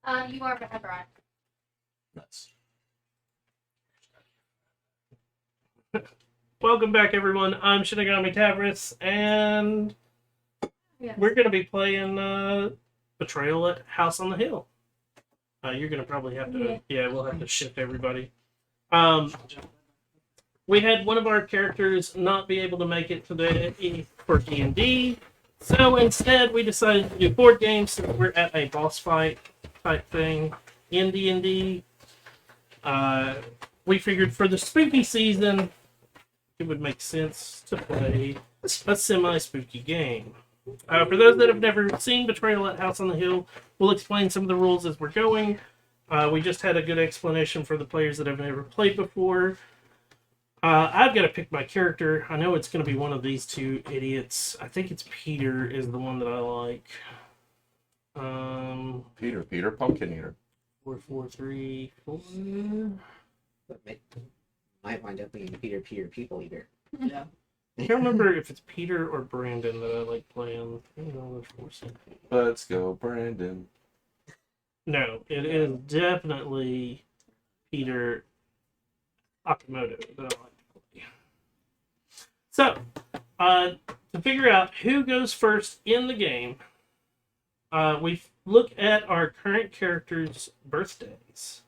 You are Brian. Nuts. Welcome back, everyone. I'm Shinigami Tavris, and we're going to be playing Betrayal at House on the Hill. You're going to probably have to... Yeah, we'll have to shift everybody. We had one of our characters not be able to make it today for D&D, so instead we decided to do board games since we're at a boss fight type thing in D&D. We figured for the spooky season, it would make sense to play a semi-spooky game. For those that have never seen Betrayal at House on the Hill, we'll explain some of the rules as we're going. We just had a good explanation for the players that have never played before. I've got to pick my character. I know it's going to be one of these two idiots. I think it's Peter is the one that I like. Peter, Pumpkin Eater. 4, 4, 3, 4. But might wind up being Peter, People Eater. Yeah. I can't remember if it's Peter or Brandon that I like playing. Let's go, Brandon. No, it is definitely Peter Akamoto that I like to play. So, to figure out who goes first in the game, we look at our current characters' birthdays,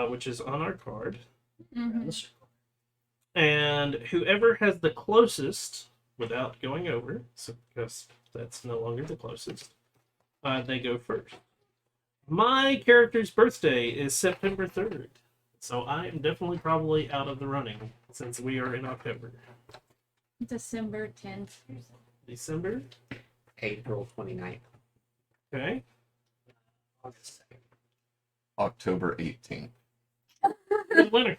which is on our card. Mm-hmm. And whoever has the closest, without going over, so because that's no longer the closest, they go first. My character's birthday is September 3rd, so I am definitely probably out of the running since we are in October. December 10th. December? April 29th. Okay. August 2nd. October 18th. Good winner.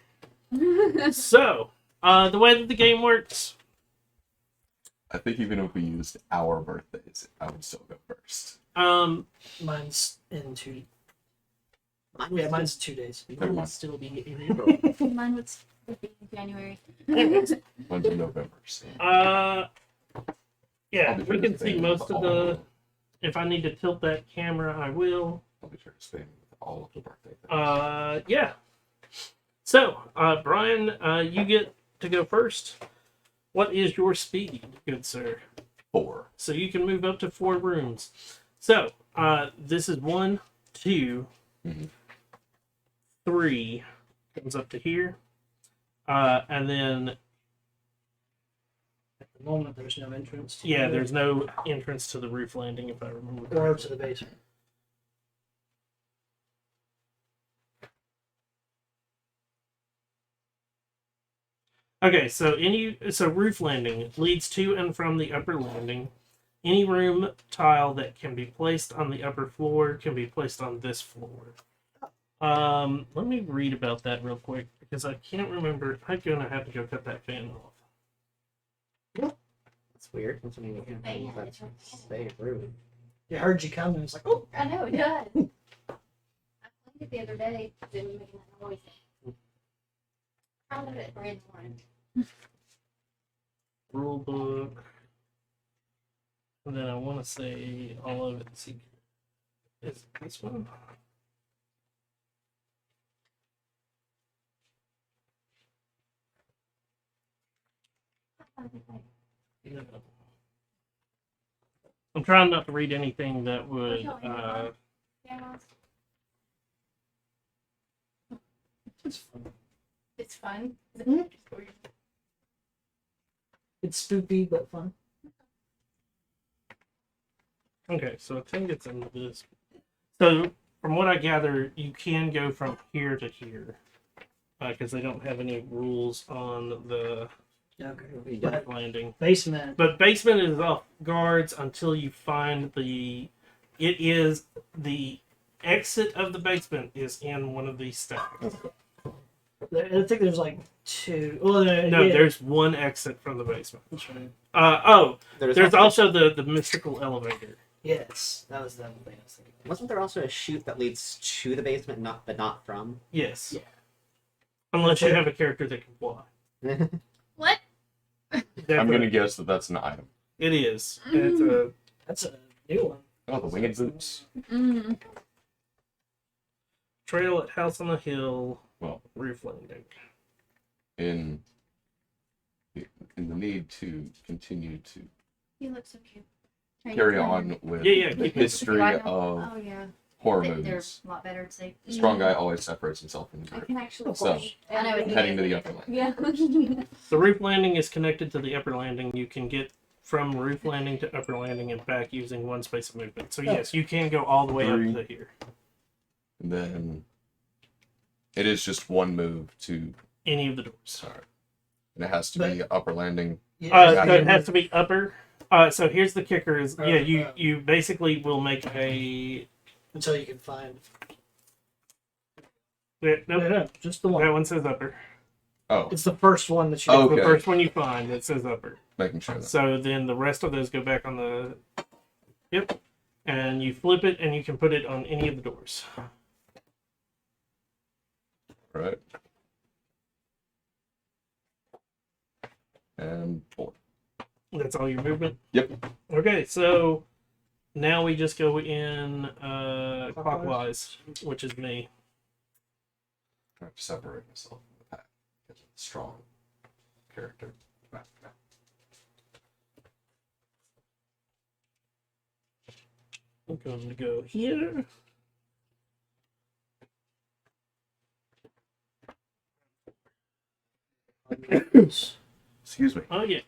So, the way that the game works... I think even if we used our birthdays, I would still go first. Mine's in 2. Mine Yeah, was mine's 2 days. Never mind. Still be in April. Mine would be in January. Mine's in November. So. Yeah, I'll be we sure can to see stay most with of all the... them. If I need to tilt that camera, I will. I'll be sure to stay with all of the birthday things. Yeah. So, Brian, you get to go first. What is your speed, good sir? 4. So you can move up to 4 rooms. So, this is 1, 2, Mhm. 3. Comes up to here. And then, At the moment, there's no entrance. yeah, there's no entrance to the roof landing, if I remember Or up correctly. to the basement. Okay, so roof landing leads to and from the upper landing. Any room tile that can be placed on the upper floor can be placed on this floor. Let me read about that real quick because I can't remember. I'm gonna have to go cut that fan off. That's weird. That's when you can't think that's very rude. It heard you come and it's like, oh, I know it does. I played it the other day. Didn't make that noise. Probably at Brand's one. Rule book. And then I want to say all of it. See, is it this one? No. I'm trying not to read anything that would. it's fun. It's fun. It's spooky but fun. Okay, so I think it's in this. So, from what I gather, you can go from here to here. Because they don't have any rules on the Okay. roof landing. Basement. But basement is off guards until you find the... It is... The exit of the basement is in one of these stacks. I think there's like 2. Well, No, yeah. there's one exit from the basement. That's right. There's also the mystical elevator. Yes, that was the other thing I was thinking. Wasn't there also a chute that leads to the basement, but not from? Yes. Yeah. Unless you have a character that can fly. What? I'm going to guess that that's an item. It is. It's a... That's a new one. Oh, the winged boots. Mm. Trail at House on the Hill. Well, Roof landing. in the need to continue to You look so cute. Are you carry playing? on with Yeah, the keep it. history Do I know? of Oh yeah. horror They're movies, a lot better to say. the strong guy always separates himself from the I group. can actually. So, I know it's heading to the upper lane. Yeah. The roof landing is connected to the upper landing. You can get from roof landing to upper landing and back using one space of movement. So yes, you can go all the way up to here. And then it is just one move to Any of the doors. start. And it has to be upper landing. Yeah, So it has to be upper. So here's the kicker: is you basically will make a. until you can find. Nope, No, just the that one. one says upper. Oh, It's the first one that you. Oh, The okay. first one you find that says upper. making sure that. So then the rest of those go back on the. Yep, and you flip it, and you can put it on any of the doors. Right. And 4. That's all your movement. Yep. Okay, so now we just go in clockwise, which is me. I have to separate myself from the pack. It's a strong character. I'm going to go here. Excuse me. Oh yeah.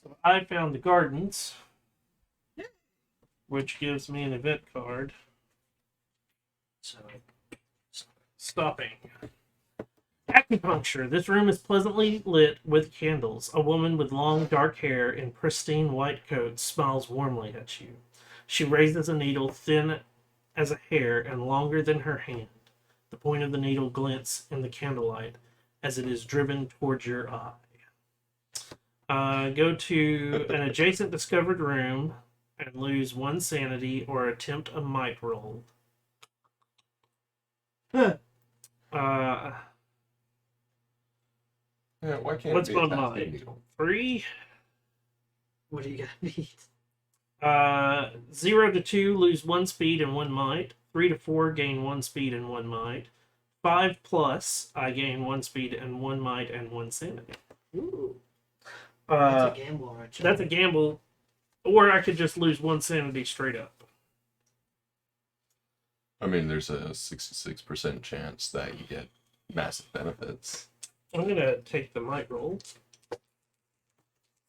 So I found the gardens, which gives me an event card. So Stopping. Acupuncture. This room is pleasantly lit with candles. A woman with long dark hair in pristine white coat smiles warmly at you. She raises a needle thin as a hair and longer than her hand. The point of the needle glints in the candlelight as it is driven towards your eye. Go to an adjacent discovered room and lose 1 sanity or attempt a might roll. Huh. Yeah, why can't What's it be my a tactical might? needle? 3. what do you got to beat? 0 to 2, lose 1 speed and 1 might. 3 to 4, gain 1 speed and 1 might. 5 plus, I gain 1 speed and 1 might and 1 sanity. Ooh, Uh, that's a gamble, right? that's a gamble, or I could just lose 1 sanity straight up. I mean, there's a 66% chance that you get massive benefits. I'm gonna take the might roll.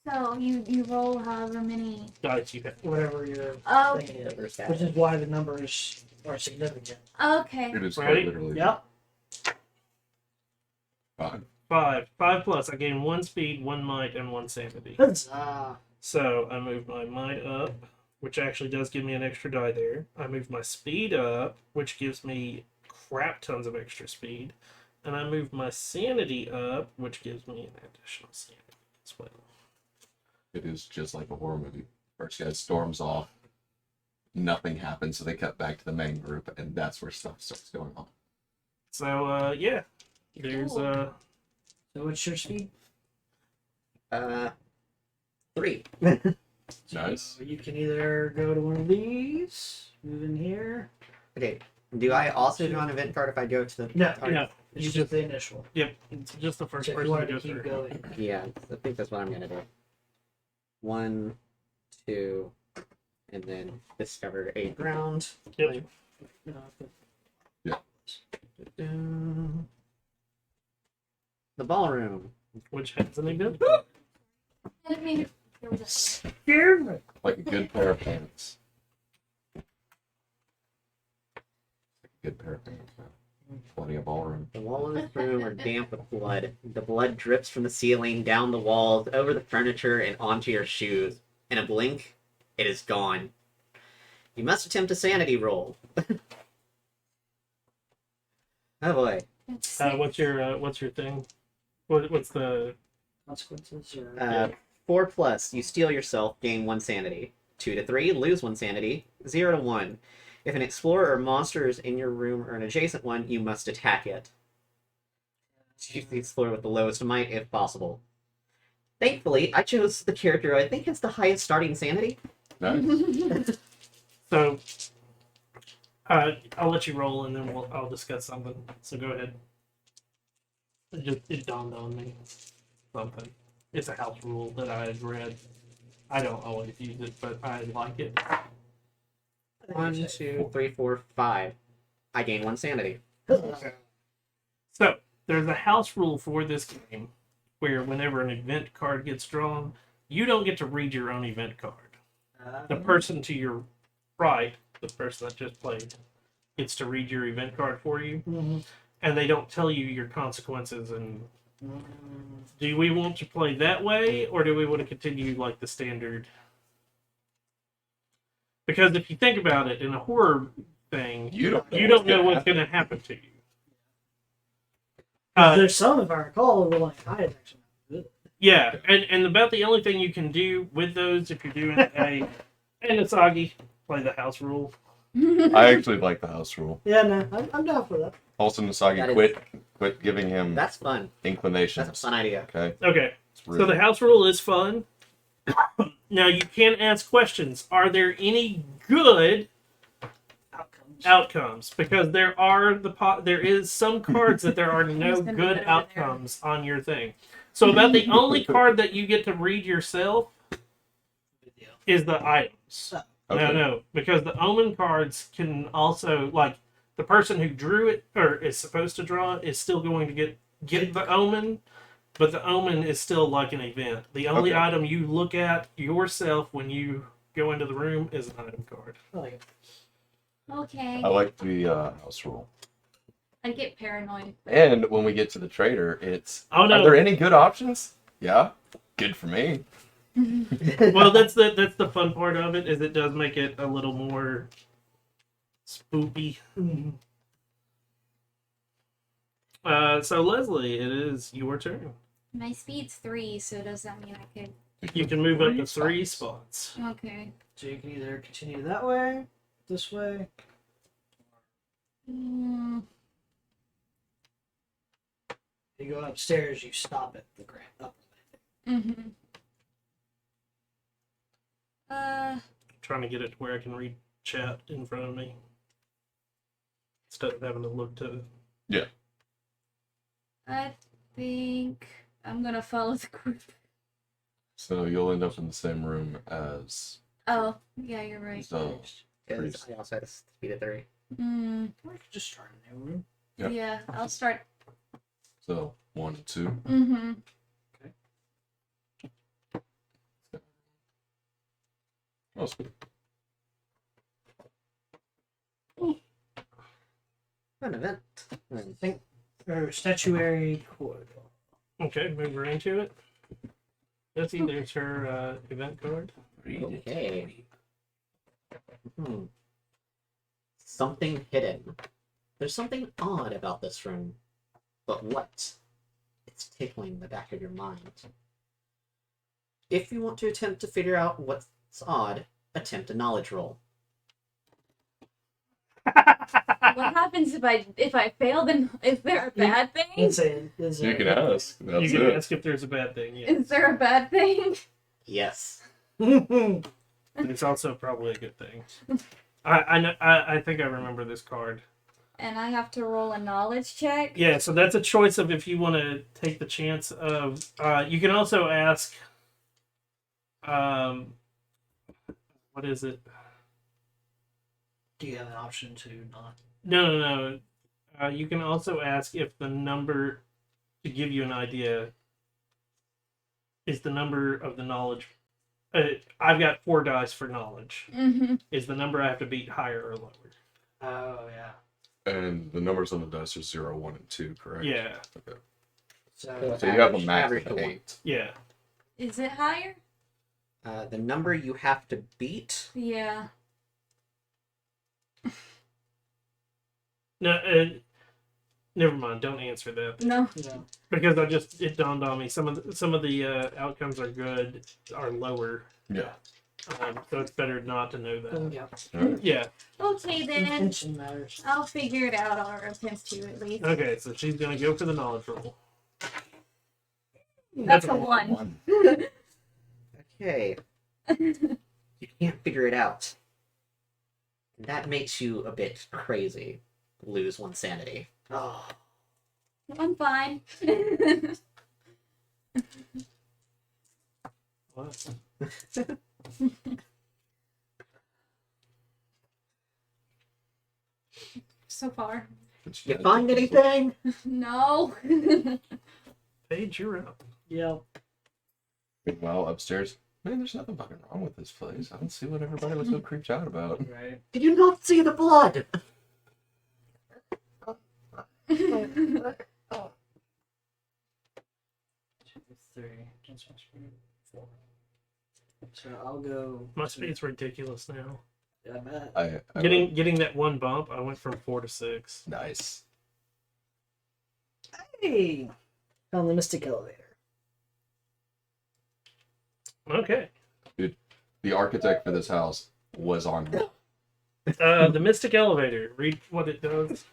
So you roll however many. Dice you have. whatever your Oh. thing is, First guy. which is why the numbers are significant. Okay. It is Right? quite literally Yep. 5. 5 plus, I gain 1 speed, 1 might, and 1 sanity. Huzzah. So I move my might up, which actually does give me an extra die there. I move my speed up, which gives me crap tons of extra speed. And I move my sanity up, which gives me an additional sanity as well. It is just like a horror movie. First guy storms off, nothing happens, so they cut back to the main group, and that's where stuff starts going on. So yeah, there's Cool. So what's your speed? 3. Nice. So you can either go to one of these, move in here. Okay. Do I also draw an event card if I go to the? No, Alright. no, It's you just just the initial. yep, it's just the first So if you person to wanted go to keep through. going. Yeah, I think that's what I'm gonna do. 1, 2, and then discover a ground. Yep. The ballroom. Which has an event. I didn't mean there was a. Scared me. Like a good pair of pants. Like a good pair of pants, man. Plenty of ballroom. The walls in this room are damp with blood. The blood drips from the ceiling, down the walls, over the furniture, and onto your shoes. In a blink, it is gone. You must attempt a sanity roll. Oh boy. What's your thing? What's the Consequences or 4 plus, you steal yourself, gain 1 sanity. 2 to 3, lose 1 sanity. 0 to 1. If an explorer or monster is in your room or an adjacent one, you must attack it. Choose the explorer with the lowest might if possible. Thankfully, I chose the character who I think has the highest starting sanity. Nice. so? I'll let you roll, and then I'll discuss something. So go ahead. It dawned on me something. It's a house rule that I had read. I don't always use it, but I like it. 1, 2, 3, 4, 5. I gain 1 sanity. So there's a house rule for this game where whenever an event card gets drawn, you don't get to read your own event card. The person to your right, the person that just played, gets to read your event card for you, and they don't tell you your consequences. And do we want to play that way, or do we want to continue like the standard? Because if you think about it, in a horror thing, you don't know what's going to happen to you. There's some, if I recall, where like high detection. Yeah, and about the only thing you can do with those if you're doing a Asagi, play the house rule. I actually like the house rule. Yeah, no, I'm down for that. Also, Nasagi, That is- quit giving him That's fun. inclinations. That's a fun idea. Okay. Okay, It's so rude. the house rule is fun. Now you can ask questions. Are there any good outcomes? Because there is some cards that there are no Who's gonna good put it over outcomes on your thing. So about the only card that you get to read yourself is the items. Okay. No, because the omen cards can also, like, the person who drew it or is supposed to draw it is still going to get the omen, but the omen is still like an event. The only Okay. item you look at yourself when you go into the room is an item card. I like it. Okay. I like the house rule. I get paranoid. And when we get to the trader, it's Oh no! are there any good options? Yeah, good for me. Well, that's the fun part of it, is it does make it a little more spooky. So Leslie, it is your turn. My speed's 3, so does that mean I could? You can move up to 3 spots. Okay. So you can either continue that way, this way. Mm, You go upstairs, you stop at the ground. Up. mm-hmm. Trying to get it to where I can read chat in front of me instead of having to look to. I think I'm gonna follow the group. So you'll end up in the same room as Oh, yeah, you're right. so. Because I also had a speed of 3. Mm, Or you could just start a new room. Yep. yeah, I'll start. So 1 and 2. Mm-hmm. Oh, sweet. An event. Or statuary corridor. Okay, move her into it. That's either her event card. Okay. Something hidden. There's something odd about this room. But what? It's tickling the back of your mind. If you want to attempt to figure out what's odd, attempt a knowledge roll. What happens if I fail? Then is there a bad thing? Let's say is You can ask. That's You can it. ask if there's a bad thing. Yeah, Is there a bad thing? Yes. it's also probably a good thing. I know. I think I remember this card. And I have to roll a knowledge check. Yeah, so that's a choice of if you want to take the chance of. You can also ask. What is it? Do you have an option to not? No. You can also ask if the number, to give you an idea, is the number of the knowledge. I've got 4 dice for knowledge. Mm-hmm. Is the number I have to beat higher or lower? Oh yeah. And the numbers on the dice are 0, 1, and 2, correct? Yeah. Okay. So So you have a Average- max average of to 1. 8. Yeah. Is it higher? The number you have to beat. Yeah. No. Never mind. Don't answer that No. yeah. because it dawned on me some of the outcomes are good are lower. Yeah. So it's better not to know that. Yeah. Alright. Yeah. Okay then. Intention matters. I'll figure it out or attempt to at least. Okay. So she's gonna go for the knowledge roll. That's a 1. Okay. You can't figure it out. That makes you a bit crazy. Lose 1 sanity. Oh, I'm fine. What? So far. You find anything? No. Paige, you're up. yeah. Meanwhile, upstairs, man, there's nothing fucking wrong with this place. I don't see what everybody was so creeped out about. Right. Did you not see the blood? 2, 3, 4. So I'll go. My speed's ridiculous now. I bet. I Getting that one bump, I went from 4 to 6. nice. Hey, found the Mystic Elevator. Okay. The architect for this house was on. The Mystic Elevator. Read what it does.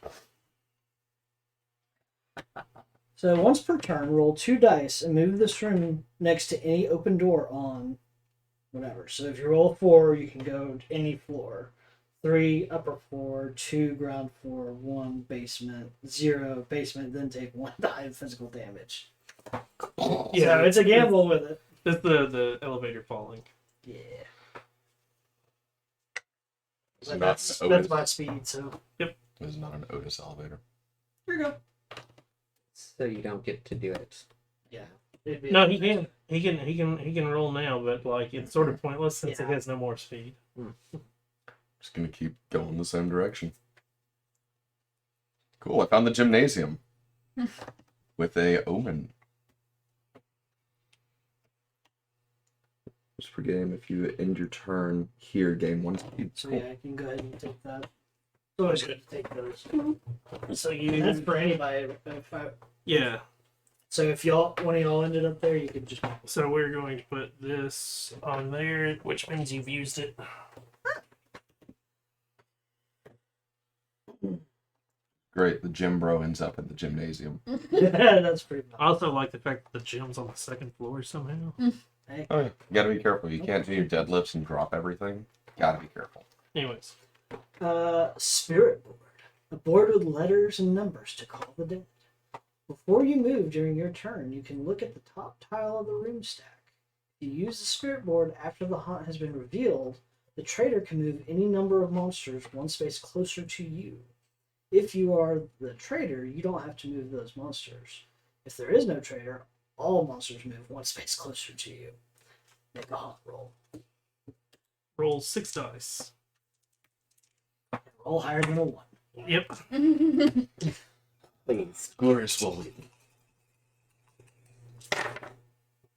So once per turn, roll 2 dice and move this room next to any open door on whatever. So if you roll 4, you can go to any floor. 3 upper floor, 2 ground floor, 1 basement, 0 basement, then take 1 die of physical damage. Yeah, So it's a gamble with it. That's the elevator falling. Yeah. It's But not that's an Otis. my speed, so It's not an Otis elevator. here you go. So you don't get to do it. Yeah. No, he can. He can roll now, but like it's sort of pointless since Yeah. it has no more speed. Just gonna keep going the same direction. Cool. I found the gymnasium with a omen. Just per game, if you end your turn here, gain 1 speed. So yeah, I can go ahead and take that. It's always good to take those. So And that's you, for anybody. yeah. So if one of y'all ended up there, you could just. So we're going to put this on there, which means you've used it. Great. The gym bro ends up in the gymnasium. That's pretty much. I also like the fact that the gym's on the 2nd floor somehow. Hey. Oh yeah. You gotta be careful. You can't do your deadlifts and drop everything. Gotta be careful. Anyways, Spirit board. A board with letters and numbers to call the dead. Before you move during your turn, you can look at the top tile of the room stack. If you use the spirit board after the haunt has been revealed, the traitor can move any number of monsters 1 space closer to you. If you are the traitor, you don't have to move those monsters. If there is no traitor, all monsters move 1 space closer to you. Make a haunt roll. roll 6 dice. Roll higher than a 1. Yep. Please. Glorious slowly.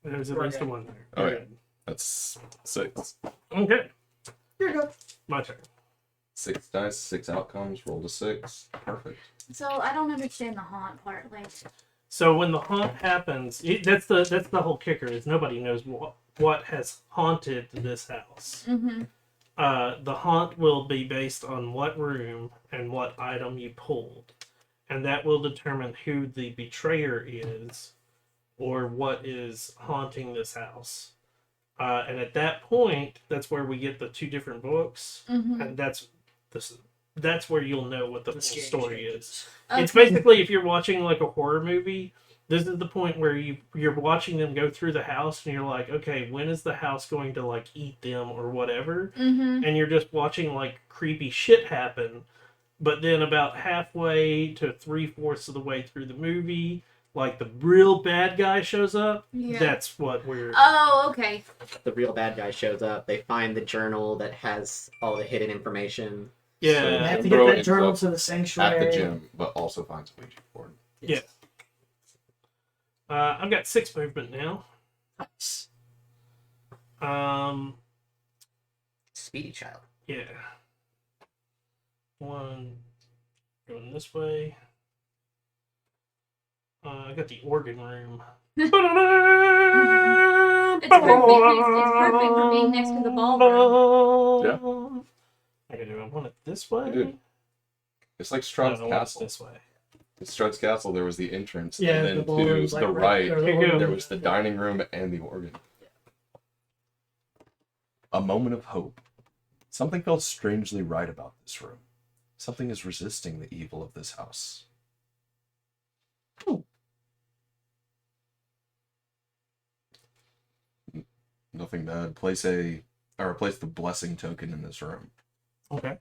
There's at least a 1 there. Oh, yeah. Good. That's 6. Okay. Here you go. My turn. 6 dice, 6 outcomes. Roll to 6. Perfect. So I don't understand the haunt part. Like, So when the haunt happens, that's the whole kicker is nobody knows what has haunted this house. The haunt will be based on what room and what item you pulled, and that will determine who the betrayer is or what is haunting this house. And at that point, that's where we get the 2 different books, and that's where you'll know what the full story is. It's basically if you're watching like a horror movie, this is the point where you're watching them go through the house and you're like, okay, when is the house going to like eat them or whatever? And you're just watching like creepy shit happen. But then about halfway to 3/4 of the way through the movie, like the real bad guy shows up. Yeah. That's what we're. Oh, okay. The real bad guy shows up. They find the journal that has all the hidden information. You Yeah. have to Bro get that ends journal up to the At sanctuary. the gym, but also finds a Ouija board. Yeah. I've got 6 movement now. Nice. Speedy child. Yeah. 1 going this way. I got the organ room. It's perfect for being next to the ballroom. Okay, do I want it this way? You did. It's like No, Strahd's I want it Castle. this way. In Strahd's Castle, there was the entrance, Yeah, and the then to ballroom's the like right, or the Here you go. organ. there was the dining room and the organ. A moment of hope. Something feels strangely right about this room. Something is resisting the evil of this house. Nothing bad. Replace the blessing token in this room. Okay.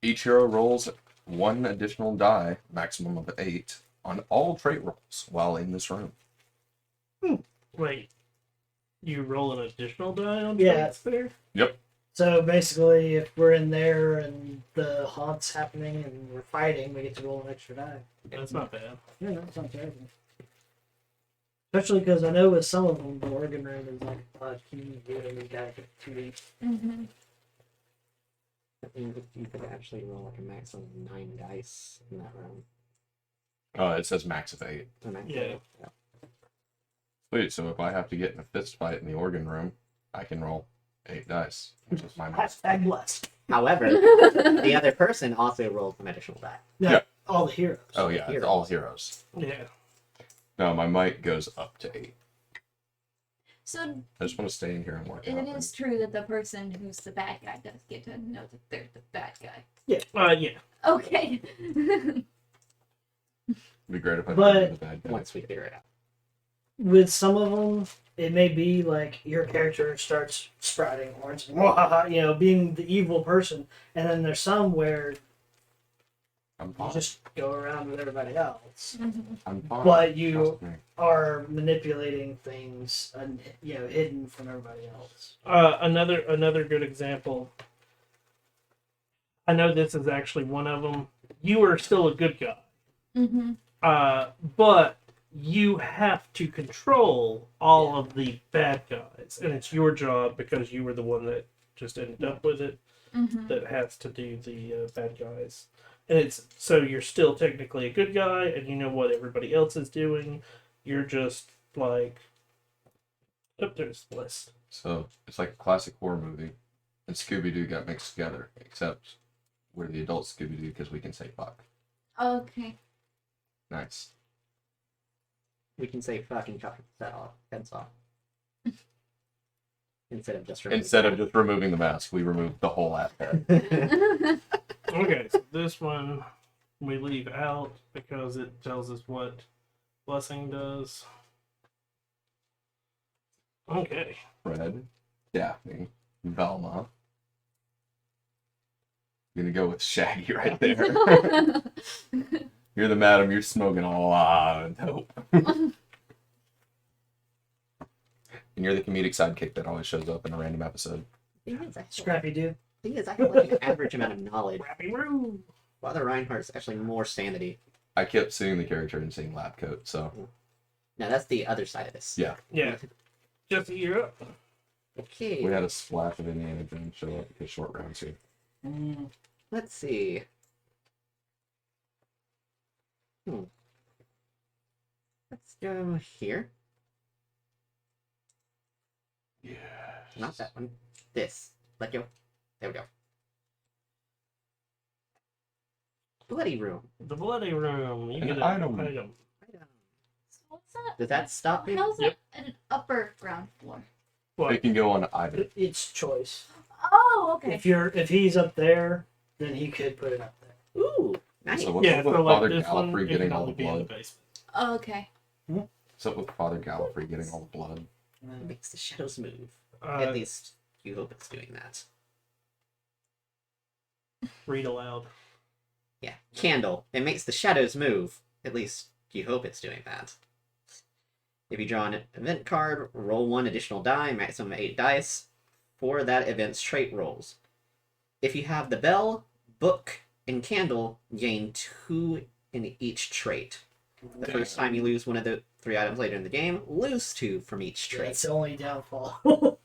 Each hero rolls 1 additional die, maximum of 8, on all trait rolls while in this room. Wait. You roll an additional die on Yeah. traits there? Yep. So basically, if we're in there and the haunt's happening and we're fighting, we get to roll an extra die. That's not bad. Yeah, that's not terrible. Especially because I know with some of them, the organ room is like, can you do it? We got it 2 weeks. Mm-hmm. I think you could actually roll like a maximum of 9 dice in that room. It says max of 8. A max of Yeah. 8, yeah. Wait, so if I have to get in a fist fight in the organ room, I can roll 8 dice, which is my max. Hashtag blessed. However, the other person also rolls an additional die. Yeah. All the heroes. Oh yeah, it's all heroes. Yeah. No, my might goes up to 8. So I just want to stay in here and work it out is things. true that the person who's the bad guy does get to know that they're the bad guy. Yeah. Okay. It'd be great if I But- became the bad guy. Once we figure it out. With some of them, it may be like your character starts sprouting horns, and being the evil person, and then there's some where I'm you fine. just go around with everybody else. Mhm. I'm fine. But you Trust me. are manipulating things, and hidden from everybody else. Another good example. I know this is actually one of them. You are still a good guy. Mhm. But you have to control all of the bad guys, and it's your job because you were the one that just ended up with it Mhm. that has to do the bad guys. And it's so you're still technically a good guy, and you know what everybody else is doing. You're just like, there's the list. So it's like a classic horror movie, and Scooby-Doo got mixed together, except we're the adult Scooby-Doo because we can say fuck. Okay. Nice. We can say fucking chop heads off. Instead of just removing the mask, we removed the whole ass head. Okay, so this one we leave out because it tells us what blessing does. Okay. Fred, Daphne, Velma. I'm gonna go with Shaggy right there. You're the madam, you're smoking a lot of dope. And you're the comedic sidekick that always shows up in a random episode. Scrappy Doo. Thing is, I have like an average amount of knowledge. Rappy Roo. Father Reinhardt's actually more sanity. I kept seeing the character and seeing lab coat, so Now that's the other side of this. yeah. Yeah. Just you're up. Okay. We had a splash of Indiana Jones show up because short rounds here. Let's see. Let's go here. Yeah. Not that one. This. Let go. There we go. Bloody room. The bloody room. You An get an item. item. So what's that? Does that stop me? How's Yep. it an upper ground floor? What? It can go on either. It's choice. Oh, okay. If he's up there, then he could put it up there. Ooh, nice. So what's Yeah, up with so like Father this one, Gallifrey it getting can all only the be in the blood? basement. Oh, okay. What's up with Father Gallifrey getting all the blood? It makes the shadows move. Uh, At least you hope it's doing that. read aloud. Yeah. Candle. It makes the shadows move. At least you hope it's doing that. If you draw an event card, roll 1 additional die, maximum of 8 dice, for that event's trait rolls. If you have the bell, book, and candle, gain 2 in each trait. The first time you lose one of the 3 items later in the game, lose 2 from each trait. That's the only downfall.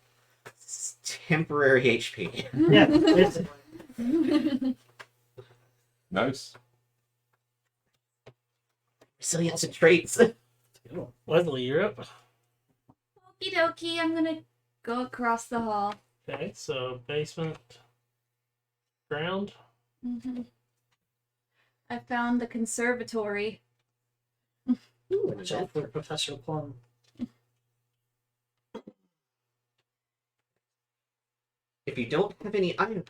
It's temporary HP. Yeah, basically. Nice. Resilience and traits. Leslie, you're up. Okie dokie, I'm gonna go across the hall. Okay, so basement, ground. hmm I found the conservatory. Ooh, an Watch out event. for Professor Plum. If you don't have any item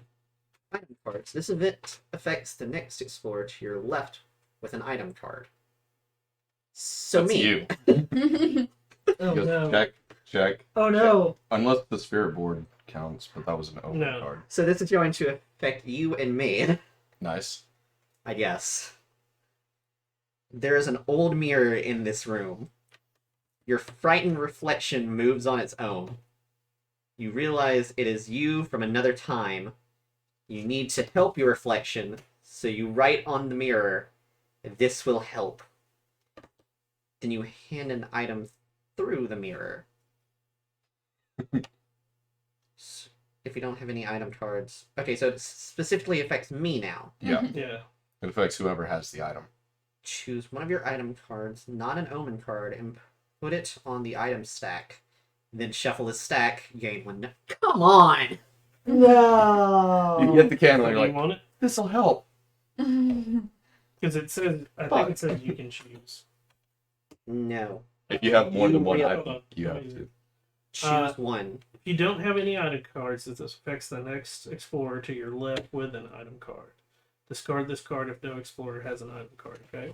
cards, this event affects the next explorer to your left with an item card. So That's me. you. Oh He goes, no. check. Oh no. Unless the spirit board counts, but that was an open No. card. So this is going to affect you and me, Nice. I guess. There is an old mirror in this room. Your frightened reflection moves on its own. You realize it is you from another time. You need to help your reflection, so you write on the mirror, "This will help." Then you hand an item through the mirror. If you don't have any item cards... Okay, so it specifically affects me now. Yeah. Yeah. It affects whoever has the item. Choose one of your item cards, not an omen card, and put it on the item stack. Then shuffle the stack, gain one... Come on! No. You get the candle Do and you you're like, want it? this'll help. Because it says, I think it says you can choose. No. If you have more than one You item, hold on. you have to. Choose one. If you don't have any item cards, this affects the next explorer to your left with an item card. Discard this card if no explorer has an item card, okay?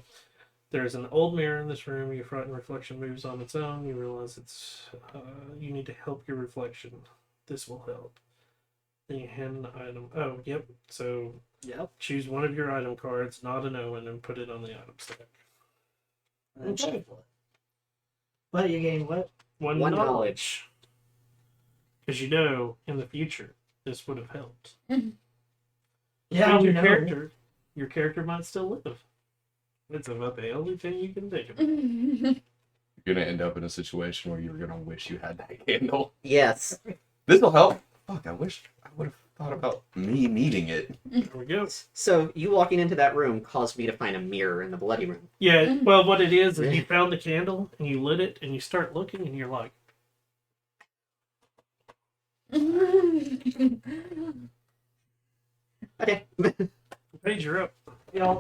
There's an old mirror in this room. Your frightened reflection moves on its own. You realize you need to help your reflection. This will help. Then you hand an item. Oh, yep. So Yep. choose one of your item cards, not an omen, and put it on the item stack. And shuffle it. But you gain what? One knowledge. Because you know, in the future, this would have helped. Yeah, Means we your know. your character might still live. It's about the only thing you can think of. You're gonna end up in a situation where you're gonna wish you had that candle. Yes. This'll help. Fuck, I wish I would have thought about me needing it. There we go. So, you walking into that room caused me to find a mirror in the bloody room. Yeah, well, what it is you found the candle and you lit it and you start looking and you're like, Okay. page, you're up. Yeah.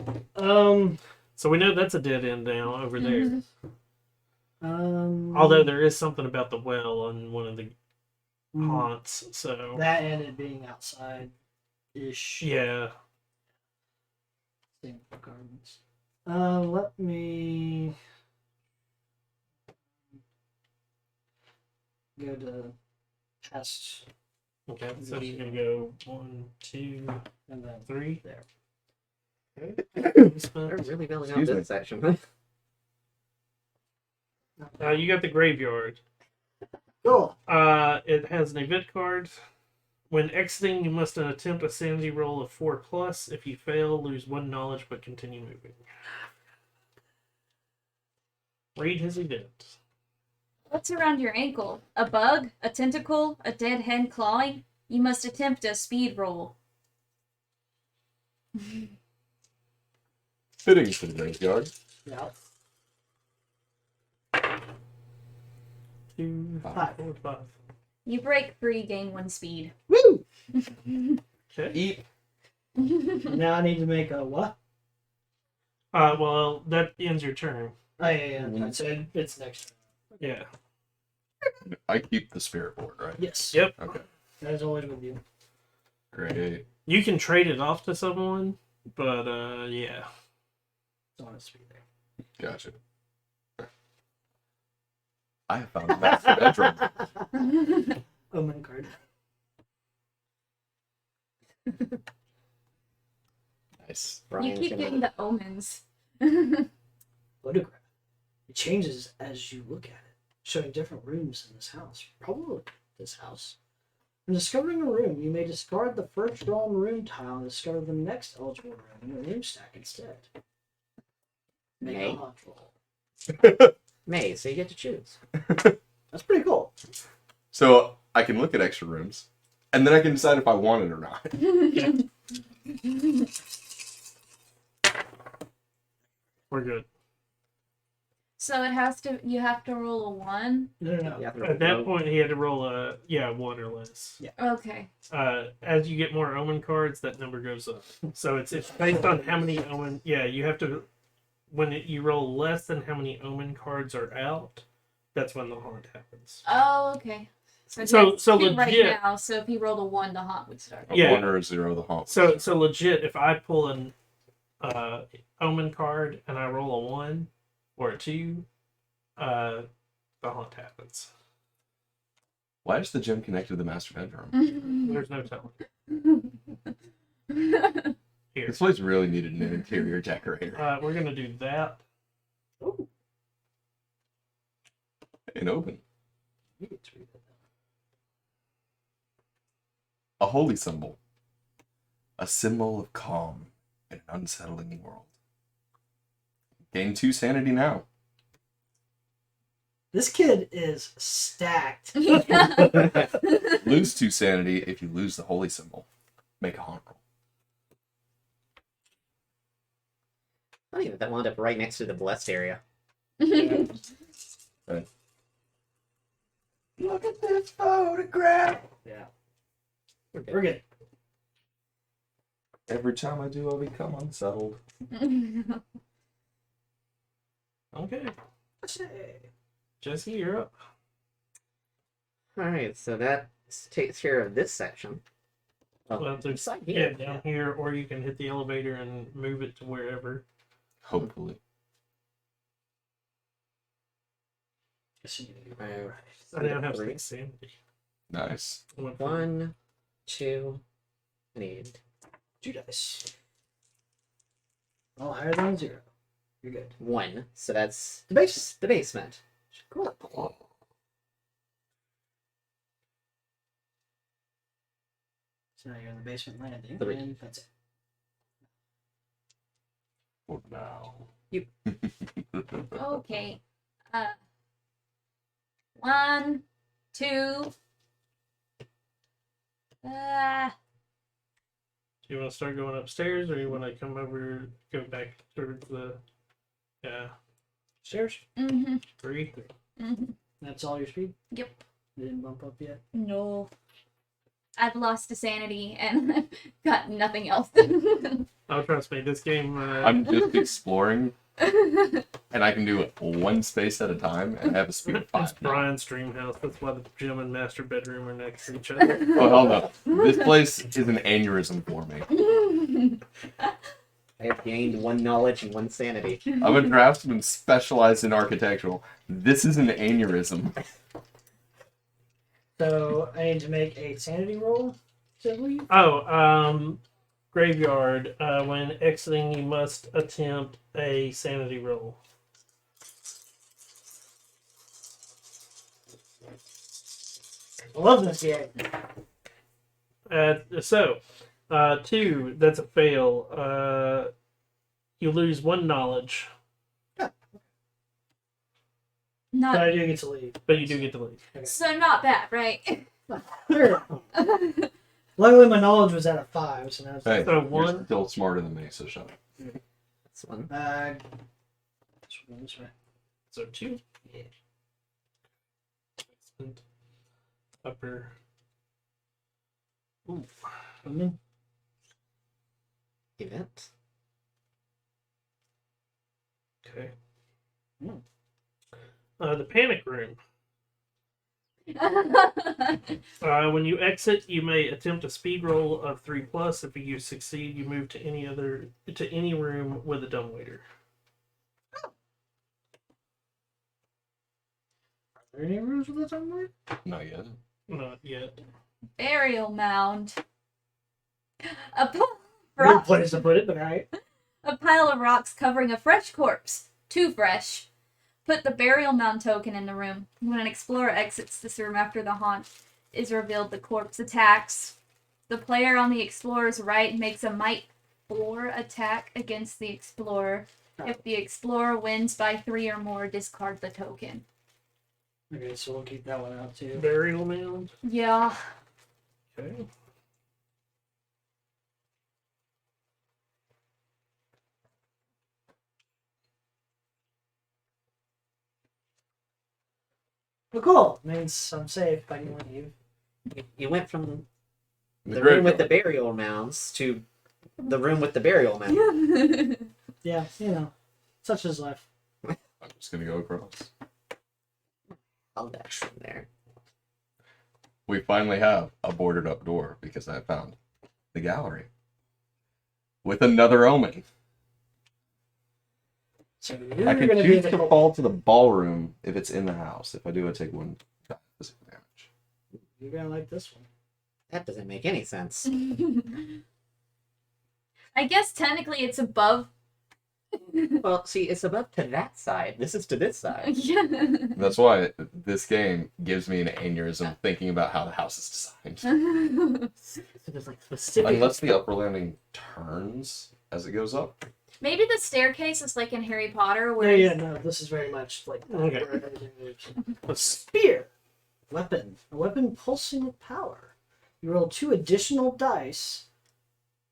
So we know that's a dead end now over there. Um. Although there is something about the well on one of the mm, haunts, so that and it being outside ish. yeah. Same for gardens. Let me go to past Okay, so you're gonna go 1, 2, and then 3. there. They're really building up Excuse me. this section. You got the graveyard. Cool. It has an event card. When exiting, you must attempt a sanity roll of 4+. If you fail, lose 1 knowledge but continue moving. Read his event. What's around your ankle? A bug? A tentacle? A dead hen clawing? You must attempt a speed roll. Fitting for the graveyard. Yeah. 2, 5. 4, 5. You break free, gain 1 speed. Woo! Okay. Eat. Now I need to make a what? Well, that ends your turn. Oh yeah. So it's next. Yeah. I keep the spirit board, right? Yes. Yep. Okay. That is always with you. Great. You can trade it off to someone, but yeah. It's on its speed there. Gotcha. I have found the master bedroom. Omen card. Nice. You Brian's keep gonna- getting the omens. Photograph. It changes as you look at it, showing different rooms in this house. Probably this house. When discovering a room, you may discard the first drawn room tile and discover the next eligible room in your room stack instead. Make May. a hot roll. May, so you get to choose. That's pretty cool. So I can look at extra rooms, and then I can decide if I want it or not. We're good. So you have to roll a 1. No. You have to At that roll- point, he had to roll a 1 or less. Okay. As you get more omen cards, that number goes up. So it's based on how many omen. Yeah, you have to. When you roll less than how many omen cards are out, that's when the haunt happens. Oh, okay. So two right legit. now. So if he rolled a 1, the haunt would start. A Yeah. 1 or a 0, the haunt. So legit. If I pull an omen card and I roll a 1 or a 2, the haunt happens. Why is the gym connected to the master bedroom? There's no telling. Here, This place really needed an interior decorator. we're gonna do that. Ooh, And open. you get to read that. A holy symbol. A symbol of calm in an unsettling world. Gain 2 sanity now. This kid is stacked. Lose 2 sanity if you lose the holy symbol. Make a haunt roll. Funny that wound up right next to the blessed area. Look at this photograph. Yeah, We're good. we're good. Every time I do, I become unsettled. Okay, Say. Jesse, you're up. Alright, so that takes care of this section. Oh, Well, there's side yeah, here. down here, or you can hit the elevator and move it to wherever. Hopefully. Alright, I now have three. 6 sanity. Nice. I went from- 1, 2, I need 2 dice. All higher than 0. You're good. 1. So that's The base. the basement. Cool. So now you're in the basement landing, 3. and that's it. For now. You. Okay. 1, 2. Do you want to start going upstairs, or you want to come over, go back towards the Stairs. 3? That's all your speed? Yep. You didn't bump up yet? No. I've lost to sanity and got nothing else. Oh, trust me, this game. I'm just exploring, and I can do it 1 space at a time, and I have a speed of It's 5 now. Brian's dream house. That's why the gym and master bedroom are next to each other. Oh, hell no. This place is an aneurysm for me. I have gained 1 knowledge and 1 sanity. I'm a draftsman specialized in architectural. This is an aneurysm. So I need to make a sanity roll to leave. Oh, graveyard. When exiting, you must attempt a sanity roll. I love this game. So, 2, that's a fail. You lose 1 knowledge, But Not I do get to leave. but you do get to leave. so not bad, right? Sure. Luckily, my knowledge was at a 5, so now it's Hey, So you're 1. still smarter than me, so shut up. That's 1. this way. So 2. Yeah. Excellent. Upper. Ooh. Coming. Event. Okay. Hmm. The panic room. When you exit, you may attempt a speed roll of 3+. If you succeed, you move to any room with a dumbwaiter. Are there any rooms with this on there? Not yet. Not yet. Burial mound. A, pi- Weird rock- place to put it, but alright. a pile of rocks covering a fresh corpse. Too fresh. Put the burial mound token in the room. When an explorer exits this room after the haunt is revealed, the corpse attacks. The player on the explorer's right makes a might 4 attack against the explorer. If the explorer wins by 3 or more, discard the token. Okay, so we'll keep that one out too. Burial mound. Yeah. Okay. Well, cool. Means I'm safe. I can leave. You went from The the room with graveyard. the burial mounds to the room with the burial mound. Yeah, you know, such is life. I'm just gonna go across. I'll dash from there. we finally have a boarded up door because I found the gallery with another omen. So you're I can going to be choose the to fall to the ballroom if it's in the house. If I do, I take 1 physical damage. You're going to like this one. That doesn't make any sense. I guess technically it's above. Well, see, it's above to that side. This is to this side. Yeah. That's why this game gives me an aneurysm thinking about how the house is designed. So there's like specific. Unless the upper landing turns as it goes up. Maybe the staircase is like in Harry Potter, where Yeah, no, this is very much like that, Okay. where everything moves. A spear. Weapon. A weapon pulsing with power. You roll 2 additional dice,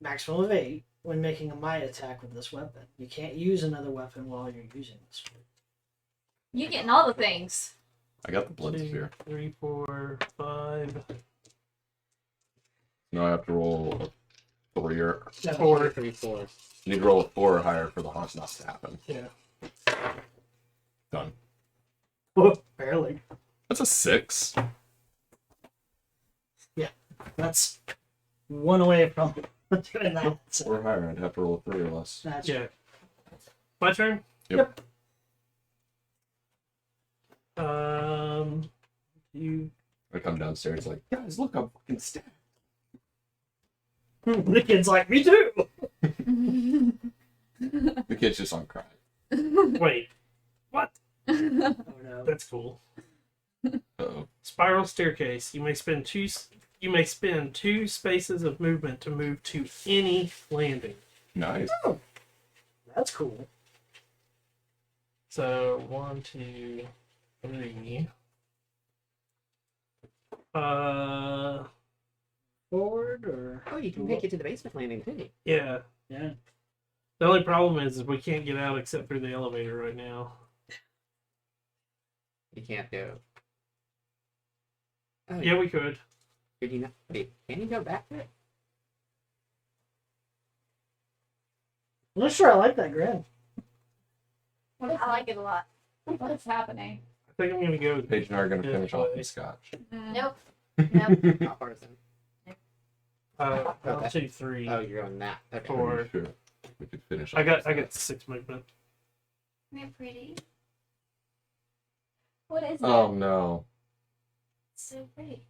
maximum of 8, when making a might attack with this weapon. You can't use another weapon while you're using this one. you getting all the things. I got the blood 2, sphere. 3, 4, 5, Now I have to roll a 3 or 4. 3, 4. you need to roll a 4 or higher for the haunt not to happen. Yeah. Done. Oh, barely. That's a 6. That's 1 away from doing that. 4 or higher, I'd have to roll a 3 or less. That's Yeah. My turn? Yep. You. I come downstairs like, guys, look, I'm fucking stabbed. the kid's like, me too. The kid's just on cry. Wait. What? Oh no. That's cool. Uh-oh. Spiral staircase. You may spend two spaces of movement to move to any landing. Nice. That's cool. So 1, 2, 3. Forward or Oh, you can make it to the basement landing too. Yeah. yeah. The only problem is we can't get out except through the elevator right now. You can't go. Oh, Yeah, we could. Could you not? Wait, can you go back to it? I'm not sure I like that grin. I like it a lot. What's happening? I think I'm gonna go. Paige and I are going to Yeah, finish off boy. the scotch. Nope. Nope. Not partisan. 1, 2, 3, Oh, you're going that. Okay. 4. Sure. We could finish I off got the 6 movement. Isn't it pretty? What is it? Oh no. It's so pretty.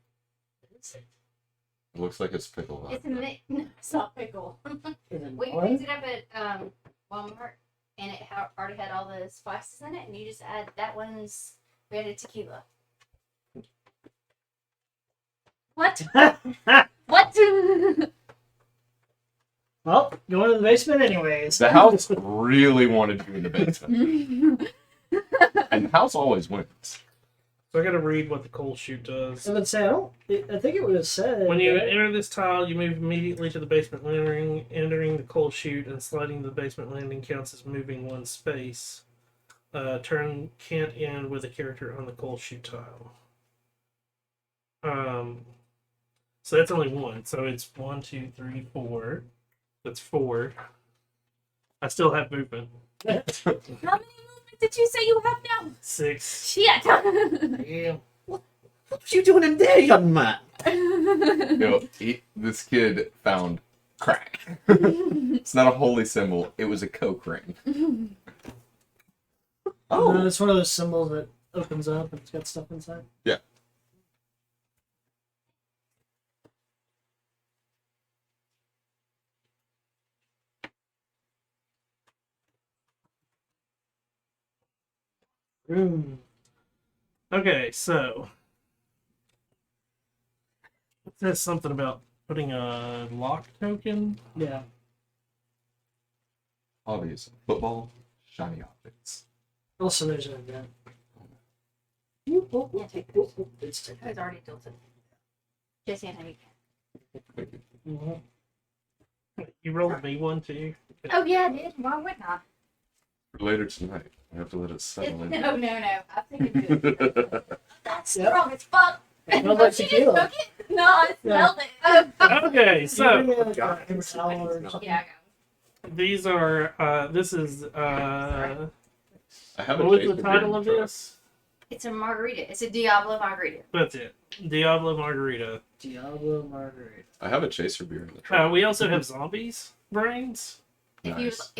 It looks like it's pickled up. It's a no, it's not pickle. Is it We one? picked it up at Walmart, and it already had all the spices in it, and you just add that one's we added tequila. What? What? Well, going to the basement anyways. The house really wanted you in the basement. And the house always wins. So I gotta read what the coal chute does. I would say I think it would have said When you enter this tile, you move immediately to the basement landing. Entering the coal chute and sliding to the basement landing counts as moving 1 space. Turn can't end with a character on the coal chute tile. So that's only 1. So it's 1, 2, 3, 4. That's 4. I still have movement. How many movements did you say you have now? 6. Shit. yeah. What was you doing in there, young man? You know, this kid found crack. It's not a holy symbol. It was a coke ring. Oh, it's one of those symbols that opens up and it's got stuff inside. Yeah. Room. Okay, so it says something about putting a lock token. Yeah. Hobbies. Football. Shiny objects. Also, there's an event. Yeah, take those. It's taken. It's already tilted. Jesse and Henry. Thank you. Mhm. You rolled me one too. Oh yeah, I did. Why wouldn't I? For later tonight. I have to let it settle in. No. I've taken good. That's Yep. strong as fuck. Smells like She just tequila. took it? No, I smelled it. Okay, so God, Paper towel or something. Yeah, I got it. these are this is I have what a was taste the title of beer in this? It's a margarita. It's a Diablo margarita. That's it. Diablo Margarita. Diablo Margarita. I have a chaser beer in the truck. We also have zombies brains. If Nice.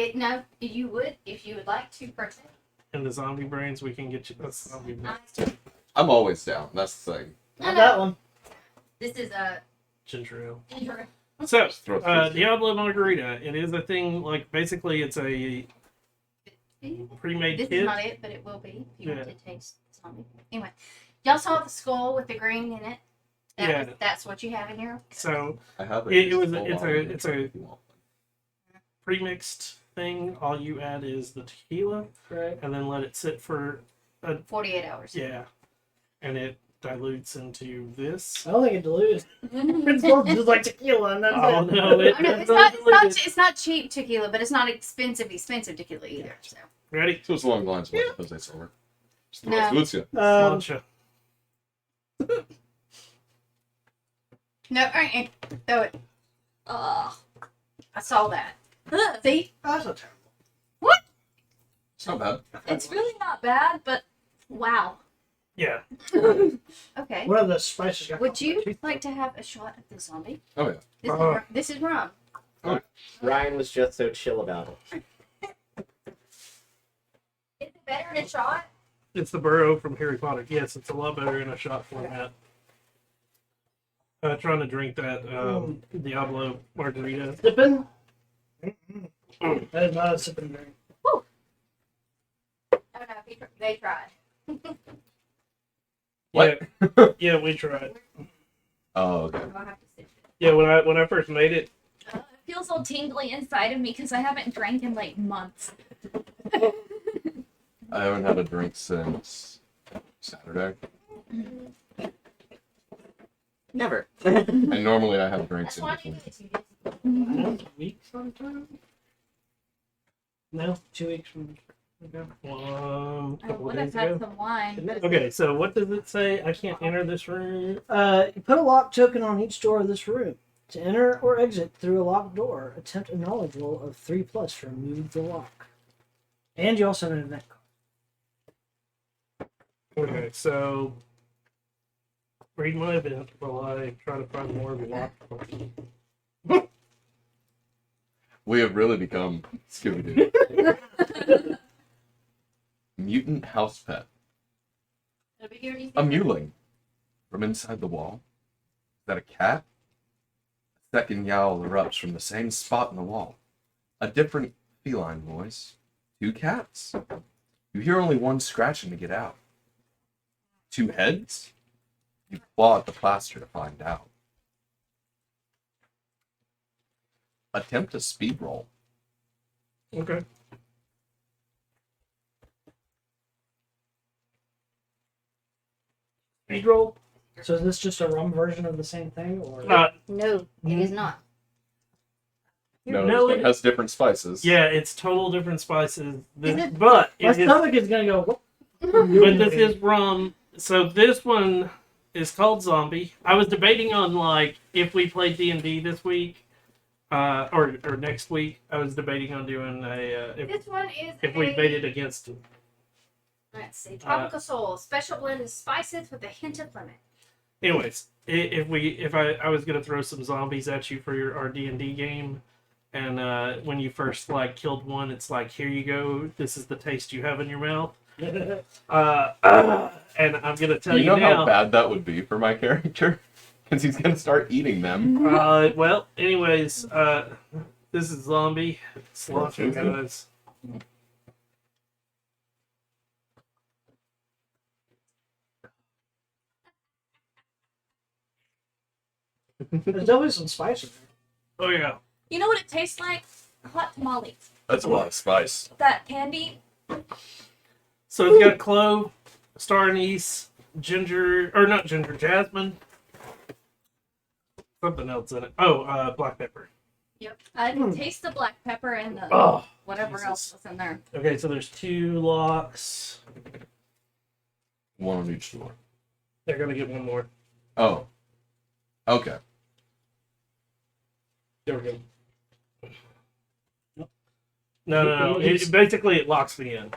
you would if you would like to partake. And the zombie brains, we can get you a zombie brain. I'm always down. That's the thing. Not that one. This is a Ginger ale. ginger. So, Just throw it through. Diablo Margarita. It is a thing, like, basically it's a pre-made This kit. is not it, but it will be if you want Yeah. to taste zombie. Anyway, y'all saw the skull with the green in it. That's what you have in here. So, I have it's a pre-mixed thing. All you add is the tequila, Right. and then let it sit for 48 hours. yeah, and it dilutes into this. I don't think it dilutes. It's more just like tequila, and that's Oh it. no! It, Oh, no, it's not cheap tequila, but it's not expensive tequila either. So Ready? So it's along the lines of what Jose Silver. Just No. Lucia. Sláinte. no, throw it. Ugh, I saw that. See, That's not terrible. It's not bad. It's really not bad, but wow. Yeah. okay. One of the spices got. Would you like to have a shot of the zombie? Oh yeah. This is rum. Ryan was just so chill about it. Is it better in a shot? It's the burrow from Harry Potter. Yes, it's a lot better in a shot format. Trying to drink that Diablo Margarita. Sipping? That is not a sipping drink. Oh no, they tried. What? Yeah, we tried. Oh, okay. I'll have to sip it. Yeah, when I first made it, It feels all tingly inside of me because I haven't drank in like months. I haven't had a drink since Saturday. Never. And normally I have drinks That's in why I between. did it. You weeks sometime. No, 2 weeks from ago. I Couple would of have days had ago. some wine. Okay, so what does it say? I can't enter this room. You put a lock token on each door of this room. To enter or exit through a locked door, attempt a knowledge roll of 3+ to remove the lock. And you also have an event card. Okay, so read my event while I try to find more of your lock. We have really become Scooby-Doo. Mutant house pet. It'll be here in A mewling. From inside the wall. Is that a cat? A second yowl erupts from the same spot in the wall. A different feline voice. 2 cats. You hear only one scratching to get out. 2 heads? You claw at the plaster to find out. Attempt a speed roll. Okay. Speed roll. So is this just a rum version of the same thing, or? No, it is not. No, No, this one has different spices. Yeah, it's total different spices. Is it- But My it is, stomach is gonna go. but this is rum. So this one is called Zombie. I was debating on like if we played D&D this week, or next week. I was debating on doing a This one is if we made it against it. Let's see. Tropical Soul. Special blend of spices with a hint of lemon. Anyways, if I was gonna throw some zombies at you for our D&D game, and when you first like killed one, it's like, here you go. This is the taste you have in your mouth. And I'm gonna tell You you know now. how bad that would be for my character? Because he's going to start eating them. Well, anyways, this is Zombie. Sláinte, guys. There's definitely some spice in there. Oh yeah. You know what it tastes like? Hot tamales. That's a lot of spice. That candy. So it's got clove, star anise, ginger, or not ginger, jasmine. Something else in it. Oh, black pepper. Yep. I can taste the black pepper and the Oh, whatever Jesus. else was in there. okay. So there's 2 locks. One on each door. They're gonna get one more. Oh. Okay. There we go. No. Basically, it locks me in.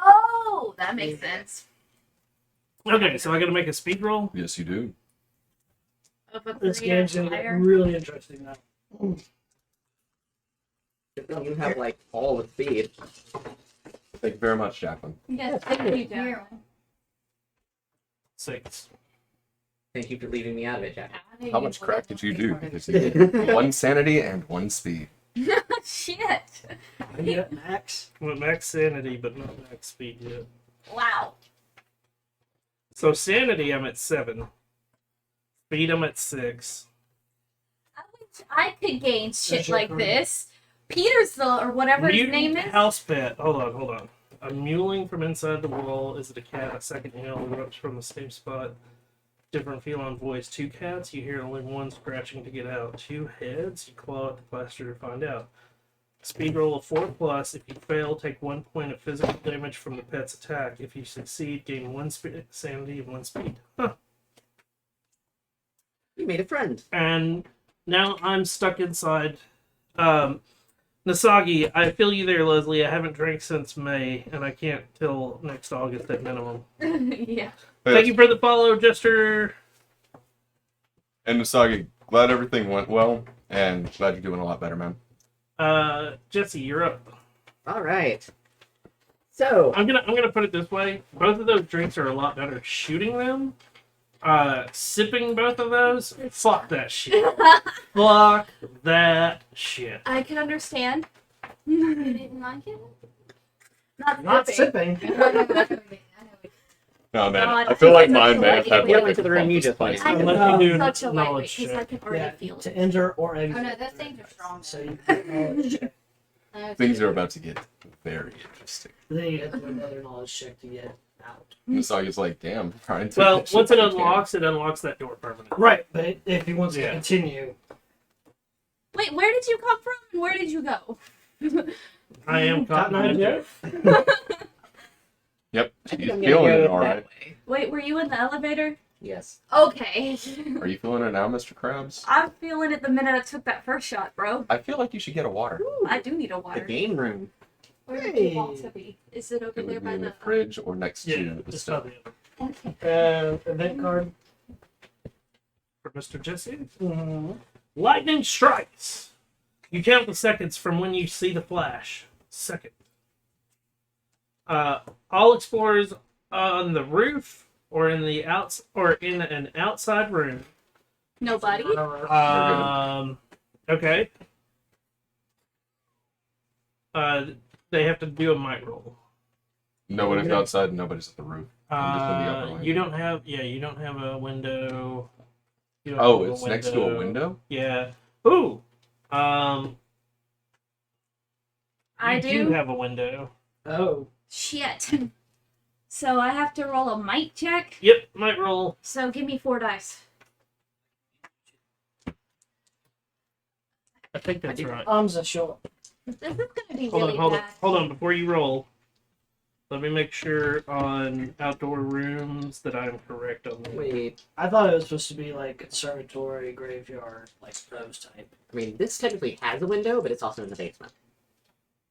Oh, that makes sense. Okay, so I got to make a speed roll. Yes, you do. Of a This 3 or game's gonna get higher. really interesting now. You have like all the speed. Thank you very much, Jacqueline. Yes, thank you, Jack. Here. 6. Thank you for leaving me out of it, Jack. I knew How you much would. crack did you do? Because you get 1 sanity and 1 speed. Shit. I get max. I'm at max sanity, but not max speed yet. Wow. So sanity, I'm at 7. Speed, I'm at 6. I wish I could gain shit That's your like card. this. Peter's the, or whatever his Mutant name is. house pet. Hold on. A mewling from inside the wall. Is it a cat? A second yell erupts from the same spot. Different feline voice. 2 cats. You hear only one scratching to get out. 2 heads. You claw at the plaster to find out. Speed roll of 4+. If you fail, take 1 point of physical damage from the pet's attack. If you succeed, gain 1 sanity and 1 speed. Huh. You made a friend. And now I'm stuck inside. Nasagi, I feel you there, Leslie. I haven't drank since May, and I can't till next August at minimum. Yeah. Thank you for the follow, Jester. And Usagi, glad everything went well, and glad you're doing a lot better, man. Jesse, you're up. All right. So I'm gonna put it this way: both of those drinks are a lot better shooting them. Sipping both of those, fuck that shit. Fuck that shit. I can understand. You didn't like it? Not sipping. I know what you mean. No, man, God, I feel like I mine may have feel had like we like went to the room you just went I Unless know you do such a lightweight knowledge because I check. can already Yeah, feel to it. enter or Oh exit. no, those things are strong. So you get knowledge check. Things are about to get very interesting. Then you have to do another knowledge check to get out. Usagi's like, damn, trying to. Well, pitch once if it I can. unlocks that door permanently. Right, but if he wants to Yeah. continue, Wait, where did you come from and where did you go? I am Got caught in an a idea? joke. Yep, I think he's I'm gonna feeling go it all that right. way. Wait, were you in the elevator? Yes. Okay. Are you feeling it now, Mr. Krabs? I'm feeling it the minute I took that first shot, bro. I feel like you should get a water. I do need a The water. game room. Where would you want to be? Is it over It there would be by in the the fridge or next Yeah, to the just stove. on the other. Okay. event card. For Mr. Jesse. Mm-hmm. Lightning strikes. You count the seconds from when you see the flash. Second. All explorers on the roof or in the or in an outside room. Nobody? Okay. They have to do a might roll. Nobody's outside, nobody's at the roof. I'm just in the upper You lane. don't have a window. You don't Oh, have it's next to a window? Yeah. Ooh. I You do? have a window. Oh, Shit. So I have to roll a might check? Yep, might roll. So give me 4 dice. I think that's right. arms are short. This is gonna be Hold really on, bad. hold on. Before you roll, let me make sure on outdoor rooms that I'm correct on that. Wait. I thought it was supposed to be like conservatory, graveyard, like those type. I mean, this technically has a window, but it's also in the basement.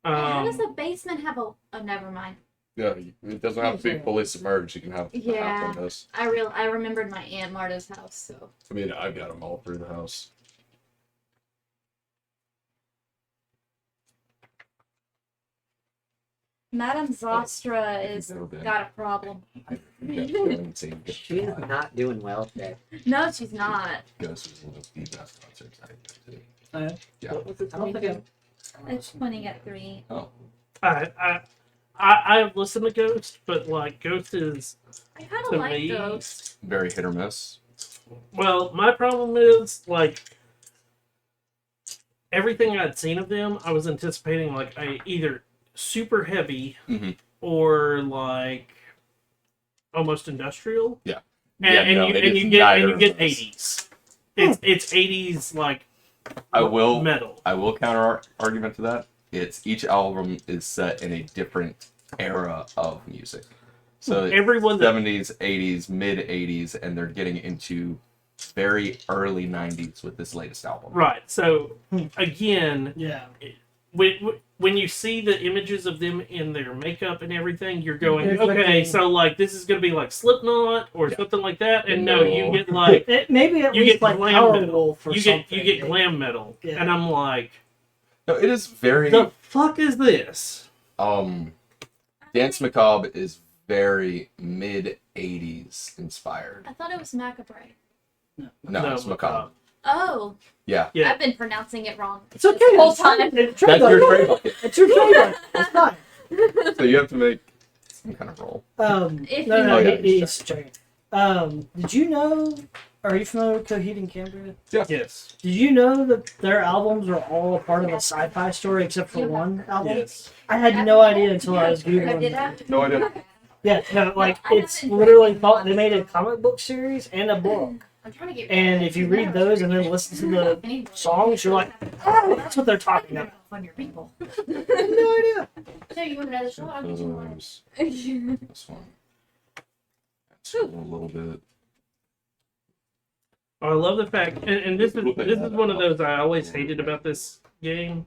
How does Um, a basement have a... Oh, never mind. Yeah, it doesn't have to be fully submerged. You can have Yeah. half windows. I remembered my Aunt Marta's house, so... I mean, I've got them all through the house. Madame Zostra If you've is never been. got a problem. You got to go and see get She's not doing well today. No, she's not. Ghost is one of the best concerts I go to. Yeah. What was it? I don't think It's pointing at 3. Oh, I've listened to Ghost, but like Ghost is I kind To of like me- Ghost. very hit or miss. well. My problem is like everything I'd seen of them, I was anticipating like either super heavy Mhm. or like almost industrial. Yeah. And, Yeah, and no, you it and is you get neither of those. 80s. It's 80s like I will metal. counter argument to that. It's each album is set in a different era of music. So it's Everyone that 70s, 80s, mid 80s, and they're getting into very early 90s with this latest album. right. So again, yeah. when you see the images of them in their makeup and everything, you're going, It's okay, like- so like this is gonna be like Slipknot or Yeah. something like that, and No. no, you get like Maybe at you least get like glam Power metal. Wolf or you something. get glam metal, Yeah. and I'm like, No, it is very the fuck is this? Dance Macabre is very mid 80s inspired. I thought it was macabre. No, it's Macabre. Oh, Yeah. Yeah. I've been pronouncing it wrong. It's okay. The whole it's fine. time. It's That's your trademark. It's your trademark. It's fine. So you have to make some kind of roll. If No, you- no, Oh, yeah, he's checking. Did you know? Are you familiar with Coheed and Cambria? Yes. Did you know that their albums are all a part of a sci-fi story except for one album? Yes. I had no idea until I was I did googling. have to. No, I didn't. Yeah, no, like I it's haven't- literally thought they made a comic book series and a book. I'm trying to get. And if you read those and then listen to the songs, you're like, oh, that's what they're talking about. on your people. I had no idea. So you want another shot? I'll get you one. This one. That's a little bit. I love the fact, and this is one of those I always hated about this game.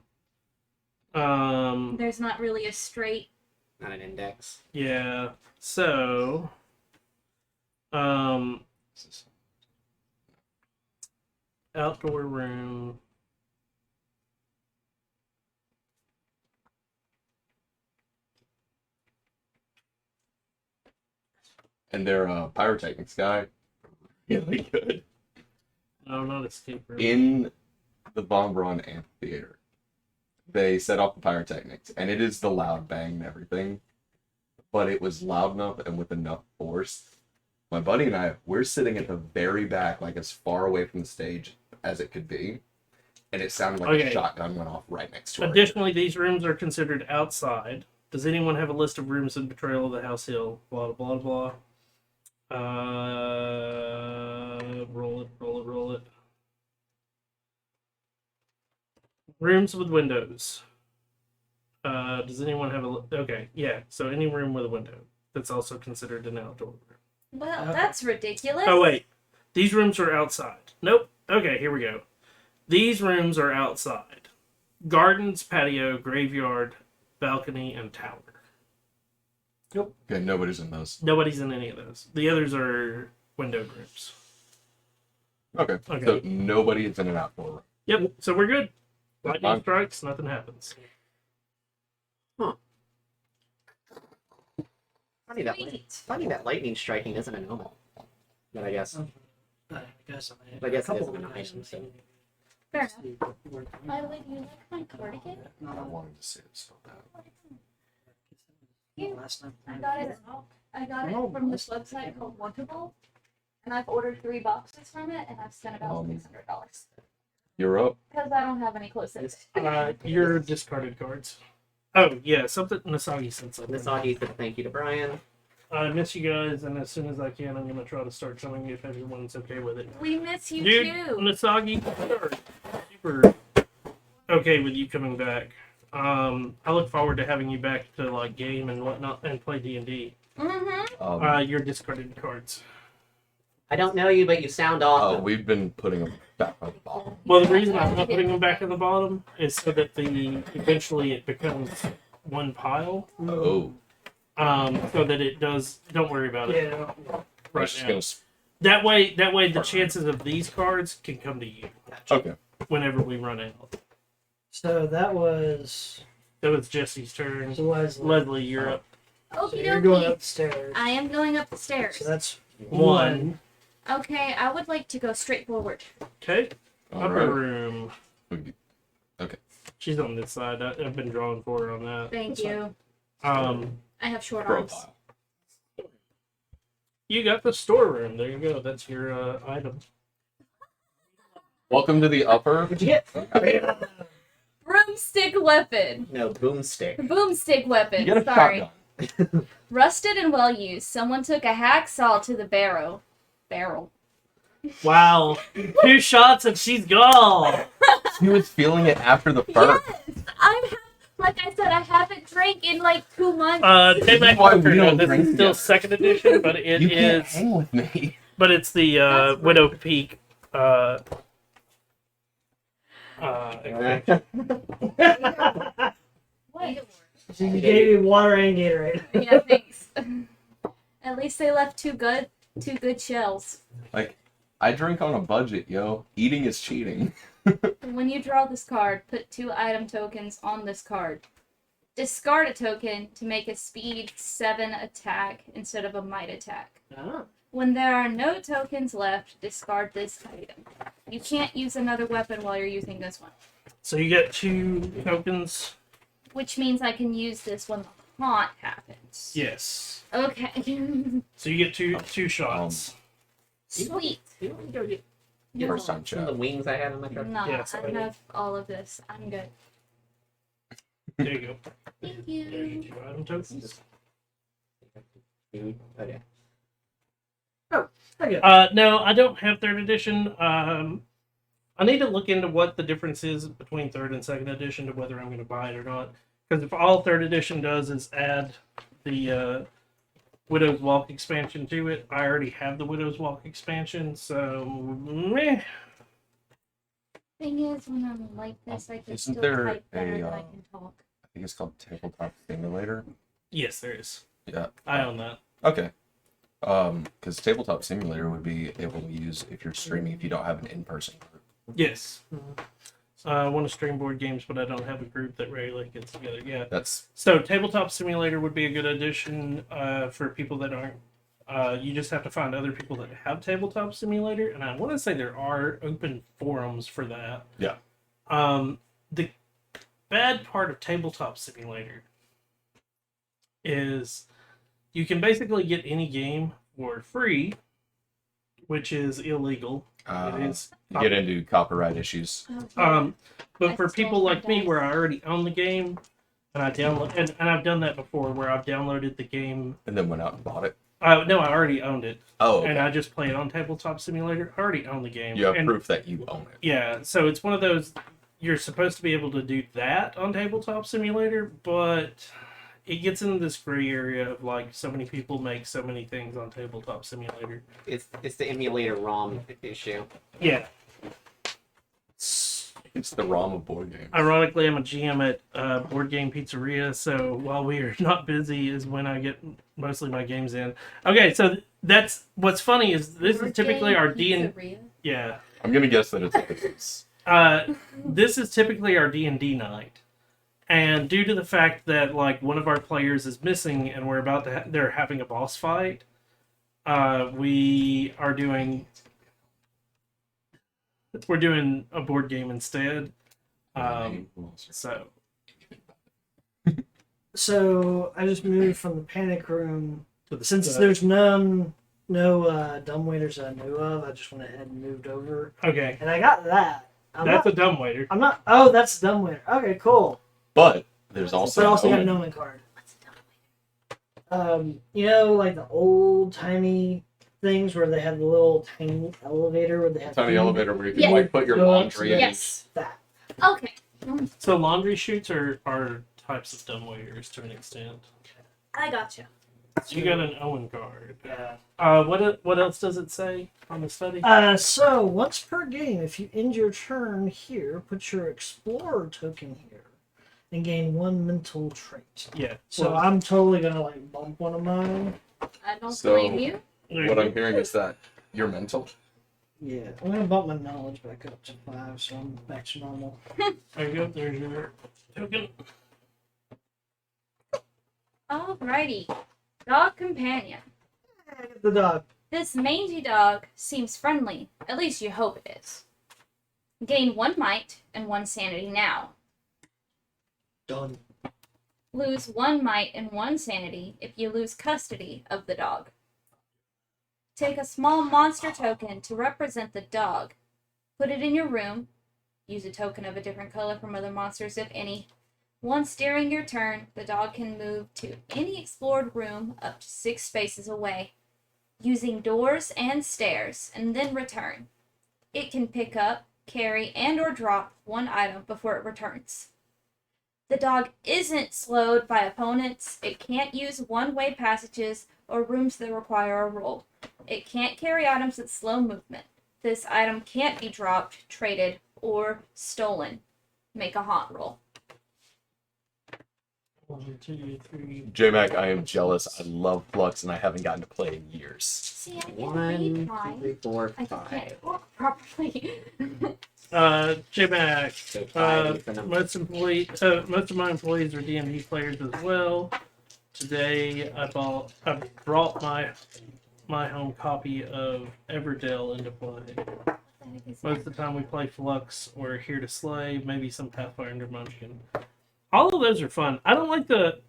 There's not really a straight. Not an index. Yeah. So, outdoor room. And their pyrotechnics guy, really good. No, not escape room. In the Von Braun amphitheater, they set off the pyrotechnics, and it is the loud bang and everything, but it was loud enough and with enough force. My buddy and I, we're sitting at the very back, like as far away from the stage as it could be, and it sounded like Okay. a shotgun went off right next to it. Additionally, these rooms are considered outside. Does anyone have a list of rooms in Betrayal of the House Hill? Blah blah blah. Roll it. Rooms with windows. Does anyone have okay, yeah. So any room with a window that's also considered an outdoor room. Well, that's ridiculous. Oh wait, these rooms are outside. Nope. Okay, here we go. These rooms are outside. Gardens, patio, graveyard, balcony, and tower. Okay, nobody's in those. Nobody's in any of those. The others are window rooms. Okay, Okay. so nobody is in an outdoor room. Yep. So we're good. Lightning fine. strikes, nothing happens. Funny that lightning striking isn't an omen. But I guess. I guess I guess it couple is an of item, so. Fair enough. By the way, do you like my cardigan? I wanted to say it spelled out. Last time. I got it. I got Oh, it from this website called Wantable, and I've ordered 3 boxes from it, and I've spent about $600 You're up. because I don't have any close ends. Your discarded cards. Oh yeah, something Nasagi said something. Nasagi said thank you to Brian. I miss you guys, and as soon as I can, I'm gonna try to start showing you if everyone's okay with it. We miss you Dude, too. Nasagi, super okay with you coming back. I look forward to having you back to like game and whatnot and play D&D. Mm-hmm. Your discarded cards. I don't know you, but you sound awesome. We've been putting them back on the bottom. Well, the reason I'm not putting them back on the bottom is so that eventually it becomes one pile. Oh, So that it does. Don't worry about it. Yeah. I was just now. gonna. That way, the chances of these cards can come to you Okay. whenever we run out. So that was That was Jesse's turn. Leslie. Leslie, you're up. So Okie you're going dokie. upstairs. I am going up the stairs. So that's One. Okay, I would like to go straight forward. Okay. All Upper right. room. Okay. She's on this side. I've been drawing for her on that. Thank That's you. Um, I have short arms. Profile. you got the storeroom. There you go. That's your item. Welcome to the upper. what'd you get? Broomstick weapon. No, boomstick. Boomstick weapon. You get a Sorry. shotgun. Rusted and well used. Someone took a hacksaw to the barrel. Barrel. Wow. 2 shots and she's gone. He was feeling it after the first. Yes, like I said, I haven't drank in like 2 months. Take back why Parker. we No, don't this drink is still together. 2nd edition, but it You can't is. hang with me. But it's the That's Widow Peak. Expansion. What? So you gave me water and Gatorade. Yeah, thanks. At least they left two good shells. Like, I drink on a budget, yo. Eating is cheating. When you draw this card, put 2 item tokens on this card. Discard a token to make a speed 7 attack instead of a might attack. Ah. When there are no tokens left, discard this item. You can't use another weapon while you're using this one, So you get 2 tokens. which means I can use this when the haunt happens. Yes. Okay. So you get two shots. Sweet. You want me to go get First time some of the chat. wings I had in my truck? Nah, Yeah, I sorry. have all of this. I'm good. There you go. Thank There's you. your 2 item tokens. Food. Okay. Okay. No, I don't have 3rd edition. I need to look into what the difference is between 3rd and 2nd edition to whether I'm going to buy it or not. Because if all 3rd edition does is add the Widow's Walk expansion to it, I already have the Widow's Walk expansion, so meh. Thing is, when I'm like this, I can Isn't still there type better a, than I can talk. I think it's called Tabletop Simulator. Yes, there is. Yeah. I own that. Okay. Because Tabletop Simulator would be able to use if you're streaming if you don't have an in-person group. Yes. I want to stream board games, but I don't have a group that regularly gets together. Yeah. That's So Tabletop Simulator would be a good addition for people that aren't. You just have to find other people that have Tabletop Simulator, and I want to say there are open forums for that. Yeah. The bad part of Tabletop Simulator is you can basically get any game for free, which is illegal. It is. you get into copyright issues. But I for stole people my like me, dice. where I already own the game, and I download, and I've done that before, where I've downloaded the game. And then went out and bought it. No, I already owned it, Oh, and okay. I just play it on Tabletop Simulator. I already own the game. You have and, proof that you own it. Yeah, so it's one of those. You're supposed to be able to do that on Tabletop Simulator, but it gets into this gray area of like so many people make so many things on Tabletop Simulator. It's the emulator ROM issue. Yeah. It's the ROM of board games. Ironically, I'm a GM at Board Game Pizzeria, so while we are not busy is when I get mostly my games in. Okay, so that's what's funny is this is typically our D&D. Pizzeria? Yeah. I'm gonna guess that it's This is typically our D&D night. And due to the fact that like one of our players is missing and we're about to they're having a boss fight, we're doing a board game instead. So So I just moved from the panic room. to the Since there's no dumbwaiters that I knew of, I just went ahead and moved over. okay, And I got that. that's a dumbwaiter. I'm not. Oh, that's a dumbwaiter. Okay, cool. But there's also But I also got a Omen. Noman card. You know, like the old timey things where they had the little tiny elevator where they had tiny elevator where you can Yeah. like put your Go up laundry to in. Yes. that. Okay. So laundry chutes are types of dumbwaiters to an extent. I gotcha. So you got an Owen card. Yeah. What else does it say on the study? So once per game, if you end your turn here, put your explorer token here and gain 1 mental trait. Yeah. So I'm totally gonna like bump one of mine. I don't So- blame you. What I'm hearing is that you're mental. Yeah, I'm gonna bump my knowledge back up to 5, so I'm back to normal. There you go. There's your token. Alrighty. Dog companion. The dog. This mangy dog seems friendly. At least you hope it is. Gain 1 might and 1 sanity now. Done. Lose 1 might and 1 sanity if you lose custody of the dog. Take a small monster token to represent the dog. Put it in your room. Use a token of a different color from other monsters, if any. Once during your turn, the dog can move to any explored room up to 6 spaces away, using doors and stairs, and then return. It can pick up, carry, and or drop 1 item before it returns. The dog isn't slowed by opponents. It can't use one-way passages or rooms that require a roll. It can't carry items at slow movement. This item can't be dropped, traded, or stolen. Make a haunt roll. 1, 2, 3. J-Mac, I am jealous. I love Flux, and I haven't gotten to play in years. See, I can 1, read 2, mine. 3, 4, I just 5. can't talk properly. J-Mac. So 5 is the number. Most of my employees are D&D players as well. Today, I brought my home copy of Everdell into play. Most of the time we play Flux or Here to Slay, maybe some Pathfinder Munchkin. All of those are fun. I don't like the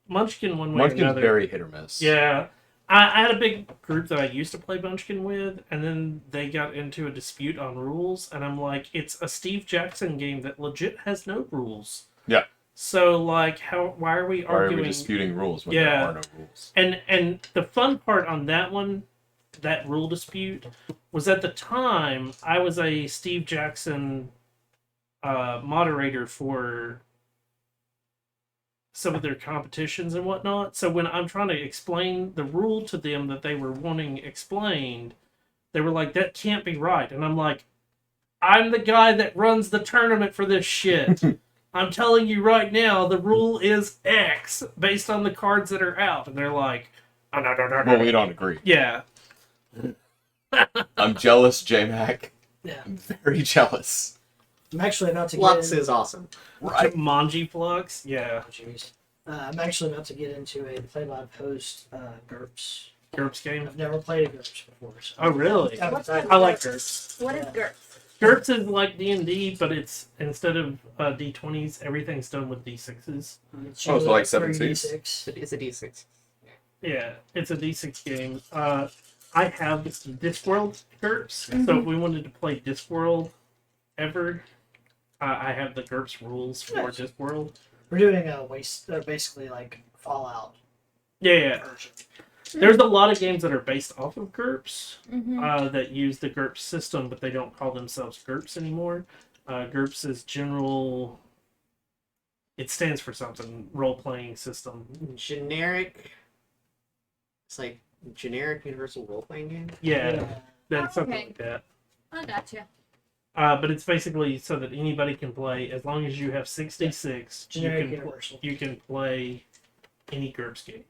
Munchkin one way or Munchkin's another. very hit or miss. Yeah. I had a big group that I used to play Munchkin with, and then they got into a dispute on rules, and I'm like, it's a Steve Jackson game that legit has no rules. Yeah. So, like, why are we Why are arguing? we disputing rules when Yeah. there are no rules? And the fun part on that one, that rule dispute, was at the time I was a Steve Jackson moderator for some of their competitions and whatnot. So when I'm trying to explain the rule to them that they were wanting explained, they were like, "That can't be right," and I'm like, "I'm the guy that runs the tournament for this shit." I'm telling you right now, the rule is X based on the cards that are out. And they're like, oh, no. Well, we don't agree. Yeah. I'm jealous, J-Mac. Yeah. I'm very jealous. I'm actually about to Flux get is awesome. Right. Manji Flux? Yeah. Jeez. I'm actually about to get into a play-by-post GURPS. GURPS game? I've never played a GURPS before. So Oh, really? I'm What's excited. I like GURPS. What is Yeah. GURPS? GURPS is like D&D, but it's instead of D20s, everything's done with D6s. It's Oh, so like usually 7 3d6. It's a D6. Yeah, it's a D6 game. I have Discworld GURPS, so if we wanted to play Discworld ever, I have the GURPS rules for Nice. Discworld. We're doing a waste, basically like Fallout Yeah. version. There's a lot of games that are based off of GURPS Mm-hmm. that use the GURPS system, but they don't call themselves GURPS anymore. GURPS is general. It stands for something. Role-playing system. Generic. It's like generic universal role-playing game. Yeah, that's something Okay. like that. I gotcha. But it's basically so that anybody can play as long as you have 66. Generic You can universal. you can play any GURPS game.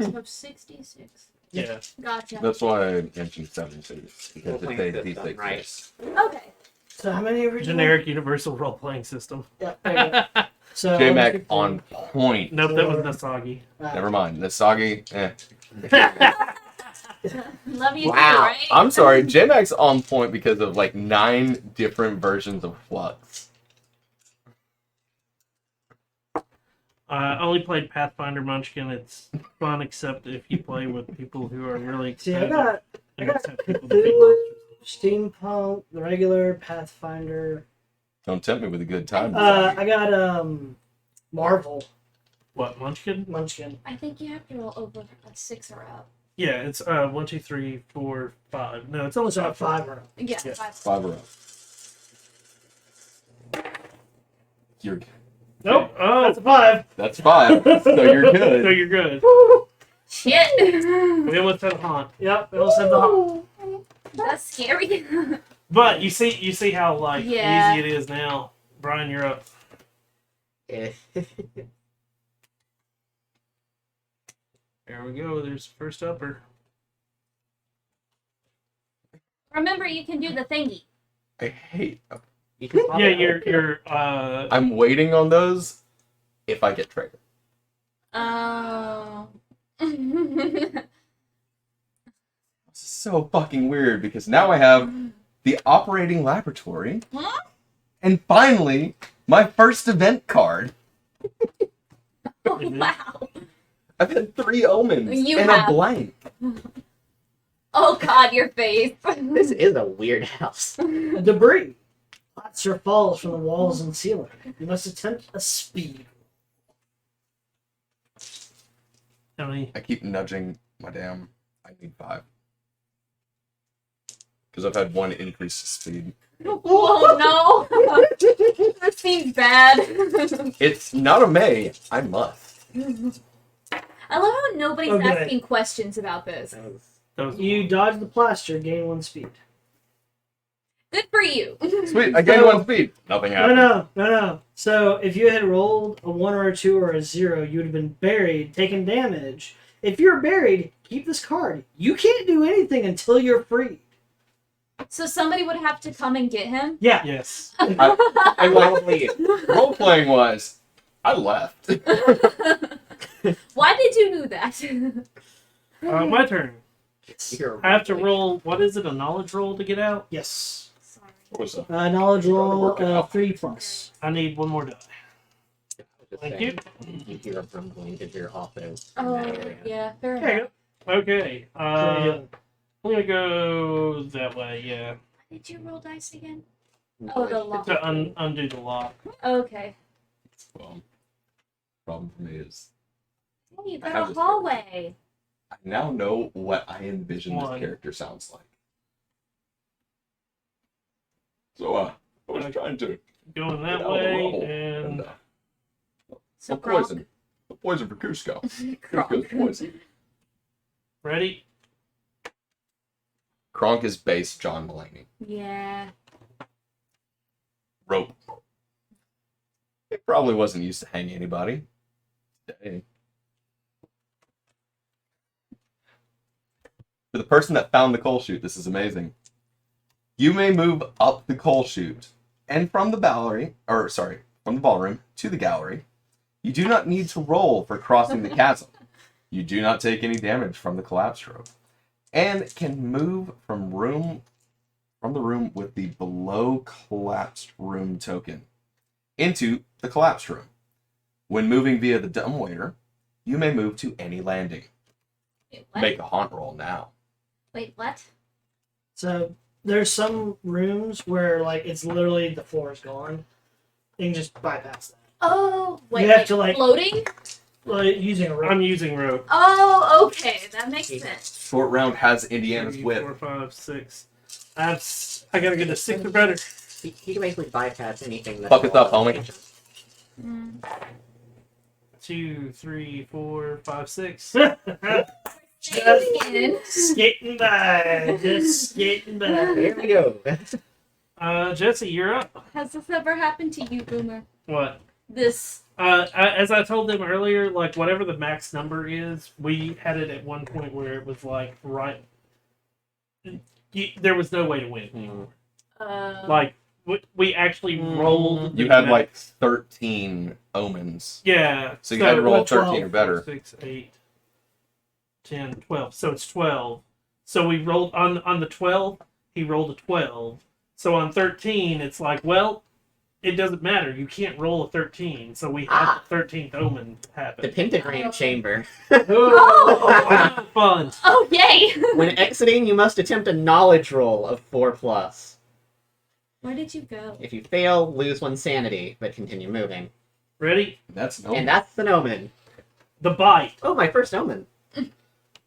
So 66. Yeah. Gotcha. That's why I mentioned 7 cities. Because Role-playing it's a system, D6 right. base. Okay. So how many original? Generic universal role-playing system. Yeah. There you go. So J-Mac on point. Nope, that was Nasagi. Never mind. Nasagi, Love you Wow. too, right? I'm sorry. J-Mac's on point because of like 9 different versions of Flux. I only played Pathfinder Munchkin. It's fun, except if you play with people who are really See, excited. I and got just have people to be Cthulhu, Steampunk, the regular Pathfinder. Don't tempt me with a good time. I got Marvel What, Munchkin? Munchkin. I think you have to roll over a 6 or up. Yeah, it's 1, 2, 3, 4, 5. No, it's only So 5. 5 or up. Yeah, Yeah. 5. 5 or up. You're Nope. Oh, That's a 5. That's 5. So you're good. so you're good. Shit! We almost had a haunt. Yep. It also the That's scary. But you see how like Yeah. easy it is now. Brian, you're up. Eh. There we go. There's the first upper. Remember, you can do the thingy. I hate. You can pop Yeah, it. you're I'm waiting on those if I get triggered. Oh. This is so fucking weird because now I have the operating laboratory. Huh? And finally, my first event card. Oh, wow. I've had 3 omens You and have. a blank. Oh god, your face. This is a weird house. debris. Pots or falls from the walls and ceiling. You must attempt a speed. how many? I keep nudging my damn. I need 5. Because I've had 1 increase to speed. Oh no. That seems bad. It's not a may. I must. I love how nobody's Okay. asking questions about this. That was You dodge the plaster, gain 1 speed. Good for you. Sweet, I gained 1 speed. Nothing happened. No. So if you had rolled a 1 or a 2 or a 0, you would have been buried, taking damage. If you're buried, keep this card. You can't do anything until you're freed. So somebody would have to come and get him? Yeah. Yes. And like, Probably. role playing wise, I left. Why did you do that? My turn. You're I have to probably- roll. What is it? A knowledge roll to get out? Yes. Sorry. What was that? Knowledge roll Working out. 3 plus. I need one more die. Just Thank saying, you hear a rumbling because you're off in that area. Yeah, fair There you enough. go. Okay. So you- I'm gonna go that way. Yeah. Did you roll dice again? No, Oh, the it's- lock. To undo the lock. Okay. Well, problem for me is Hey, you I got have a this hallway. I now know what I envision One. this character sounds like. So, I was trying to Going get that out of the way rubble and So the poison. The poison for Cusco. Cusco's poison. ready. Kronk is base John Mulaney. Yeah. Rope. It probably wasn't used to hang anybody. Today. For the person that found the coal chute, this is amazing. You may move up the coal chute and from the from the ballroom to the gallery. You do not need to roll for crossing the chasm. You do not take any damage from the collapse rope, and can move from the room with the below collapsed room token into the collapsed room. When moving via the dumbwaiter, you may move to any landing. Wait, what? Make a haunt roll now. Wait, what? So there's some rooms where like it's literally the floor is gone. You can just bypass that. Oh, wait, You have like to, like- floating? Like using a rope. I'm using rope. Oh, okay, that makes sense. Short round has Indiana's 3, whip. 4, 5, 6. I gotta get a 6 or better. He can basically bypass anything that. Fuck it up, homie. Mm. 2, 3, 4, 5, 6. Alien. Skating by. Just skating by. Here we go. Jesse, you're up. Has this ever happened to you, Boomer? What? This. As I told them earlier, like whatever the max number is, we had it at one point where it was like there was no way to win. Like we actually rolled. You the had max. like 13 omens. Yeah. So you had to roll 12. 13 or better. 6, 8, 10, 12. So it's 12. So we rolled on the 12. He rolled a 12. So on 13, it's like, well, it doesn't matter. You can't roll a 13. So we had the 13th omen The happen. pentagram chamber. Oh! Fun. Oh, yay! When exiting, you must attempt a knowledge roll of 4+. Where did you go? If you fail, lose 1 sanity, but continue moving. Ready? That's no. And that's the omen. The bite. Oh, my first omen.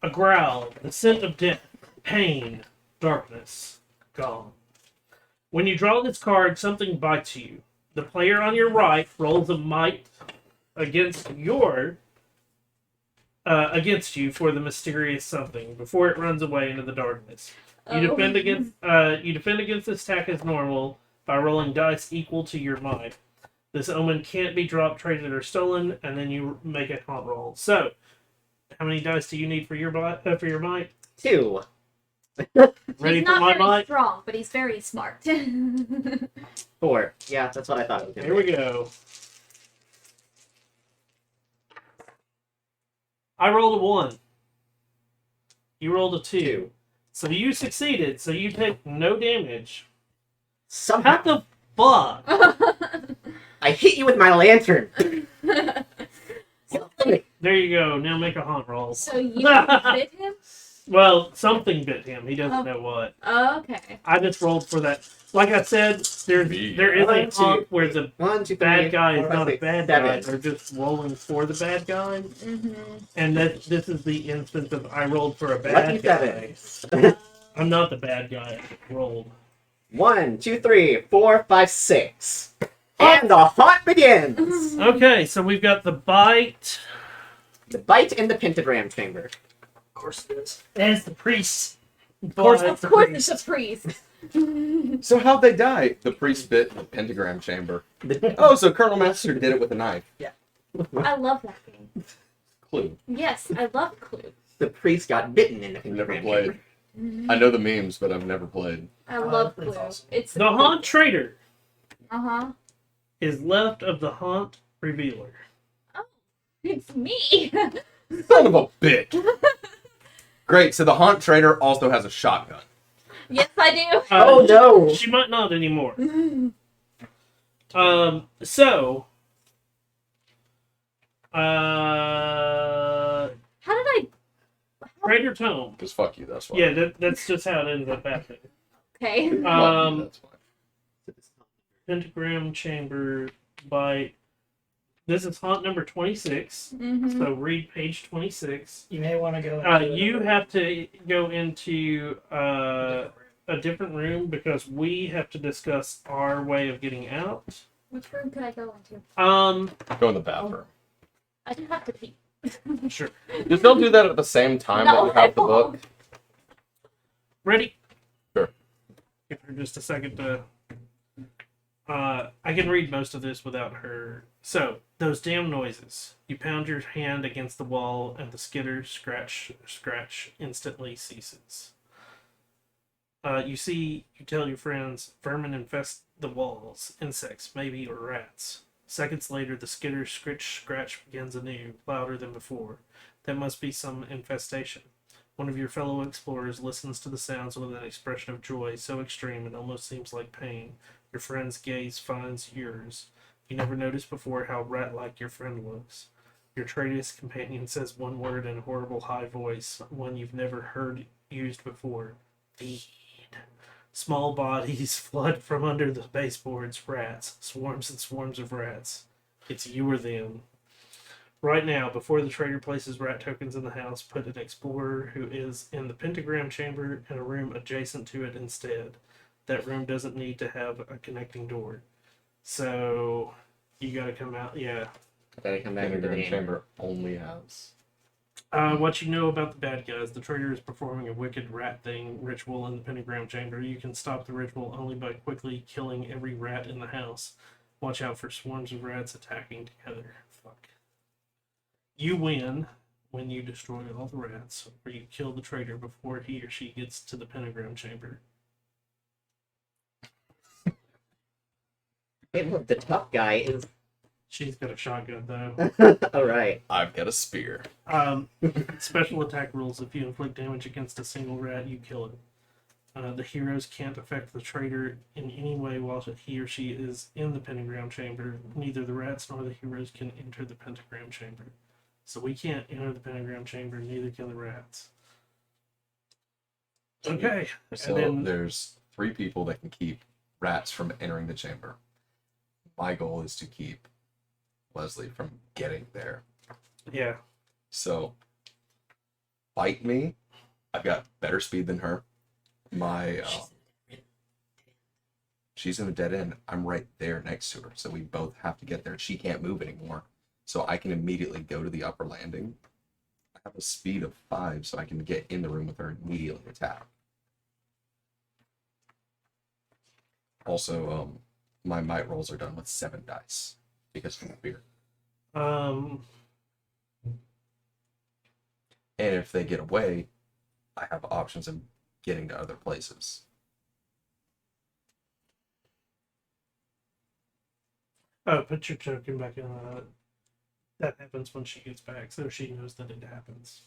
A growl. The scent of death. Pain. Darkness. Gone. When you draw this card, something bites you. The player on your right rolls a might against you for the mysterious something before it runs away into the darkness. You defend against this attack as normal by rolling dice equal to your might. This omen can't be dropped, traded, or stolen, and then you make a haunt roll. So, how many dice do you need for your might? 2. Ready He's for not my very might? strong, but he's very smart. 4. Yeah, that's what I thought it was going Here to we be. go. I rolled a 1. You rolled a 2. 2. So you succeeded. So you take no damage. How Somehow, the fuck? I hit you with my lantern. There you go. Now make a haunt roll. So you bit him? Well, something bit him. He doesn't Oh. know what. Oh, okay. I just rolled for that. Like I said, there is One, a two, haunt where the 1, 2, 3, bad guy 4, is 5, not a 6, bad 7. guy. They're just rolling for the bad guy. Mm-hmm. And this is the instance of I rolled for a Lucky bad guy. 7. I'm not the bad guy. I rolled. 1, 2, 3, 4, 5, 6. And the haunt begins! Okay, so we've got the bite. The bite in the pentagram chamber. Of course it is. And it's the priest. Of course, Of course it's a priest. So how'd they die? The priest bit in the pentagram chamber. Oh, so Colonel Master did it with a knife. I love that game. Clue. Yes, I love Clue. The priest got bitten in the I've never pentagram played. chamber. I know the memes, but I've never played. I love That's Clue. awesome. It's The Haunt Trader Uh-huh. is left of the Haunt Revealer. It's me. Son of a bitch. Great. So the Haunt Trader also has a shotgun. Yes, I do. Oh no! She might not anymore. So, How did I? Trader Tome. Because fuck you, that's why. Yeah, that's just how it ends up happening. Okay. Fuck you, that's why. Pentagram Chamber by. This is haunt number 26. Mm-hmm. So read page 26. You may want to go. You have to go into a different room because we have to discuss our way of getting out. Which room could I go into? Go in the bathroom. I do have to pee. Sure. Just don't do that at the same time that you have the book. Ready? Sure. Give her just a second to. I can read most of this without her. So, those damn noises. You pound your hand against the wall, and the skitter scratch instantly ceases. You tell your friends, vermin infest the walls, insects, maybe, or rats. Seconds later, the skitter scratch begins anew, louder than before. That must be some infestation. One of your fellow explorers listens to the sounds with an expression of joy so extreme it almost seems like pain. Your friend's gaze finds yours. You never noticed before how rat-like your friend looks. Your traitorous companion says one word in a horrible high voice, one you've never heard used before. Feed. Small bodies flood from under the baseboards. Rats. Swarms and swarms of rats. It's you or them. Right now, before the trader places rat tokens in the house, put an explorer who is in the pentagram chamber in a room adjacent to it instead. That room doesn't need to have a connecting door. So, you gotta come out, yeah. Gotta come back into the Pentagram game. chamber only has. What you know about the bad guys. The trader is performing a wicked rat thing ritual in the pentagram chamber. You can stop the ritual only by quickly killing every rat in the house. Watch out for swarms of rats attacking together. Fuck. You win when you destroy all the rats, or you kill the trader before he or she gets to the pentagram chamber. Hey, look, the tough guy is. She's got a shotgun though. Alright. I've got a spear. Special attack rules. If you inflict damage against a single rat, you kill it. The heroes can't affect the traitor in any way while he or she is in the pentagram chamber. Neither the rats nor the heroes can enter the pentagram chamber. So we can't enter the pentagram chamber, neither can the rats. Okay. So and then, there's 3 people that can keep rats from entering the chamber. My goal is to keep Leslie from getting there. yeah. So, fight me. I've got better speed than her. She's in a dead end. I'm right there next to her. So we both have to get there. She can't move anymore. So I can immediately go to the upper landing. I have a speed of 5, so I can get in the room with her and immediately attack. Also, my might rolls are done with 7 dice because of the fear. Um. And if they get away, I have options of getting to other places. Oh, put your token back in. That happens when she gets back, so she knows that it happens.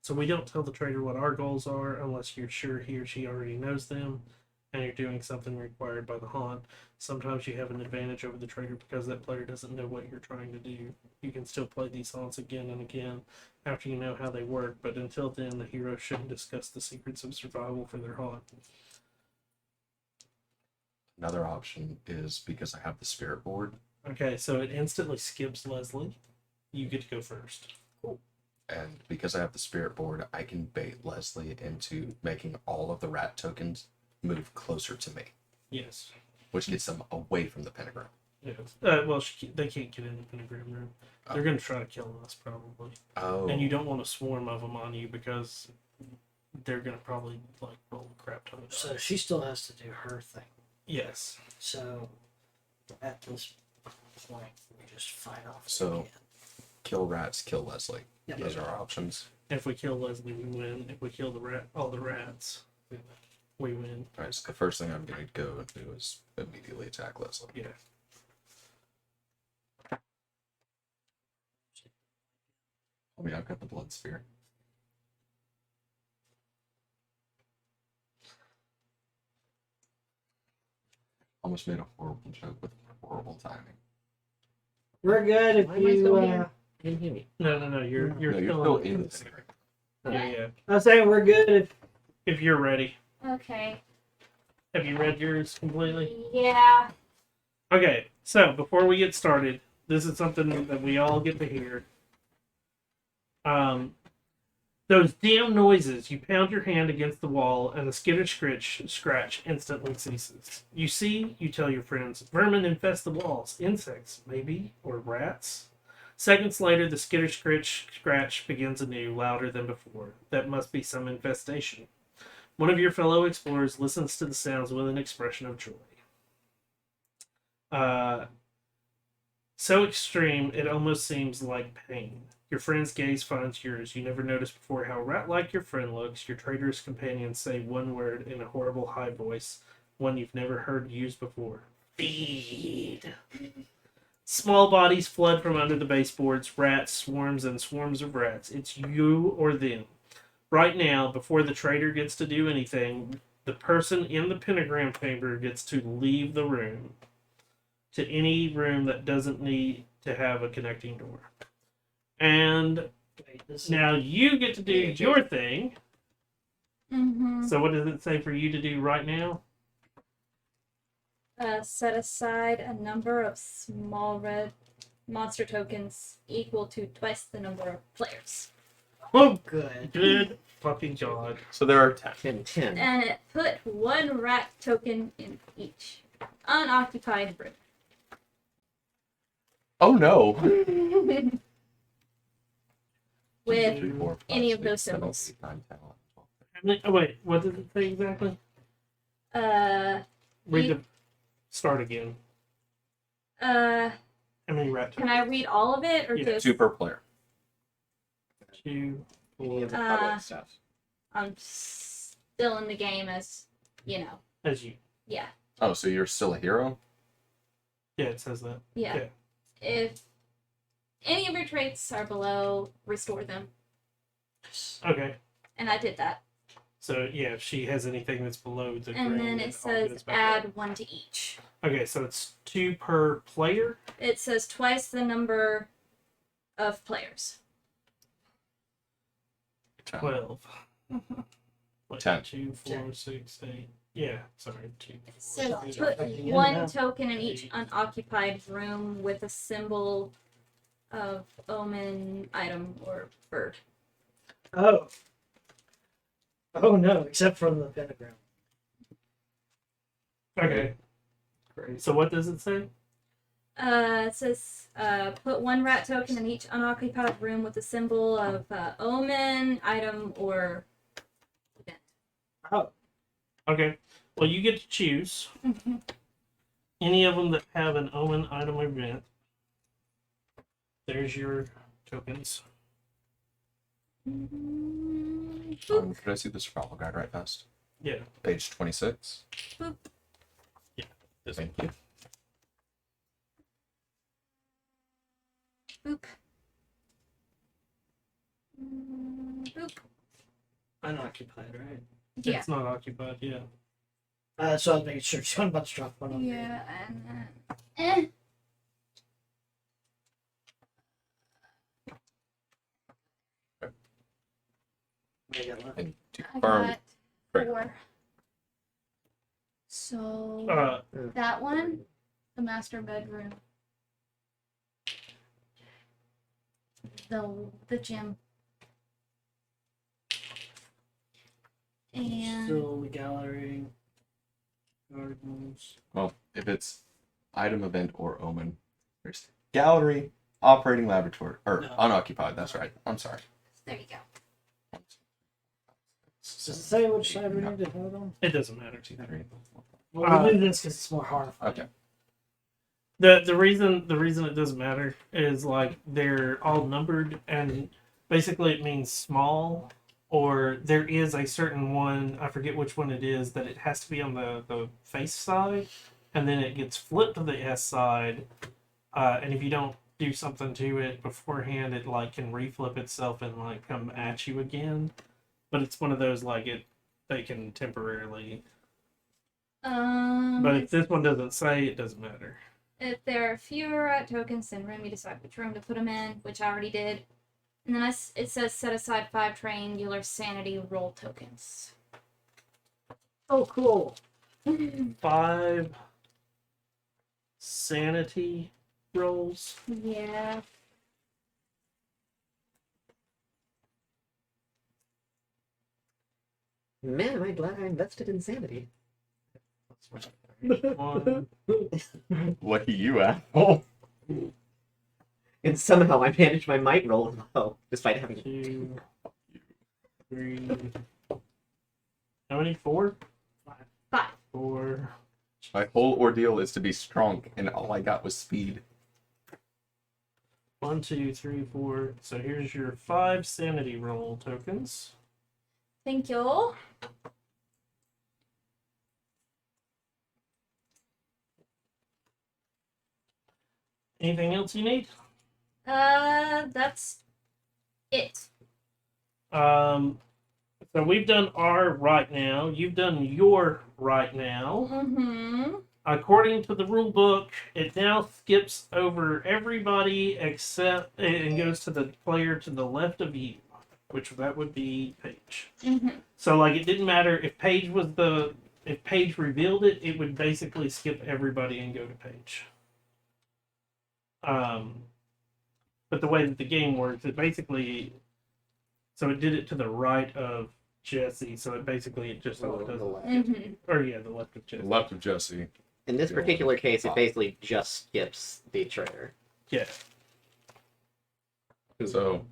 So we don't tell the trader what our goals are unless you're sure he or she already knows them and you're doing something required by the haunt. Sometimes you have an advantage over the trader because that player doesn't know what you're trying to do. You can still play these haunts again and again after you know how they work, but until then, the hero shouldn't discuss the secrets of survival for their haunt. Another option is because I have the spirit board. Okay, so it instantly skips Leslie. You get to go first. And because I have the spirit board, I can bait Leslie into making all of the rat tokens move closer to me, Yes. which gets them away from the pentagram. Yes. Well, they can't get in the pentagram room. They're going to try to kill us, probably. Oh. And you don't want a swarm of them on you because they're gonna probably like roll a crap ton of dice. So she still has to do her thing. Yes. So at this point, we just fight off. So- again. Kill rats, kill Leslie. Yep. Those are our options. If we kill Leslie, we win. If we kill all the rats, we win. Alright, so the first thing I'm going to go and do is immediately attack Leslie. Yeah. I mean, I've got the blood sphere. Almost made a horrible joke with horrible timing. We're good if Why am I still you. here? Didn't hear me. No. You're No, you're still still in in the the center. center. Yeah. I was saying we're good If you're ready, Okay. have you read yours completely? Yeah. Okay. So before we get started, this is something that we all get to hear. Those damn noises. You pound your hand against the wall, and the skittish scratch instantly ceases. You see, you tell your friends, vermin infest the walls. Insects, maybe, or rats. Seconds later, the skittish scratch begins anew, louder than before. That must be some infestation. One of your fellow explorers listens to the sounds with an expression of joy. So extreme, it almost seems like pain. Your friend's gaze finds yours. You never noticed before how rat-like your friend looks. Your traitorous companions say one word in a horrible high voice, one you've never heard used before. Feed. Small bodies flood from under the baseboards, rats, swarms and swarms of rats. It's you or them. Right now, before the traitor gets to do anything, the person in the pentagram chamber gets to leave the room to any room that doesn't need to have a connecting door. And Wait, this is now you get to do your thing. Mm-hmm. So what does it say for you to do right now? Set aside a number of small red monster tokens equal to twice the number of players. oh good. Good fucking God. So there are 10. 10. And it put one rat token in each unoccupied room. Oh no! With 2, 4, 5, any of 6, those 7, symbols. 8, 9, 10, 11, 12. How many- Oh wait, what does it say exactly? Read the start again. Can How many rat I tokens? read all of it or Yeah, just 2 per player. 2, Any of the 4, public stuff. I'm still in the game as as you. yeah. Oh, so you're still a hero? Yeah, it says that. Yeah. Okay. If any of your traits are below, restore them. Okay. And I did that. So yeah, if she has anything that's below the And green, then all it says goes back up. add one to each. Okay, so it's 2 per player. It says twice the number of players. 10. 12. Wait, 10. 2, 4, 6, 8. Yeah, sorry. 2, 4, It says 6, put 8. Yeah, one no. token in each unoccupied room with a symbol of omen, item, or bird. Oh. Oh no, except for the pentagram. Okay. Great. So what does it say? It says put one rat token in each unoccupied room with a symbol of omen, item, or event. Oh. Okay. Well, you get to choose any of them that have an omen, item, or event. There's your tokens. Boop. Could I see the survival guide right fast? Yeah. Page 26. Boop. This Thank you. Boop. Boop. Unoccupied, right? Yeah. It's not occupied, yeah. So I was making sure she's about to drop one on me. Yeah, and then. I got one. And to I confirm, got Correct. 4. So Uh, that one, the master bedroom. The gym. And Still the gallery. Gardens. well, if it's item, event, or omen, there's gallery, operating laboratory, or No. unoccupied. That's right. I'm sorry. there you go. Does it say which side we need to have it on? It doesn't matter. 2, 3, 4. Well, we'll do this because it's more horrifying. Okay. The reason it doesn't matter is like they're all numbered, and basically it means small, or there is a certain one, I forget which one it is, that it has to be on the face side, and then it gets flipped to the S side, and if you don't do something to it beforehand, it like can reflip itself and like come at you again. But it's one of those like they can temporarily. But if this one doesn't say, it doesn't matter. If there are fewer rat tokens in room, you decide which room to put them in, which I already did. And then it says set aside 5 triangular sanity roll tokens. Oh, cool. 5 sanity rolls. Yeah. Man, am I glad I invested in sanity. One, What are you at? Oh. And somehow I managed my might roll as well, despite having 2, 3. How many? 4? 5. 4. My whole ordeal is to be strong, and all I got was speed. 1, 2, 3, 4. So here's your 5 sanity roll tokens. Thank you. Anything else you need? That's it. So we've done our right now. You've done your right now. Mm-hmm. According to the rule book, it now skips over everybody except and goes to the player to the left of you, which that would be Paige. Mm-hmm. So like it didn't matter if Paige revealed it, it would basically skip everybody and go to Paige. But the way that the game works, it basically, so it did it to the right of Jesse. So it just the does, left. Mm-hmm. or yeah, the left of Jesse. Left of Jesse. In this Yeah. particular case, it basically just skips the traitor. Yeah, So,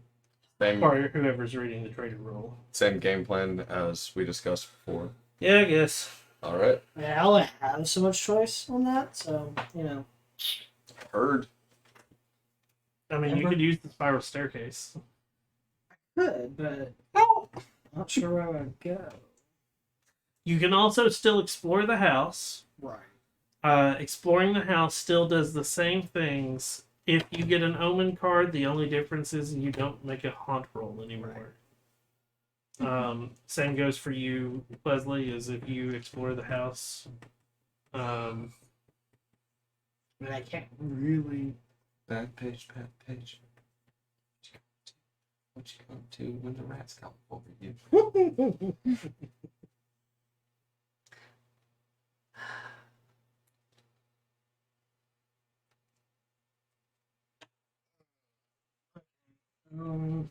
same or whoever's reading the traitor rule. game plan as we discussed before. Yeah, I guess. All right. Yeah, I only have so much choice on that, so, you know. Heard. I mean, you could use the spiral staircase. Could, but I'm not sure where I would go. You can also still explore the house. Right. Exploring the house still does the same things. If you get an omen card, the only difference is you don't make a haunt roll anymore. Same goes for you, Leslie, as if you explore the house. I mean, I can't really. Back page, back page. What you come to when the rats come over you? Um,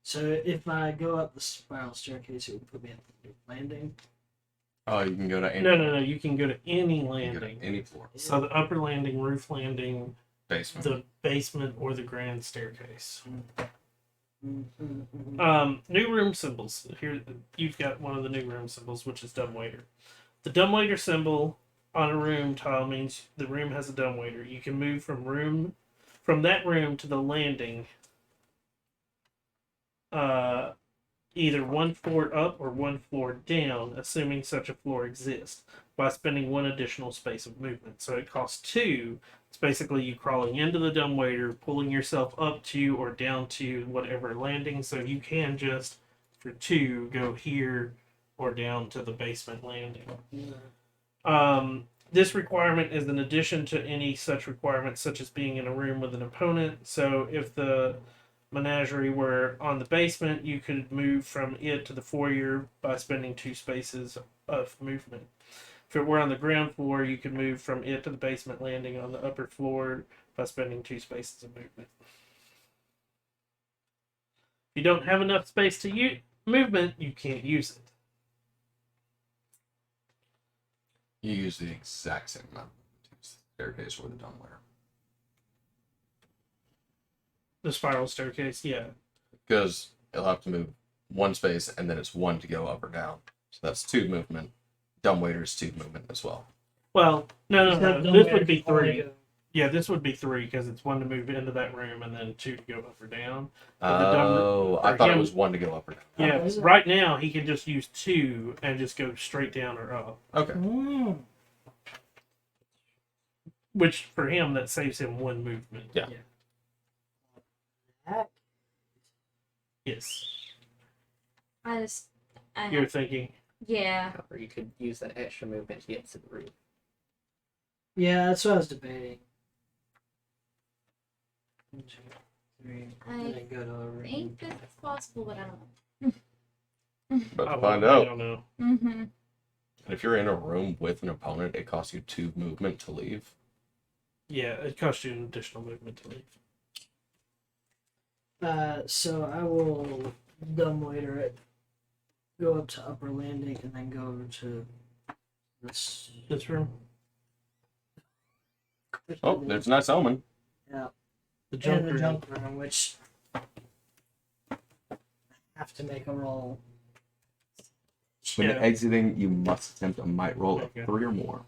so if I go up the spiral staircase, it would put me at the landing. Oh, you can go to any. No. You can go to any You can go to landing. any floor. So the upper landing, roof landing, Basement. the basement, or the grand staircase. Mm-hmm. New room symbols. Here, you've got one of the new room symbols, which is dumbwaiter. The dumbwaiter symbol on a room tile means the room has a dumbwaiter. You can move from that room to the landing, either one floor up or one floor down, assuming such a floor exists, by spending 1 additional space of movement. So it costs 2. It's basically you crawling into the dumbwaiter, pulling yourself up to or down to whatever landing. So you can just, for 2, go here or down to the basement landing. This requirement is an addition to any such requirements, such as being in a room with an opponent. So if the menagerie were on the basement, you could move from it to the foyer by spending 2 spaces of movement. If it were on the ground floor, you could move from it to the basement landing on the upper floor by spending 2 spaces of movement. If you don't have enough space to movement, you can't use it. You use the exact same amount to use the staircase or the dumbwaiter. The spiral staircase, yeah. Because it'll have to move one space, and then it's one to go up or down. So that's 2 movement. Dumbwaiter's 2 movement as well. Well, no. Except This Dumbwaiter would be can only 3. go- Yeah, this would be 3 because it's 1 to move into that room and then 2 to go up or down. But the Oh, I for thought it him- was 1 to go up or down. Yeah, is it? right now he can just use 2 and just go straight down or up. Okay. Mm. Which for him that saves him 1 movement. Yeah. That- Yes. I You're thinking. yeah. Or you could use that extra movement to get to the roof. Yeah, that's what I was debating. 1, 2, 3, I and then go to a room. think that's possible, but I don't know. But to I find I out. don't know. Mm-hmm. If you're in a room with an opponent, it costs you 2 movement to leave. Yeah, it costs you an additional movement to leave. So I will dumbwaiter it, go up to upper landing, and then go over to this. This room, Oh, there's a nice omen. Yeah, the junk and the room. junk room, which I have to make a roll. When Yeah. exiting, you must attempt a might roll of Okay. 3 or more.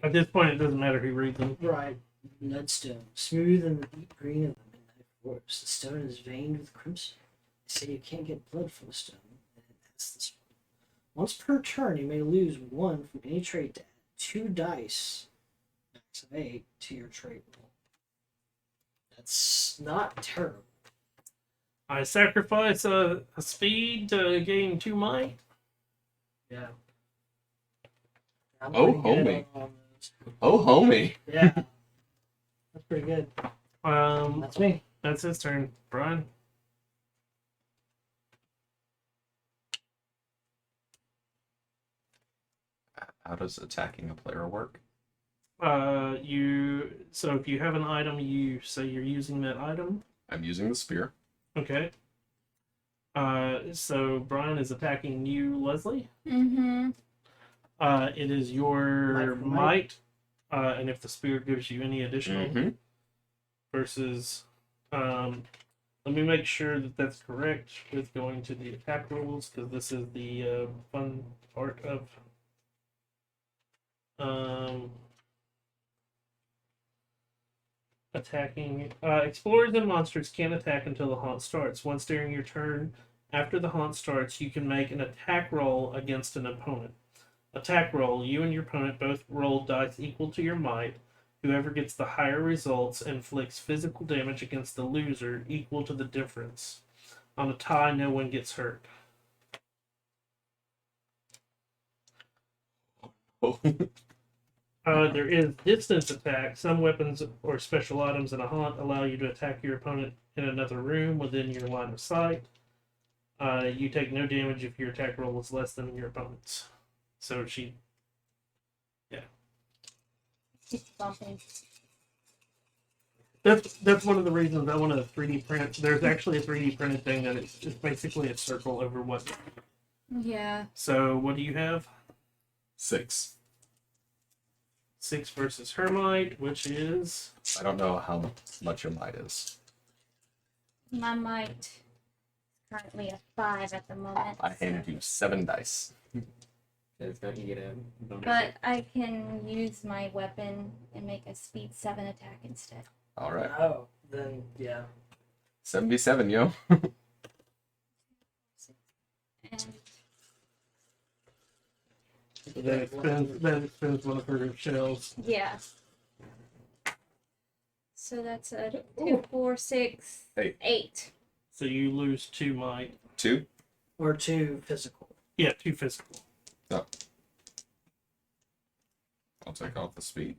At this point, it doesn't matter who reads them. Right, Mudstone, smooth in the deep green of the midnight forest. The stone is veined with crimson. They say you can't get blood from a stone, and that's this one. Once per turn, you may lose 1 from any trait to add 2 dice, max of 8, to your trait roll. That's not terrible. I sacrifice a speed to gain 2 might. Yeah. I'm Oh, pretty good homie. on all those. Oh, homie. Yeah. That's pretty good. That's That's me. his turn. Brian. How does attacking a player work? So if you have an item, you say you're using that item. I'm using the spear. Okay. So Brian is attacking you, Leslie. Mm-hmm. It is your Might for might, and if the spear gives you any additional Mm-hmm. versus, let me make sure that that's correct with going to the attack rules because this is the fun part of. Attacking. Explorers and monsters can't attack until the haunt starts. Once during your turn, after the haunt starts, you can make an attack roll against an opponent. Attack roll. You and your opponent both roll dice equal to your might. Whoever gets the higher results inflicts physical damage against the loser equal to the difference. On a tie, no one gets hurt. Oh. There is distance attack. Some weapons or special items in a haunt allow you to attack your opponent in another room within your line of sight. You take no damage if your attack roll is less than your opponent's. So she. Keep bumping. That's one of the reasons I want to 3D print. There's actually a 3D printed thing that it's just basically a circle over what. Yeah. So what do you have? 6. 6 versus her might, which is. I don't know how much your might is. My might is currently a 5 at the moment. I handed you 7 dice. Because don't you get a bonus? But I can use my weapon and make a speed 7 attack instead. All right. Oh, then, yeah. 7v7, yo. And That expends one of her shells. yeah. So that's a 2, 4, 6, Hey. 8. So you lose 2 might. 2. Or 2 physical. Yeah, 2 physical. Oh. I'll take off the speed.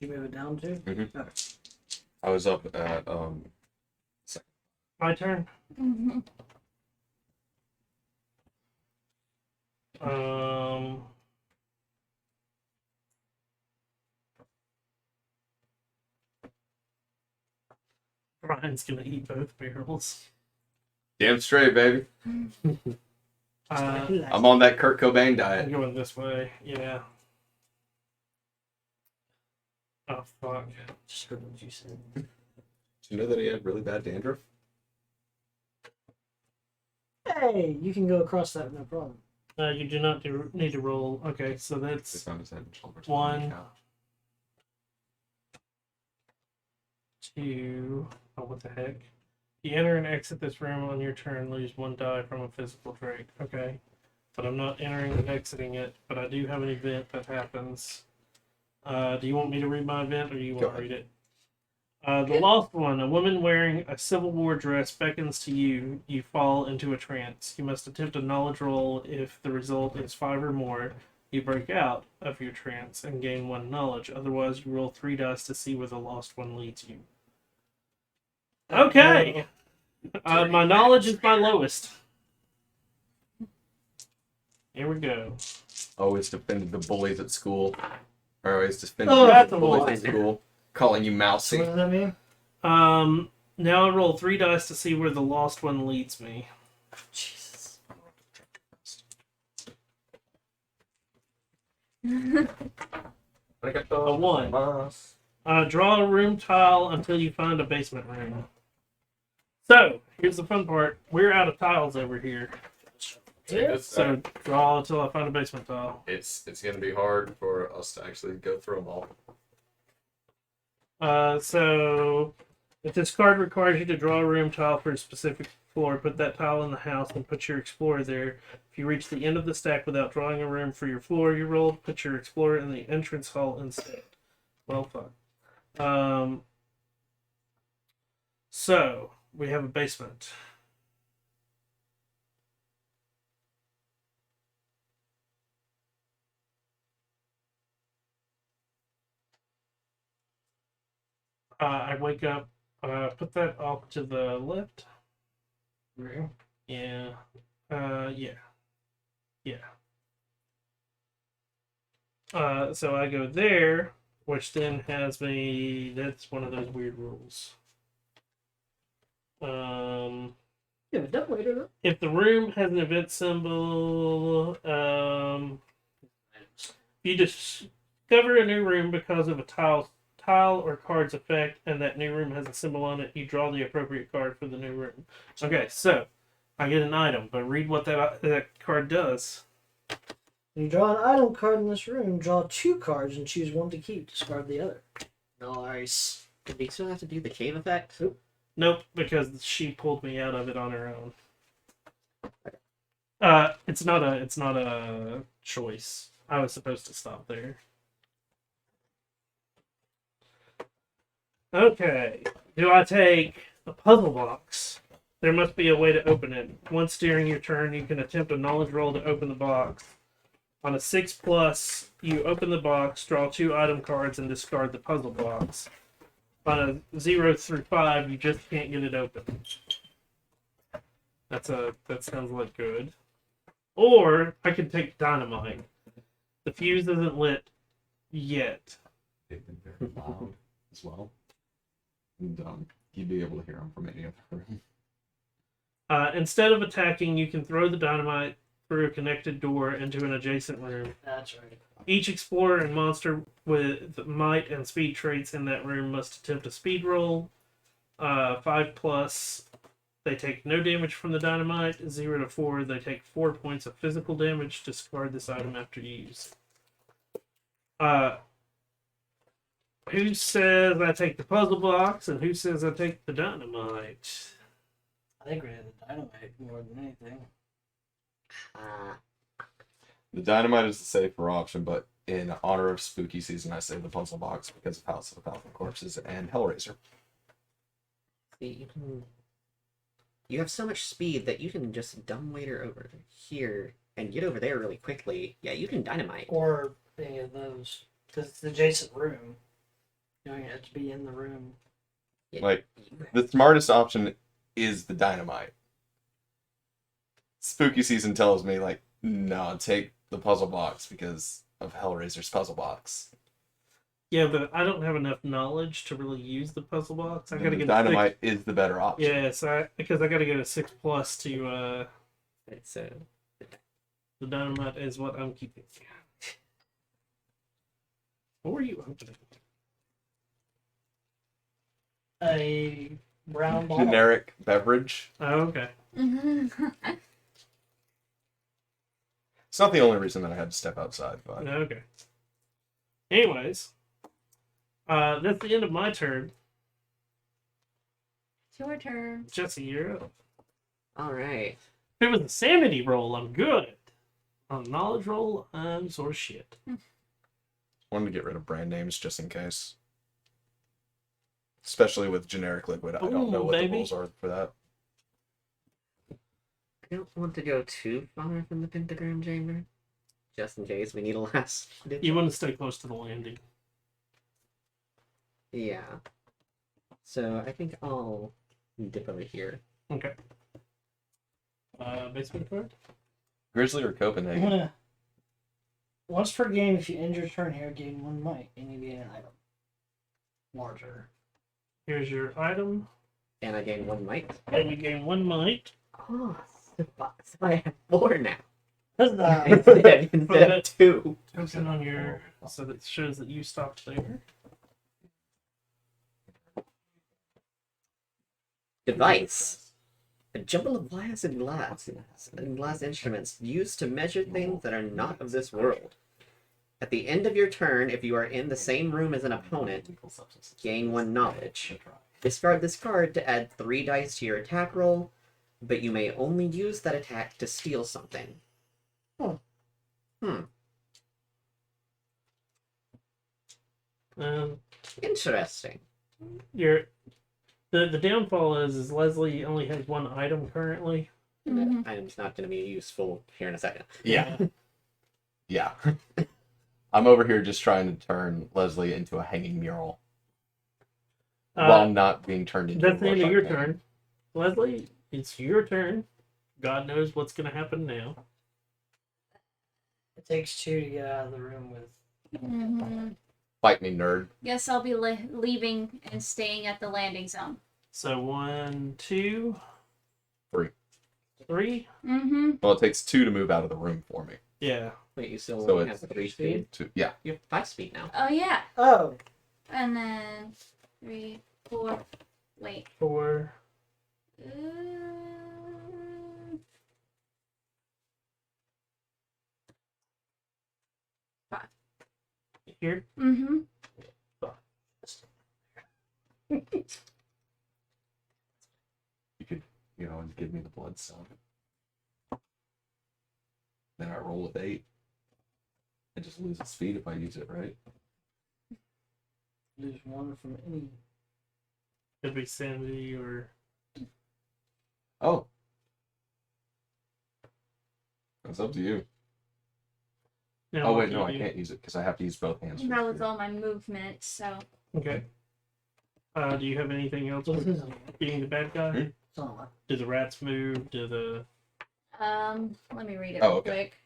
You move it down to? Mhm. Okay. I was up at My turn. Mm-hmm. Brian's gonna eat both barrels. damn straight, baby. I'm on that Kurt Cobain I'm diet. going this way. Yeah. Oh fuck. Just heard what you said. Did you know that he had really bad dandruff? Hey, you can go across that with no problem. You do not need to roll. Okay, so They that's found his head and shoulders. One. 2. Oh, what the heck? You enter and exit this room on your turn, lose 1 die from a physical trait. Okay. But I'm not entering and exiting it, but I do have an event that happens. Do you want me to read my event, or do you Go want to ahead. read it? The lost one. A woman wearing a Civil War dress beckons to you. You fall into a trance. You must attempt a knowledge roll. If the result is 5 or more, you break out of your trance and gain 1 knowledge. Otherwise, you roll 3 dice to see where the lost one leads you. Okay. My knowledge is my lowest. Here we go. Always defended the bullies at school. Or always defended Oh, that's the a bullies lie. at school. Calling you So mousy. what does that mean? Now I roll 3 dice to see where the lost one leads me. Jesus. A 1. Draw a room tile until you find a basement room. So, here's the fun part. We're out of tiles over here. So, draw until I find a basement tile. It's going to be hard for us to actually go through them all. So, if this card requires you to draw a room tile for a specific floor, put that tile in the house and put your explorer there. If you reach the end of the stack without drawing a room for your floor you rolled, put your explorer in the entrance hall instead. Well, fun. So, we have a basement. I wake up, put that off to the left. Room. Yeah. Yeah. So I go there, which then has me. That's one of those weird rules. Yeah, but don't wait it up. If the room has an event symbol, you discover a new room because of a tile or card's effect, and that new room has a symbol on it. You draw the appropriate card for the new room. Okay, so I get an item, but read what that card does. When you draw an item card in this room, draw 2 cards and choose 1 to keep. Discard the other. Nice. Do we still have to do the cave effect? Nope, because she pulled me out of it on her own. It's not a choice. I was supposed to stop there. Okay. Do I take a puzzle box? There must be a way to open it. Once during your turn, you can attempt a knowledge roll to open the box. On a 6+, you open the box, draw 2 item cards, and discard the puzzle box. On a 0 through 5, you just can't get it open. That sounds like good. Or I could take dynamite. The fuse isn't lit yet. They've been very loud as well. And you'd be able to hear them from any other room. Instead of attacking, you can throw the dynamite through a connected door into an adjacent room. That's right. Each explorer and monster with might and speed traits in that room must attempt a speed roll. 5+, they take no damage from the dynamite. 0 to 4, they take 4 points of physical damage. Discard this item after use. Who says I take the puzzle box, and who says I take the dynamite? I think we had the dynamite more than anything. The dynamite is the safer option, but in honor of spooky season, I say the puzzle box because of House of the Thousand Corpses and Hellraiser. See, you have so much speed that you can just dumbwaiter over here and get over there really quickly. Yeah, you can dynamite. Or any of those. Because it's the adjacent room. You don't have to be in the room. Yeah, Like, the smartest option is the dynamite. Spooky season tells me, like, no, take the puzzle box because of Hellraiser's puzzle box. Yeah, but I don't have enough knowledge to really use the puzzle box. I Then gotta the get dynamite is the better 6. option. Yeah, so because I gotta get a 6+ to it's the dynamite is what I'm keeping. What were you opening? a brown ball. Generic beverage. Oh, okay. It's not the only reason that I had to step outside, but Okay. Anyways, that's the end of my turn. It's your turn. Jesse, you're up. All right. If it was a sanity roll, I'm good. On a knowledge roll, I'm sort of shit. wanted to get rid of brand names just in case. Especially with generic liquid. I don't know Ooh, what baby. the rules are for that. I don't want to go too far from the pentagram chamber, just in case we need a last. You want to stay close to the landing. Yeah. So I think I'll dip over here. Okay. Basement card? Grizzly or I'm Copenhagen? gonna. Once per game, if you end your turn here, gain 1 might, and you gain an item. Larger. Here's your item. And I gain 1 might. And you gain 1 might. Oh, so I have 4 now. Huzzah! instead of 2. Token on your... So that shows that you stopped there. Device. A jumble of wires and glass instruments used to measure things that are not of this world. At the end of your turn, if you are in the same room as an opponent, gain 1 knowledge. Discard this card to add 3 dice to your attack roll, but you may only use that attack to steal something. Interesting. Your the downfall is Leslie only has 1 item currently. Mhm. Item's not going to be useful here in a second. Yeah. Yeah. I'm over here just trying to turn Leslie into a hanging mural while not being turned into That's a the end of Rorschach your painting. turn. Leslie, it's your turn. God knows what's going to happen now. It takes 2 to get out of the room with. Mhm. Fight me, nerd. Guess I'll be leaving and staying at the landing zone. So 1, 2, 3. 3. Mm-hmm. Well, it takes 2 to move out of the room for me. Yeah. Wait, you still So only it's have 3 speed? 2. Yeah. You have 5 speed now. Oh yeah. Oh! And then 3, 4. Wait. 4. Uh, Here. mm-hmm. You could, give me the bloodstone. Then I roll with 8. And just lose its speed if I use it, right? Lose 1 from any. Could be sanity or... Oh. That's up to you. Now, Oh, what wait, do no, I you do? can't use it because I have to use both hands. for That was speed. all my movement, so. Okay. Do you have anything else This is being the bad guy? Hmm? somewhat. Do the rats move? Do the... Let me read it Oh, real okay. quick.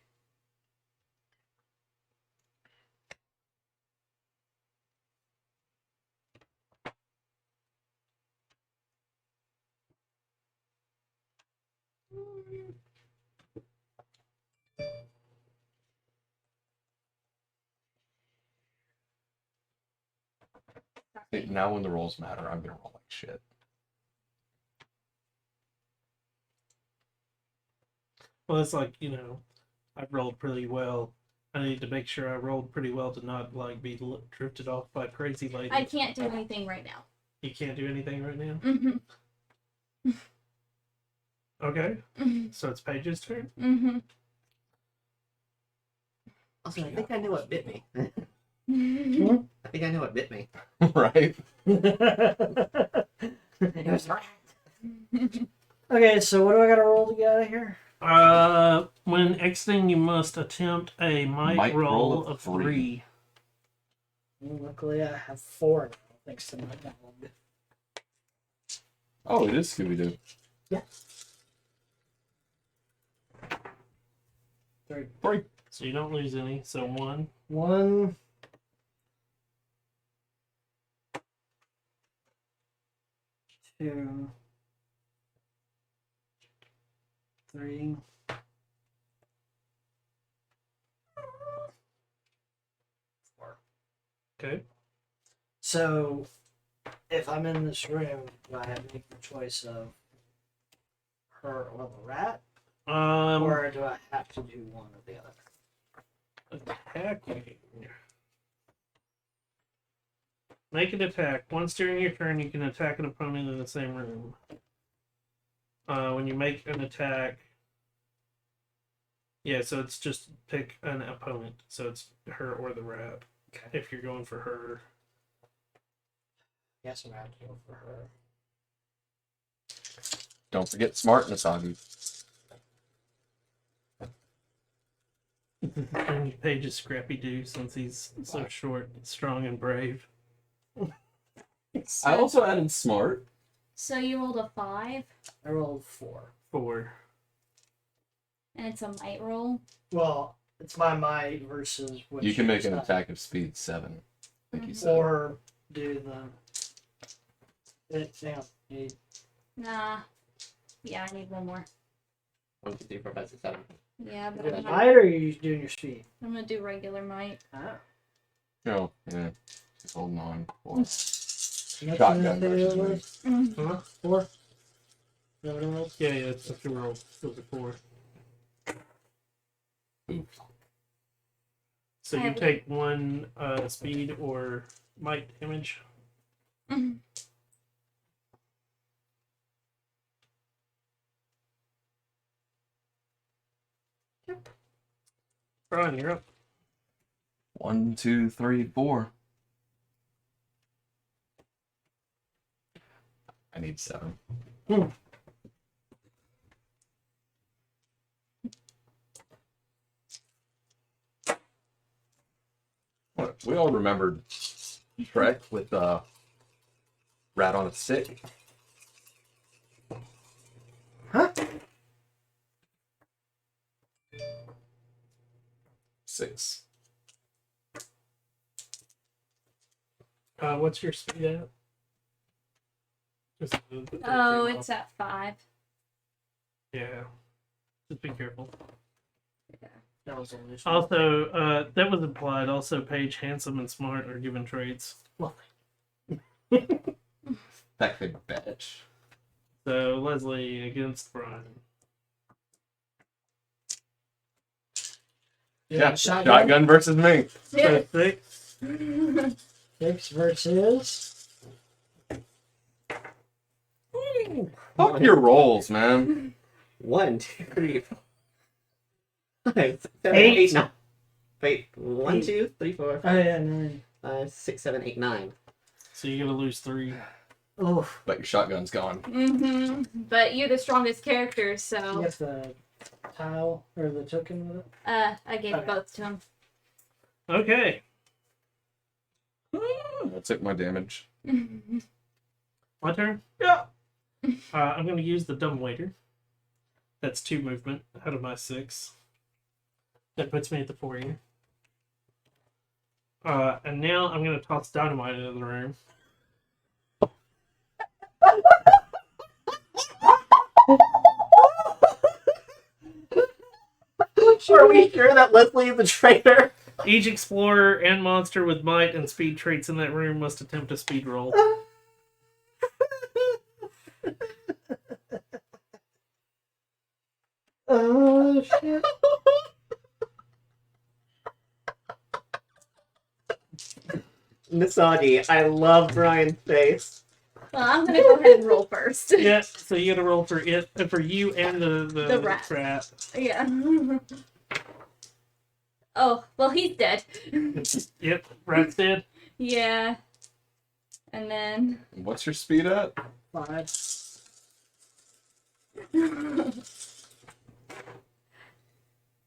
See, now when the rolls matter, I'm gonna roll like shit. Well, it's like, I've rolled pretty well. I need to make sure I rolled pretty well to not, be drifted off by crazy lady. I can't do anything right now. You can't do anything right now? Mm-hmm. Okay. Mm-hmm. So it's Paige's turn? Mm-hmm. Also, I think I know what bit me. Mm-hmm. I think I know what bit me. Right? It was right. Okay, so what do I gotta roll to get out of here? When exiting, you must attempt a might roll of 3. Well, luckily, I have 4 now, thanks to my dog. Oh, it is Scooby-Doo. Yeah. 3. 3. So you don't lose any. So 1. 1. 2. 3. 4. Okay. So, if I'm in this room, do I have to make the choice of her or the rat? Or do I have to do one or the other? Attacking. Make an attack. Once during your turn, you can attack an opponent in the same room. When you make an attack, yeah, so it's just pick an opponent. So it's her or the rat. Okay. If you're going for her. Yes, I'm going to have to go for her. Don't forget smart, Nasagi. And Page's scrappy do since he's so short, strong, and brave. I also added smart. So you rolled a 5, I rolled 4. 4. and it's a might roll. Well, it's my might versus what You can make an stuff. attack of speed 7. I think you said. Or do the. Hang on. Nah. Yeah, I need one more. 1, 2, 3, 4, 5, 6, 7. Yeah, but Doing I'm might or are you doing your speed? gonna do regular might. Ah. Oh, yeah. Just holding on. Boy. Nothing Shotgun to versus do me. with? Huh? 4? Is that what it was? Yeah, it's a 2 roll. Those are 4. Oops. So you take 1 speed or might damage. Mhm. Brian, you're up. 1, 2, 3, 4. I need 7. What, we all remembered Shrek with rat on a stick. Huh? 6. What's your speed at? Just Oh, it's at 5. Yeah. Just be careful. That was only Also, that was implied. Also, Paige, handsome, and smart are given traits. That could bitch. So, Leslie against Brian. Yeah, shotgun. shotgun versus me. So, 6. 6 versus. Fuck your rolls, man. 1, 2, 3, 4, 5, 6, 7, 8. 8, 9. Wait, 1, 8. 2, 3, 4, Oh, yeah, 9. 5, 6, 7, 8, 9. So, you're going to lose 3. Oh, But your shotgun's gone. But you're the strongest character, you so get the tile or the token with it? I gave Okay. both to him. Okay. I took my damage. My turn? Yeah. I'm going to use the dumbwaiter. That's 2 movement out of my 6. That puts me at the 4 here. And now I'm going to toss dynamite into the room. Are we sure that Leslie is the traitor? Each explorer and monster with might and speed traits in that room must attempt a speed roll. Oh, shit. Misagi, I love Brian's face. Well, I'm gonna go ahead and roll first. Yeah, so you got to roll for it, for you and the rat. Yeah. Oh, well, he's dead. Yep, rat's dead. Yeah. And then What's your speed at? 5.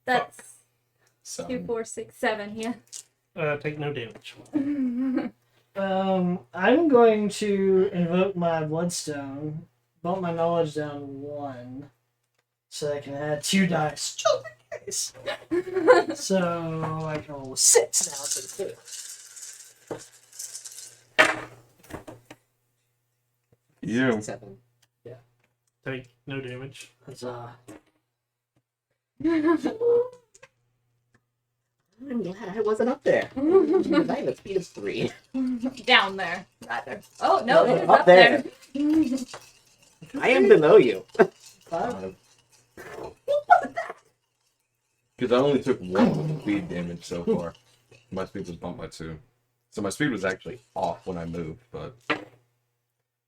that's 2, 7. 4, 6, 7. Yeah. Take no damage. I'm going to invoke my bloodstone, bump my knowledge down 1, so I can add 2 dice. Just in case. So I can roll 6 now instead of 2. You. 7. Take no damage. That's I'm glad I wasn't up there. Because I have a speed of 3. Down there, rather. Oh, No, no, it is up up there. I am below you. 5. Because I only took 1 speed damage so far. My speed was bumped by 2. So my speed was actually off when I moved, but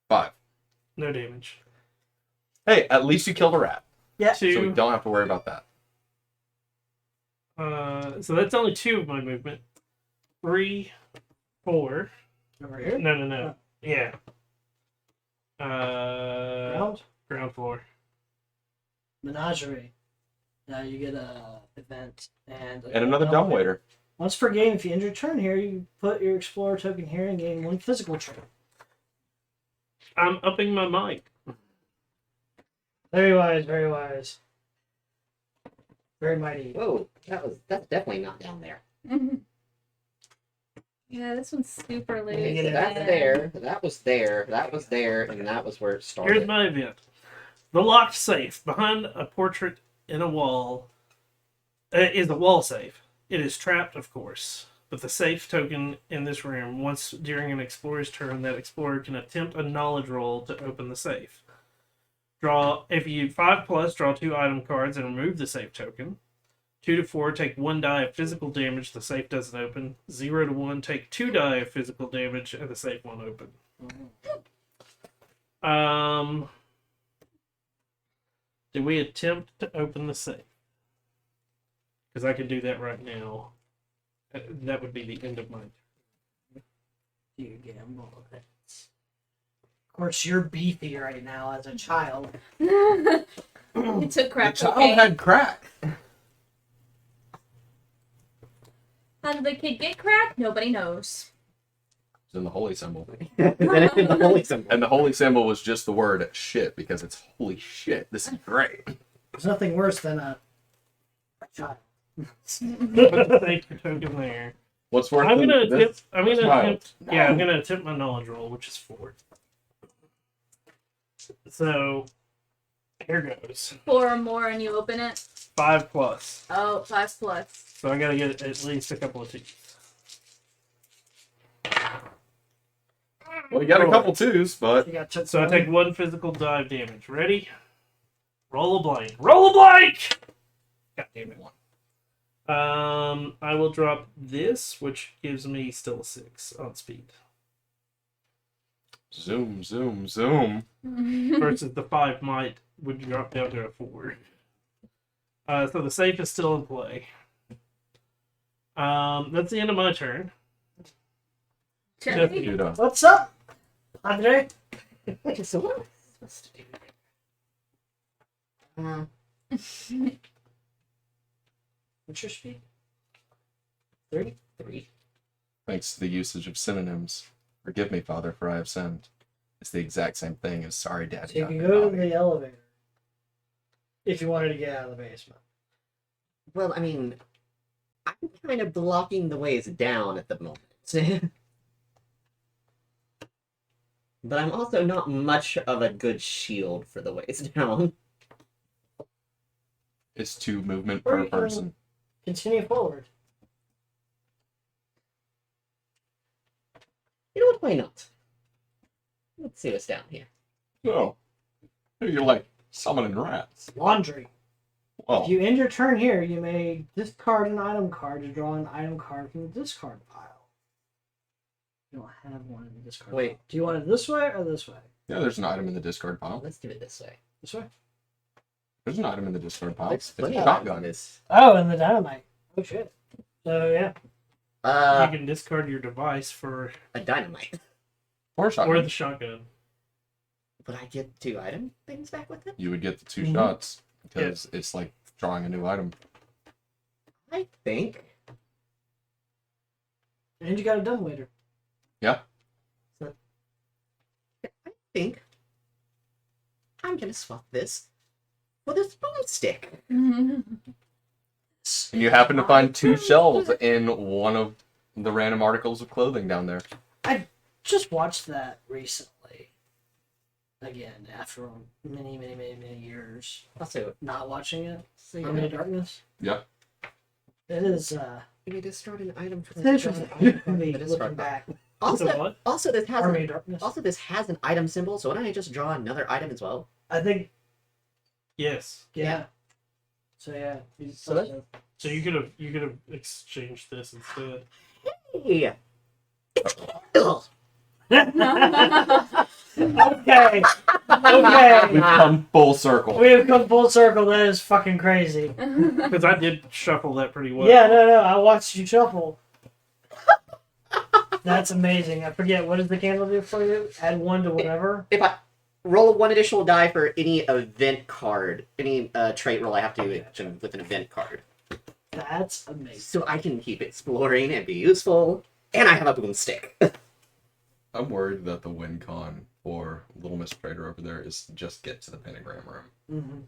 5. No damage. Hey, at least you killed a rat. Yeah. So we 2. don't have to worry about that. So that's only 2 of my movement. 3, 4. Over here. No. Yeah. Ground. Ground floor. Menagerie. Now you get a event and And another dumbwaiter. Once per game, if you end your turn here, you put your explorer token here and gain 1 physical trait. I'm upping my mic. Very wise, very wise. Very mighty. Whoa, that's definitely not down there. Yeah, this one's super loose. get it. That's there, that was there, that was there, and that was where it started. Here's my event. The locked safe behind a portrait in a wall is a wall safe. It is trapped, of course, but the safe token in this room, once during an explorer's turn, that explorer can attempt a knowledge roll to open the safe. If you 5+, draw 2 item cards and remove the safe token. 2 to 4, take 1 die of physical damage, the safe doesn't open. 0 to 1, take 2 die of physical damage, and the safe won't open. Do we attempt to open the safe? Because I can do that right now. That would be the end of my turn. You gamble. Of course, you're beefy right now as a child. You took The crack child cocaine. had crack. How did the kid get crack? Nobody knows. It's in the holy symbol. The holy symbol. And the holy symbol was just the word shit, because it's holy shit. This is great. There's nothing worse than a child. Put the safe token there. What's worth I'm gonna this? attempt. I'm gonna child. attempt. Yeah, I'm gonna attempt my knowledge roll, which is 4. So here goes. 4 or more and you open it. 5+. Oh, 5+. So I gotta get at least a couple of teeth. Well, you got a couple 2s, but You got So I take 1 physical dive damage. Ready? Roll a blank. Roll a blank! God damn it. I will drop this, which gives me still a 6 on speed. zoom, zoom, zoom. Versus the 5 would drop down to a 4. So the safe is still in play. That's the end of my turn. Cherry? Dude, What's up, Andre? Okay, so what am I supposed to do? What's your speed? 30? 3. Thanks to the usage of synonyms. Forgive me, Father, for I have sinned. It's the exact same thing as sorry, So Daddy. you got can me go to naughty. the elevator if you wanted to get out of the basement. Well, I mean, I'm kind of blocking the ways down at the moment. But I'm also not much of a good shield for the ways down. It's 2 movement Or per you can- person. Continue forward. You know what? Why not? Let's see what's down here. So, you're like summoning rats. Laundry. Well, If you end your turn here, you may discard an item card to draw an item card from the discard pile. You don't have one in the discard Wait. pile. Do you want it this way or this way? yeah, there's an item in the discard pile. Let's do it this way. This way? There's an item in the discard pile. There's It's plenty a of shotgun. this. Oh, and the dynamite. Oh, shit. So, yeah. You can discard your device for A dynamite. Or a shotgun. or the shotgun. Would I get 2 item things back with it? You would get the 2 Mhm. shots, because it's like drawing a new item. I think. And you got a dumbwaiter. I think. I'm gonna swap this for this boomstick. And you happen to find 2 shells in one of the random articles of clothing down there. Just watched that recently. Again, after many, many, many, many years Also, not watching it. so you Army know, of Darkness. Yeah. It is You destroyed an item from It's interesting for me That is looking right. back. So what? Also, this has Army of Darkness. also this has an item symbol. So why don't I just draw another item as well? I think, Yes. yeah. Yeah. So yeah. he's So that- also- So you could have exchanged this instead. Yeah. Okay. Okay. We've come full circle. We have come full circle. That is fucking crazy. Because I did shuffle that pretty well. Yeah, no. I watched you shuffle. That's amazing. I forget, what does the candle do for you? Add 1 to whatever. If I roll 1 additional die for any event card, any trait roll I have to do with an event card, That's amazing. so I can keep exploring and be useful, and I have a boomstick. I'm worried that the win con for Little Miss Trader over there is just get to the pentagram room. Mm-hmm.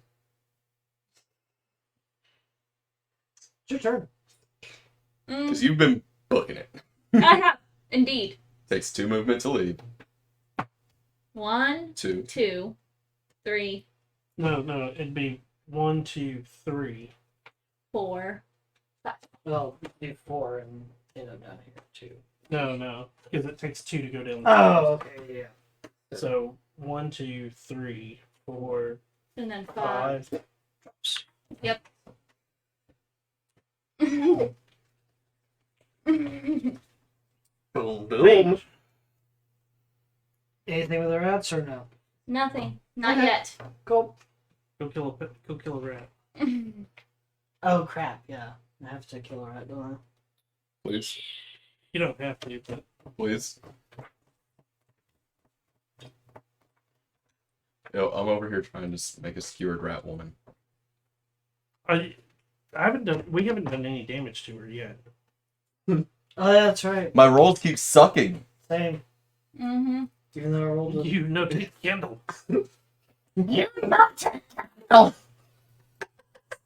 It's your turn. Because you've been booking it. I have, indeed. Takes 2 movement to leave. 1, 2. 2, 3, No, it'd be 1, 2, 3. 4. Well, do 4 and end up down here, too. No, because it takes 2 to go down. Oh, okay, yeah. So 1, 2, 3, 4, And then 5. 5. Yep. Boom, boom. Anything with the rats or no? Nothing. Not Okay. yet. Cool. Go kill a rat. Oh, crap, yeah. I have to kill a rat, don't Please. You don't have to, but Please. Yo, I'm over here trying to make a skewered rat woman. we haven't done any damage to her yet. I? Oh, yeah, that's right. My rolls keep sucking. Same. Mm-hmm. Even though I rolled a... You know, take the candle.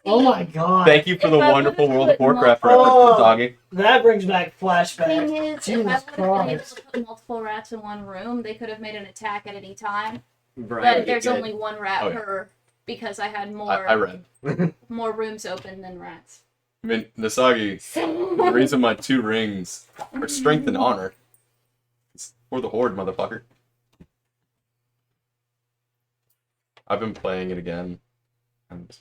Oh my god. Thank you for the If I wonderful would've World of put Warcraft multiple- reference, doggy. That brings back Thing flashbacks. is, if I would Jesus have been able Christ. to put multiple rats in one room, they could have made an attack at any time. Right, But there's good. only one rat Oh, yeah. per, because I had I read. more rooms open than rats. I mean, Nasagi, the reason my 2 rings are strength and honor. It's for the Horde, motherfucker. I've been playing it again. And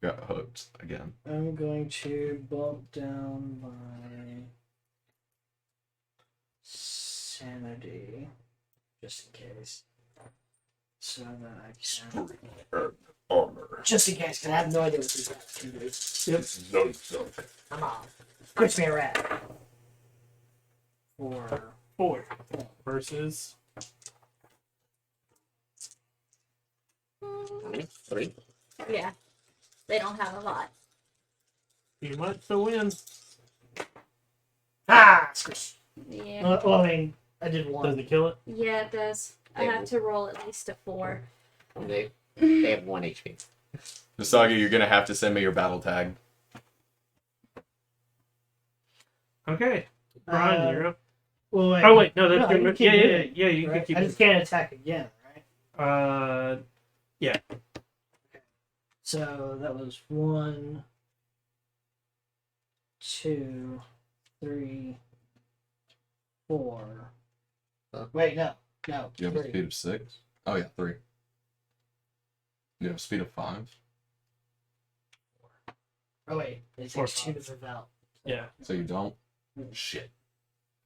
got hooked again. I'm going to bump down my sanity, just in case. So that I can... Armor. Just in case, because I have no idea what these rats can do. No. Come on. Switch me a rat. 4. 4 versus 3. Yeah. They don't have a lot. you might still win. Ah! Squish. Yeah. Well, I mean, I did Does 1. it kill it? Yeah, it does. I have to roll at least a 4. They have 1 HP. Nasagi, you're gonna have to send me your battle tag. Okay. Brian, Uh, you're up. Well, wait. Oh wait, no, that's No, your you move. keep Yeah, moving, you right? can keep I just can't attack again, right? So that was 1, 2, 3, 4. Wait, no. No. You have a 3. speed of 6? Oh yeah, 3. You have a speed of 5? Oh, wait. It Four, takes 2 to five. move out. Yeah. So you don't? Shit.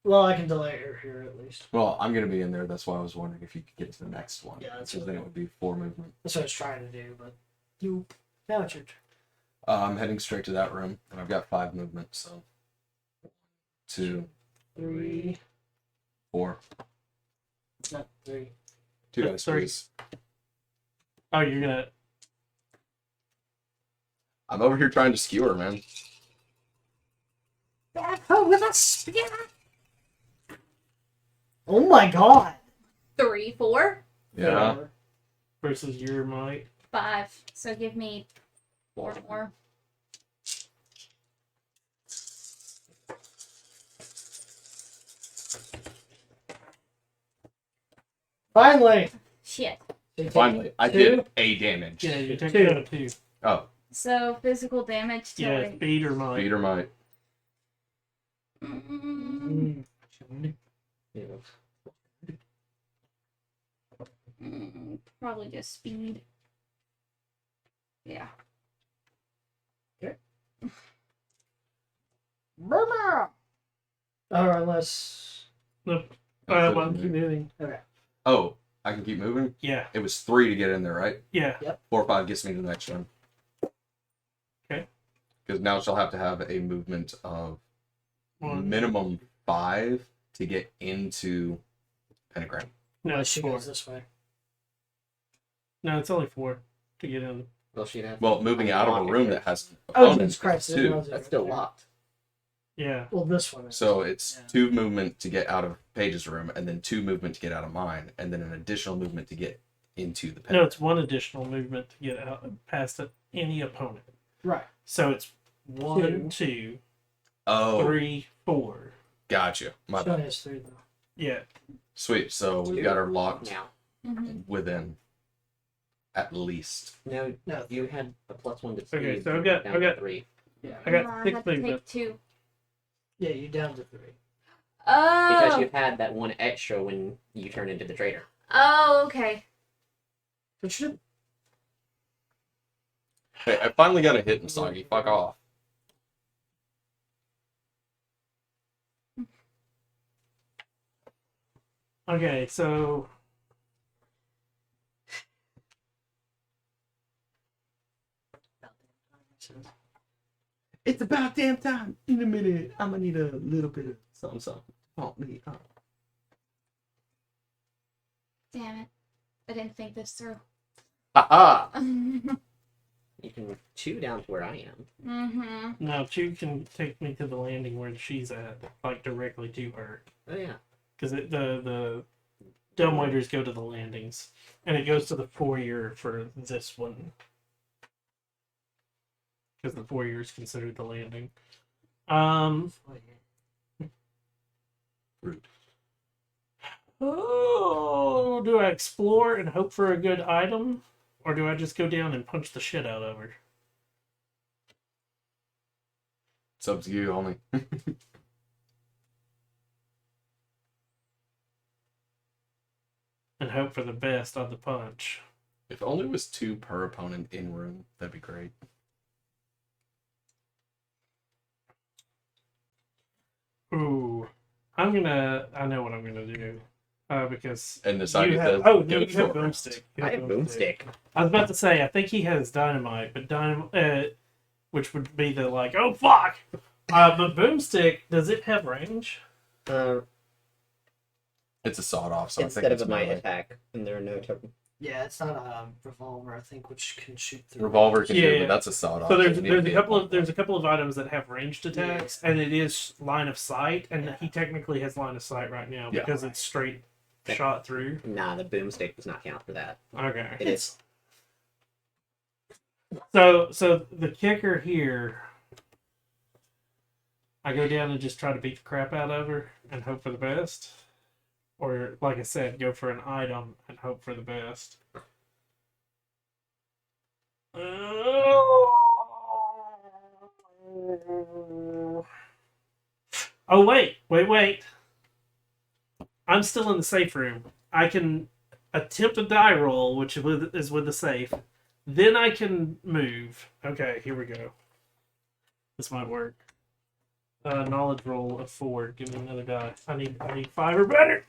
Well, I can delay her here at least. Well, I'm gonna be in there. That's why I was wondering if you could get to the next one. Yeah, that's because then it would be 4 movement. That's what I was trying to do, but nope. Now it's your turn. I'm heading straight to that room, and I've got 5 movement. So 2, 3, 4. not 3. 2 Yeah, dice, sorry. please. Oh, you're gonna. I'm over here trying to skewer, man. Back home with a spear. Oh my god. 3, 4, Yeah. Versus your might. 5. So give me 4 more. Finally. Shit. Finally, I did a damage. Yeah, you take 2. down 2. Oh, So physical damage to Yeah, like, speed or might. speed or might. Probably just speed. Yeah. Or unless Nope. That's Well, it. keep moving. Okay. Oh, I can keep moving? yeah. It was 3 to get in there, right? Yeah. 4 or 5 gets me to the next one. Okay. Because now she'll have to have a movement of One. minimum 5 to get into pentagram. No, Unless it's she 4. goes this way. No, it's only 4 to get in. Well, she'd have. Well, moving out of a unlock room it. that has Oh, opponents Jesus Christ! is I didn't 2. realize it That's was still there. locked. Yeah. Well, this one. Is. So it's Yeah. 2 movement to get out of Paige's room, and then 2 movement to get out of mine, and then an additional movement to get into the No, pentagram. it's 1 additional movement to get out past any opponent. Right. So it's 1, 2, Oh, 3, 4. gotcha. My She only bad. has 3 though. Yeah. Sweet. So we got her locked Now, within at least. no, No. you had a +1 to speed. Okay, so you're I've got- down I've to got- 3. Yeah. I got I 6 had to movement. take 2. Yeah, you down to 3. Because Oh. you had that 1 extra when you turned into the trader. Oh, okay. But should Hey, I finally got a hit in Soggy. Fuck off. Okay, so It's about damn time. In a minute, I'm gonna need a little bit of something. Pump me up. Damn it. I didn't think this through. Ha You can move 2 down to where I am. Mm-hmm. now 2 can take me to the landing where she's at, like directly to her. Oh yeah. Because the dumbwaiters go to the landings, and it goes to the foyer for this one. Because the foyer is considered the landing. Rude. Oh, do I explore and hope for a good item, or do I just go down and punch the shit out of her? It's up to you, homie. And hope for the best on the punch. If only it was 2 per opponent in room, that'd be great. Ooh, I know what I'm gonna do. Because And the Soggy you says, have, go you have short boomstick. You I have have boomstick. I was about to say, I think he has dynamite, but dynamite, which would be the like, oh fuck. But boomstick, does it have range? It's a sawed off, so I Instead think of it's a might melee. attack, and there are no token. Yeah, it's not a revolver, I think, which can shoot through. Revolver can do, Yeah. but that's a sawed off. So there's you need to be there's a couple of items that have ranged attacks, and it is line of sight, and he technically has line of sight right now Yeah. because it's straight Yeah. shot through. Nah, the boomstick does not count for that. Okay. It is. So the kicker here, I go down and just try to beat the crap out of her and hope for the best, or like I said, go for an item and hope for the best. Oh wait! I'm still in the safe room. I can attempt a die roll, which is with the safe. Then I can move. Okay, here we go. This might work. Knowledge roll of 4. Give me another die. I need 5 or better.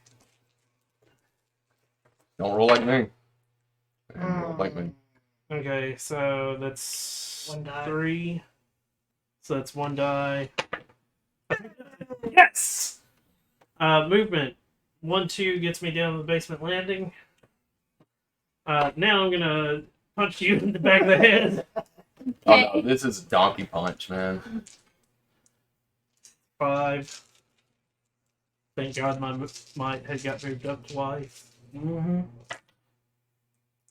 Don't roll like me. And roll like me. Okay, so that's 1 die. 3. So that's 1 die. Yes! Movement. 1, 2 gets me down to the basement landing. Now I'm gonna punch you in the back of the head. Oh no, this is donkey punch, man. 5. Thank God my head got moved up twice. Mm-hmm.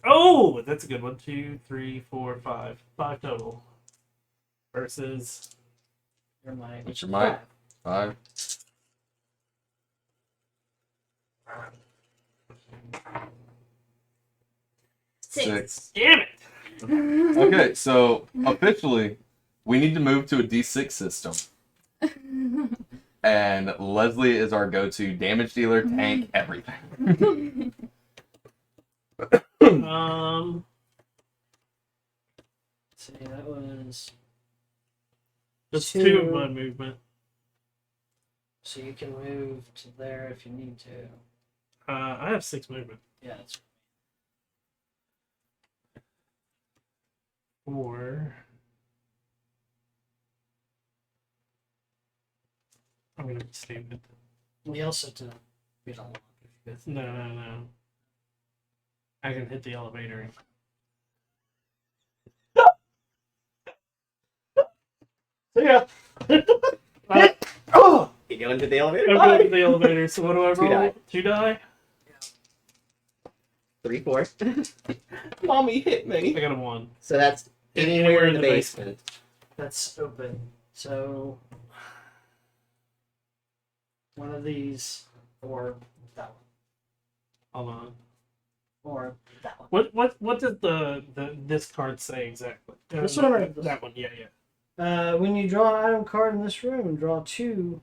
Oh, that's a good one. 2, 3, 4, 5. 5 total. Versus. Your might. What's your might? 5. Six. Damn it! Okay, so officially, we need to move to a D6 system. And Leslie is our go-to damage dealer, tank, everything. See, that was. That's Two. 2 of my movement. So you can move to there if you need to. I have 6 movement. Yeah, that's. 4. I'm gonna be stupid. We also have to get unlocked if you go through. No. I can hit the elevator. Yeah. Oh! You go into the elevator? I'm going to the elevator, so what do I 2 roll? die. 2 die? 3, 4. Mommy hit I me. got a 1. So that's anywhere in the basement. That's open. So one of these, or that one, Hold on. or that one. What does the this card say exactly? This one or this? That one, yeah. When you draw an item card in this room, draw 2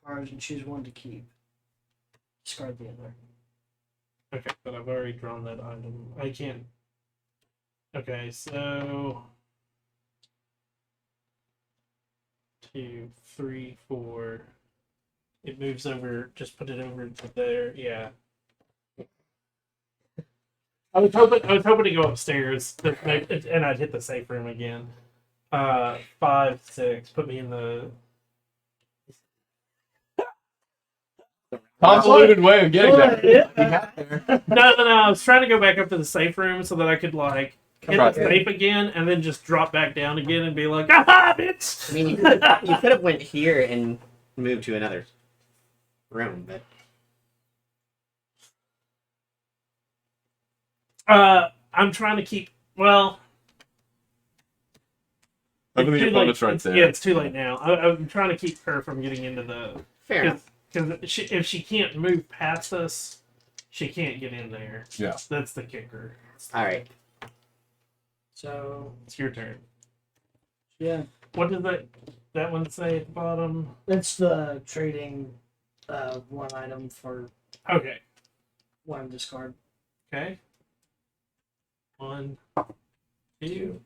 cards and choose one to keep. Discard the other. Okay, but I've already drawn that item. I can't. Okay, so 2, 3, 4. It moves over. Just put it over to there. Yeah. I was hoping to go upstairs, and I'd hit the safe room again. 5, 6. Put me in the. Convoluted way of getting there. No. I was trying to go back up to the safe room so that I could like hit Right. the safe again and then just drop back down again and be like, "Aha, bitch!" I mean, you could have went here and moved to another room, but I'm trying to keep. Well, Open it's the too opponent's late. right It's- there. Yeah, it's too late now. I'm trying to keep her from getting into the. fair enough. Because if she can't move past us, she can't get in there. Yeah. That's the kicker. All right. So It's your turn. yeah, What does that one say at the bottom? it's the trading one item for Okay. one discard. Okay. 1, 2.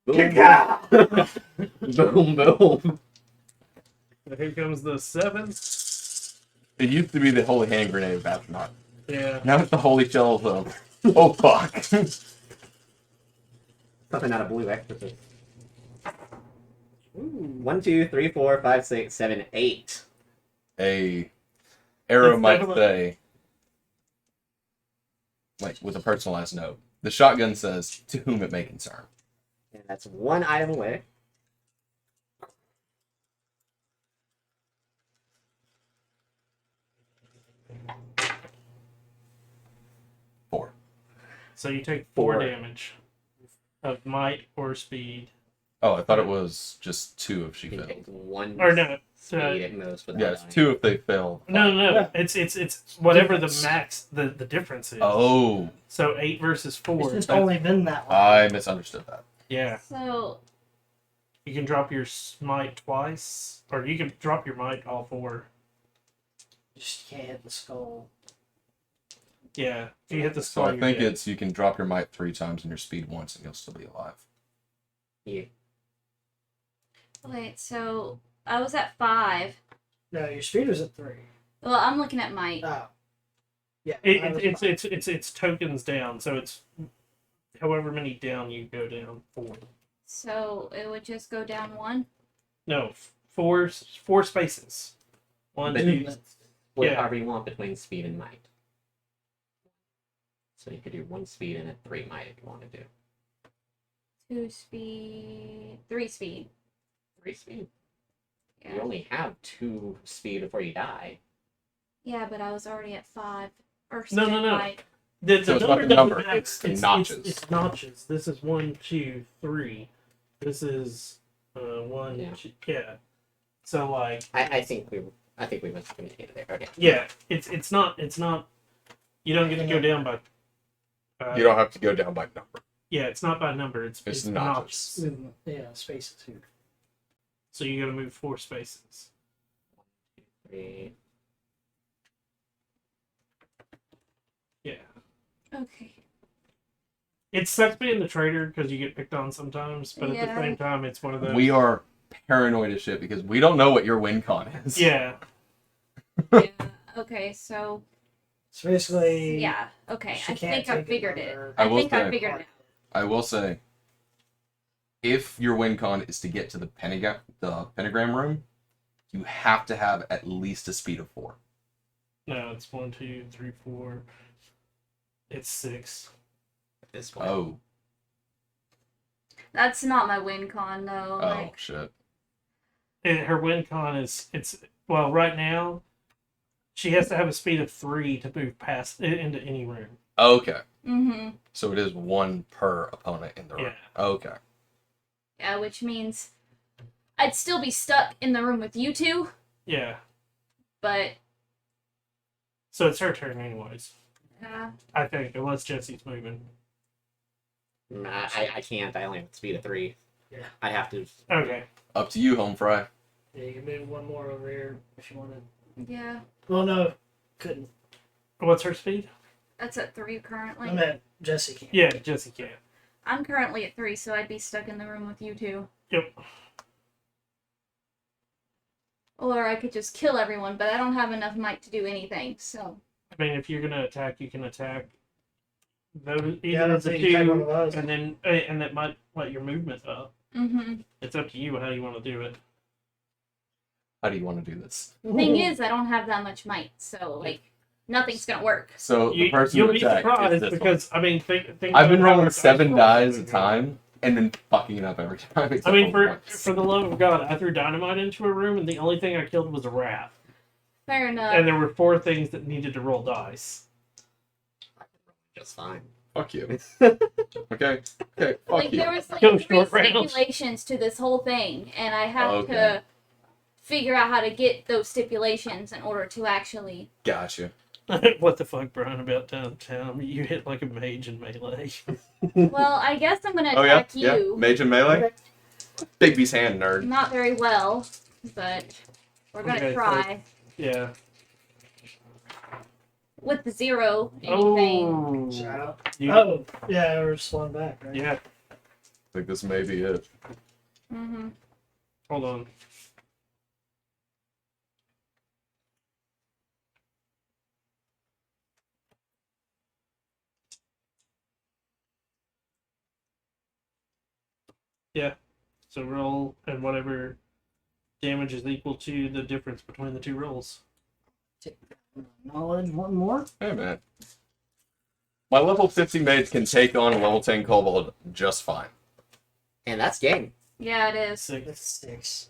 Boom, boom, boom. So here comes the 7. It used to be the holy hand grenade of astronaut. Yeah. Now it's the holy shells of. Oh fuck! Something out of blue exorcist. Ooh. 1, 2, 3, 4, 5, 6, 7, 8. A arrow That's might definitely- say, like with a personalized note. The shotgun says, "To whom it may concern." And that's 1 item away. So you take 4 4. damage of might or speed. Oh, I thought it was just 2 if she He failed. takes 1 Or no. speed at most without Yeah, it's dying. 2 if they fail. No. Yeah. It's whatever Difference. the max the difference is. Oh, So 8 versus 4. It's just that's- only been that one. I misunderstood that. Yeah. So You can drop your smite twice, or you can drop your might all 4. You just can't hit the skull. Yeah. If you hit the So skull, I you're think dead. it's you can drop your might 3 times and your speed once, and you'll still be alive. Yeah. wait, so I was at 5. No, your speed was at 3. Well, I'm looking at might. Oh. Yeah. I was fine. It's tokens down, so it's however many down you go down 4. So it would just go down 1. No, four spaces. 1, But 2. Split Yeah. however you want between speed and might. So you could do 1 speed and a 3 might if you want to do. 2 speed, 3 speed. 3 speed. You Yeah. only have 2 speed before you die. Yeah, but I was already at 5. Or No. might. The So it's not number the doesn't number, matter. it's notches. It's notches. This is 1, 2, 3. This is 1. Yeah. 2, yeah. So like, I think we must have communicated there. Okay. yeah, it's not. You don't get to go down by. You don't have to go down by number. Yeah, it's not by number. It's It's notches. notches. Yeah, spaces here. So you got to move 4 spaces. 3. Yeah. Okay. It sucks being the traitor because you get picked on sometimes, but at the Yeah. same time, it's one of those. We are paranoid as shit because we don't know what your win con is. Yeah. Yeah. Okay, so So basically, yeah. Okay, she I can't think I take figured it. another- I I will think I say- figured it out. I will say, if your win con is to get to the pentagram room, you have to have at least a speed of 4. No, it's 1, 2, 3, 4. It's 6. At this point. Oh, That's not my win con though. oh Like, shit. And her win con is well, right now, she has to have a speed of 3 to move past into any room. Okay, mm-hmm. so it is 1 per opponent in the room. Yeah. Okay. Yeah, which means I'd still be stuck in the room with you two, Yeah. but So it's her turn, anyways. uh, I think, unless Jesse's moving. I can't. I only have the speed of 3. Yeah. I have to. Okay. Up to you, Home Fry. Yeah, you can move one more over here if you wanted. yeah, Well, no, couldn't. What's her speed? that's at 3 currently. I meant Jesse can. Yeah, Jesse can. I'm currently at 3, so I'd be stuck in the room with you two. Yep. Or I could just kill everyone, but I don't have enough might to do anything, so. I mean, if you're gonna attack, you can attack those, Yeah, either I of the think you take one of two, those. and then and that might let your movement up. Mm-hmm. It's up to you how you want to do it. How do you want to do this? Thing is, I don't have that much might, so, like, nothing's gonna work. So the person You'll who be attacked is surprised this because I mean, think I've about been how rolling dice 7 rolls dice are at a going. time and then fucking it up every time. I mean, for the love of God, I threw dynamite into a room, and the only thing I killed was a rat, Fair enough. and there were 4 things that needed to roll dice. Just fine. Fuck you. Okay. Okay. Fuck Like, you. there was, like, Go 3 short rounds. stipulations to this whole thing, and I have Okay. to figure out how to get those stipulations in order to actually. Gotcha. What the fuck, Brian, about downtown? You hit like a mage in melee. Well, I guess I'm gonna Oh yeah. attack Yeah. you. Mage and melee. Okay. Big B's hand nerd. Not very well, but we're gonna Okay, try. Yeah. With the 0, anything. Oh. Shout out. You- Oh, yeah, we're just one back, right? Yeah. I think this may be it. Mm-hmm. Hold on. Yeah. So roll and whatever damage is equal to the difference between the 2 rolls. Knowledge, one more. Hey man. My level 50 mage can take on a level 10 kobold just fine. And that's game. Yeah, it is. 6. That's 6.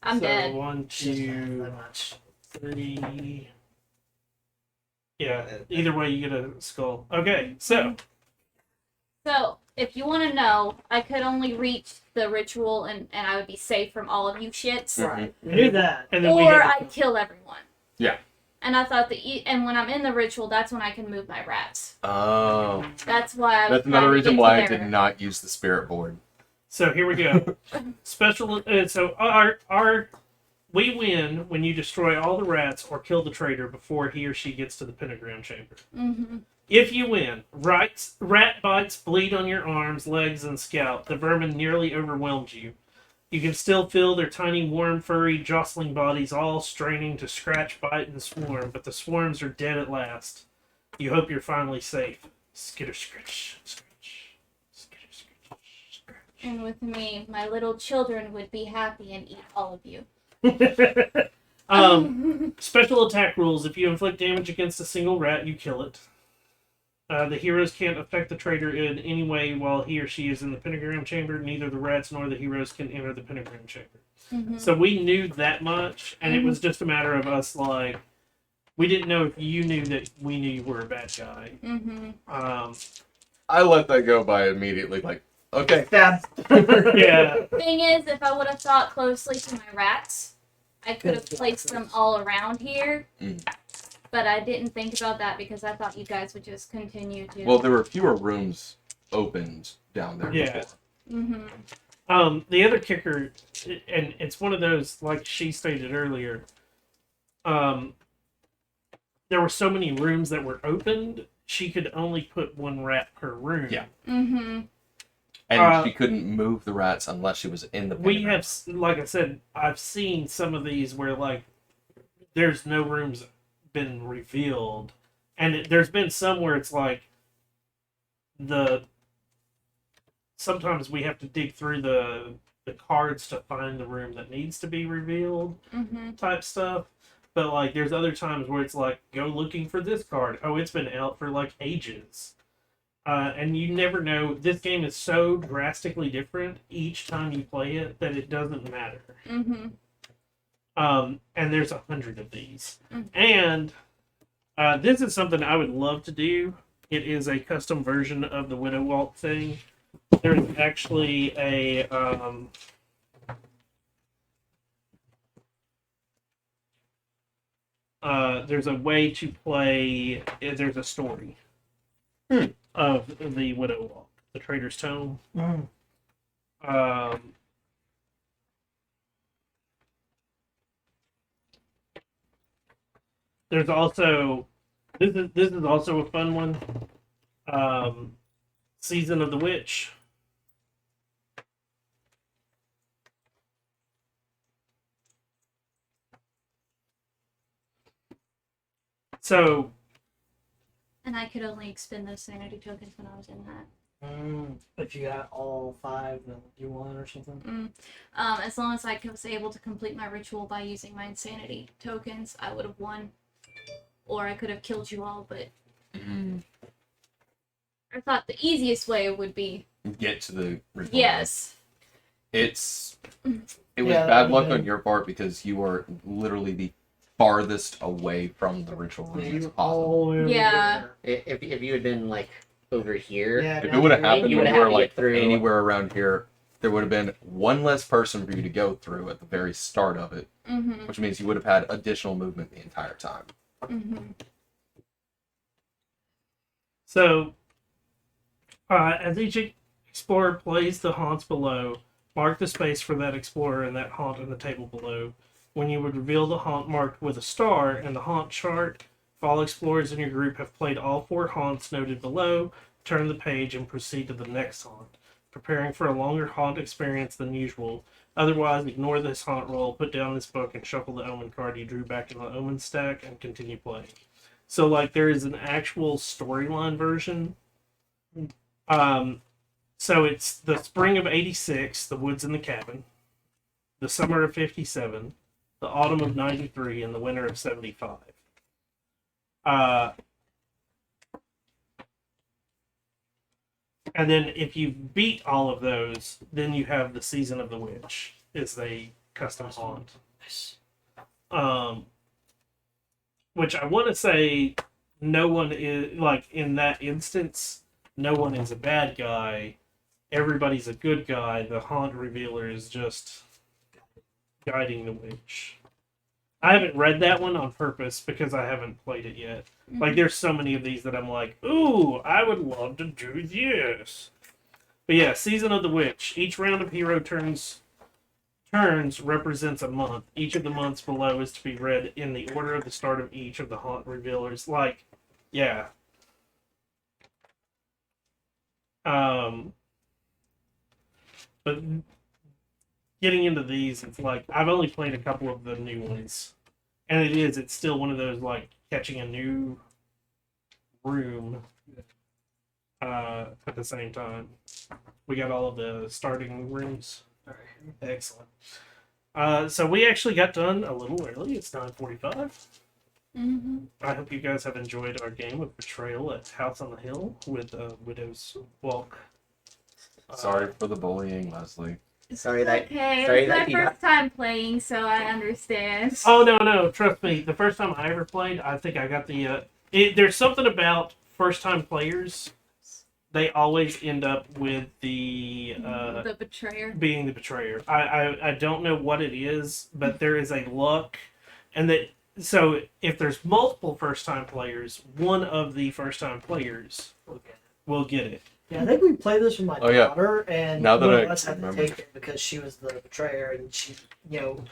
I'm so dead. 1, She doesn't have 2, that much. 3. Yeah. Either way, you get a skull. Okay. So So, if you want to know, I could only reach the ritual and I would be safe from all of you shits. Mhm. Right. We knew that. and then we Or had I'd kill everyone. Yeah. And I thought and when I'm in the ritual, that's when I can move my rats. Oh. That's why I was That's another trying to reason get why I there. did not use the spirit board. So here we go. Special. So our we win when you destroy all the rats or kill the traitor before he or she gets to the pentagram chamber. Mm-hmm. If you win, rat bites bleed on your arms, legs, and scalp. The vermin nearly overwhelmed you. You can still feel their tiny, warm, furry, jostling bodies all straining to scratch, bite, and swarm, but the swarms are dead at last. You hope you're finally safe. Skitter, scratch, scratch. Skitter, scratch, scratch. And with me, my little children would be happy and eat all of you. Special attack rules. If you inflict damage against a single rat, you kill it. The heroes can't affect the traitor in any way while he or she is in the pentagram chamber. Neither the rats nor the heroes can enter the pentagram chamber. Mhm. So we knew that much, and it was just a matter of us, like, we didn't know if you knew that we knew you were a bad guy. Mm-hmm. I let that go by immediately, like, okay. Stab. Yeah. Thing is, if I would have thought closely to my rats, I could have placed them all around here. Mm. But I didn't think about that because I thought you guys would just continue to. Well, there were fewer rooms opened down there Yeah. before. Mm-hmm. The other kicker, and it's one of those, like she stated earlier, there were so many rooms that were opened, she could only put one rat per room. Yeah. Mm-hmm. And she couldn't move the rats unless she was in the We pentagram. have, like I said, I've seen some of these where like there's no rooms been revealed, and there's been some where it's like sometimes we have to dig through the cards to find the room that needs to be revealed, Mm-hmm. type stuff. But like there's other times where it's like, go looking for this card. Oh, it's been out for like ages. And you never know. This game is so drastically different each time you play it that it doesn't matter. Mm-hmm. And there's 100 of these. Mhm. And this is something I would love to do. It is a custom version of the Widow Walk thing. There's actually a there's a way to play. There's a story of the Widow Walk, the Traitor's Tome. There's also this is also a fun one. Season of the Witch. So And I could only expend those sanity tokens when I was in that. If you got all 5, then you won or something. As long as I was able to complete my ritual by using my insanity tokens, I would have won. Or I could have killed you all, but I thought the easiest way would be Get to the ritual. yes. It was Yeah, bad luck yeah. on your part because you were literally the farthest away from the ritual room as possible. Yeah. If you had been like over here, Yeah, If it would have happened You when would you have were to get like through- anywhere around here, there would have been one less person for you to go through at the very start of it, Mm-hmm. which means you would have had additional movement the entire time. Mm-hmm. So, as each explorer plays the haunts below, mark the space for that explorer and that haunt in the table below. When you would reveal the haunt marked with a star in the haunt chart, if all explorers in your group have played all 4 haunts noted below, turn the page and proceed to the next haunt, preparing for a longer haunt experience than usual. Otherwise, ignore this haunt roll, put down this book, and shuffle the omen card you drew back in the omen stack and continue playing. So, like, there is an actual storyline version. So it's the spring of 86, the woods and the cabin, the summer of 57, the autumn of 93, and the winter of 75. And then if you beat all of those, then you have the season of the witch is a custom haunt. Which I want to say no one is, like, in that instance, no one is a bad guy. Everybody's a good guy. The haunt revealer is just guiding the witch. I haven't read that one on purpose because I haven't played it yet. Like, there's so many of these that I'm like, ooh, I would love to do this. But yeah, Season of the Witch. Each round of hero turns represents a month. Each of the months below is to be read in the order of the start of each of the haunt revealers. Like, yeah. But getting into these, it's like I've only played a couple of the new ones, and it's still one of those like catching a new room at the same time. We got all of the starting rooms. All right. Excellent. So we actually got done a little early. It's 9:45. Mm-hmm. I hope you guys have enjoyed our game of Betrayal at House on the Hill with Widow's Walk. Sorry for the bullying, Leslie. Sorry that- okay. sorry It's that my you got- first time playing, so I understand. Oh no! Trust me. The first time I ever played, I think I got the. There's something about first-time players. They always end up with the betrayer. being the betrayer. I don't know what it is, but there is a luck, and that so if there's multiple first-time players, one of the first-time players will get it. Yeah, I think we played this with my Oh, yeah. daughter, and Now that one I of us had to remember. take it because she was the betrayer, and she,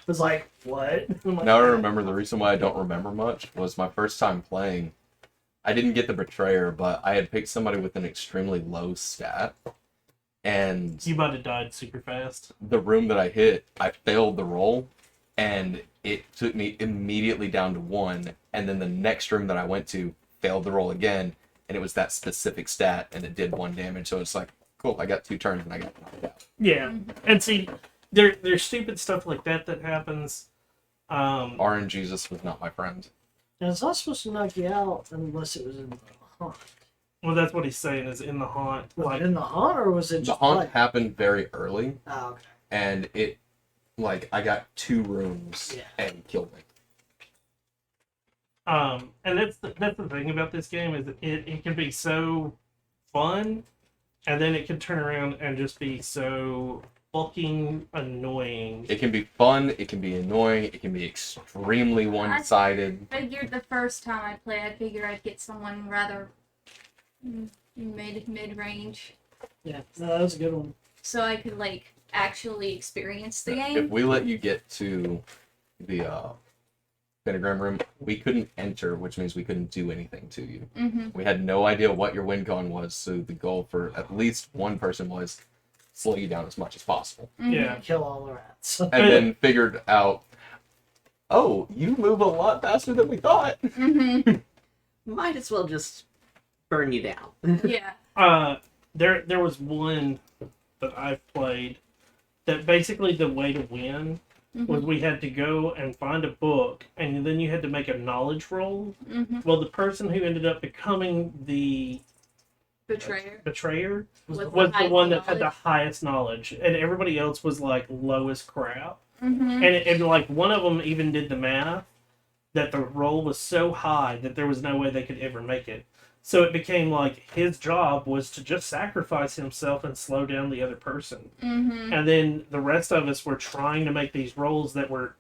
was like, "What?" I'm like, Now I remember the reason why I don't remember much was my first time playing. I didn't get the betrayer, but I had picked somebody with an extremely low stat, and You might have died super fast. the room that I hit, I failed the roll, and it took me immediately down to 1. And then the next room that I went to failed the roll again, and it was that specific stat, and it did 1 damage. So it's like, cool, I got 2 turns and I got knocked out. Yeah, and see, there's stupid stuff like that happens. RNGesus was not my friend. And it's not supposed to knock you out unless it was in the haunt. Well, that's what he's saying is in the haunt. Was Like, it in the haunt, or was it The just haunt like? happened very early, Oh, okay. and it, like, I got 2 rooms Yeah. and killed me. and that's the thing about this game is it can be so fun, and then it can turn around and just be so fucking annoying. It can be fun, it can be annoying, it can be extremely one-sided. Figured the first time I played, I figured I'd get someone rather mid-range, Yeah, no, that was a good one. so I could like actually experience the If game. we let you get to the pentagram room, we couldn't enter, which means we couldn't do anything to you. Mm-hmm. We had no idea what your win con was, so the goal for at least one person was slow you down as much as possible. Mm-hmm. Yeah. Kill all the rats. And then figured out, oh, you move a lot faster than we thought. Mm-hmm. Might as well just burn you down. Yeah. There was one that I've played that basically the way to win was we had to go and find a book, and then you had to make a knowledge roll. Mm-hmm. Well, the person who ended up becoming the Betrayer. was With the the highest one that had the knowledge. highest knowledge, and everybody else was like lowest crap. Mm-hmm. And like one of them even did the math that the roll was so high that there was no way they could ever make it. So it became like his job was to just sacrifice himself and slow down the other person. Mm-hmm. And then the rest of us were trying to make these rolls that were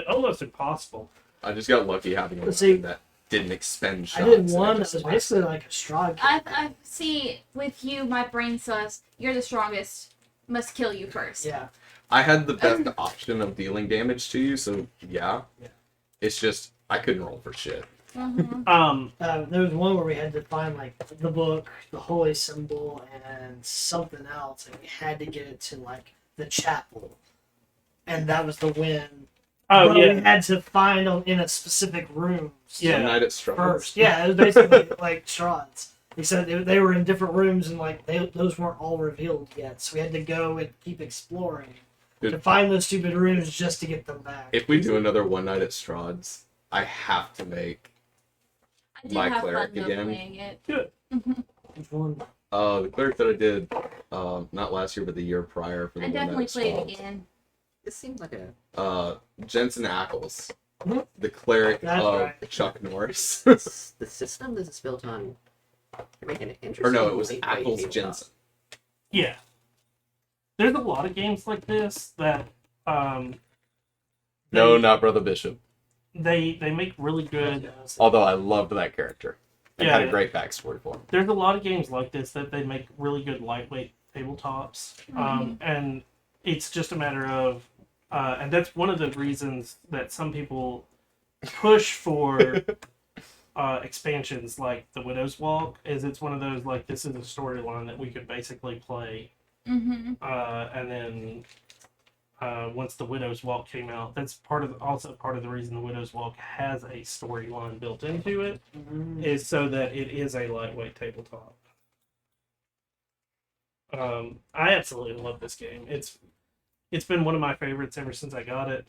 almost impossible. I just got lucky having a Let's see. weapon that didn't expend shots. I did and it one that just was lasted. basically like a straw. I see with you, my brain says you're the strongest. Must kill you first. Yeah. I had the best option of dealing damage to you, so yeah. Yeah. It's just, I couldn't roll for shit. Mm-hmm. There was one where we had to find like the book, the holy symbol, and something else, and we had to get it to like the chapel, and that was the win. Oh But yeah, we had to find them in a specific room. Yeah. One night at Strahd. First, yeah, it was basically like Strahd's. He said they were in different rooms, and like those weren't all revealed yet, so we had to go and keep exploring to Dude, find those stupid rooms just to get them back. if we do another one night at Strahd's, I have to make I did My have cleric fun though again. playing it. good. Which one? the cleric that I did, not last year, but the year prior for the I one definitely night at played it Strahd's. again. This seems like a Jensen Ackles, Mhm. the cleric That's of right. Chuck Norris. the system that is built on. You're making it interesting. Or no, it was lightweight Ackles tabletop. Jensen. Yeah. There's a lot of games like this that No, they- not Brother Bishop. they make really good. Although I loved that character. And had Yeah. a great backstory for him. There's a lot of games like this that they make really good lightweight tabletops, and it's just a matter of, and that's one of the reasons that some people push for expansions like the Widow's Walk. Is it's one of those like this is a storyline that we could basically play, Mm-hmm. and then. Once the Widow's Walk came out, that's also part of the reason the Widow's Walk has a storyline built into it, is so that it is a lightweight tabletop. I absolutely love this game. It's been one of my favorites ever since I got it.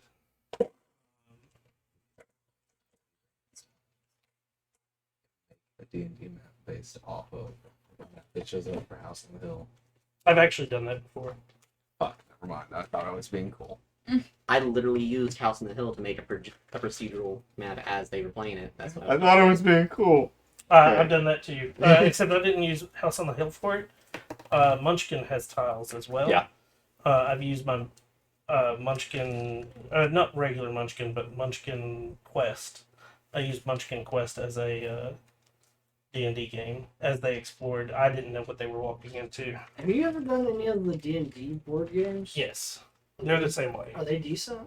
A D&D map based off of it shows up for House on the Hill. I've actually done that before. Fuck, never mind. I thought I was being cool. I literally used House on the Hill to make a procedural map as they were playing it. That's what I was thought I was being cool. I've done that too, except I didn't use House on the Hill for it. Munchkin has tiles as well. Yeah. I've used my Munchkin, not regular Munchkin, but Munchkin Quest. I used Munchkin Quest as a D&D game as they explored. I didn't know what they were walking into. Have you ever done any of the D&D board games? Yes, they're the same way. Are they decent?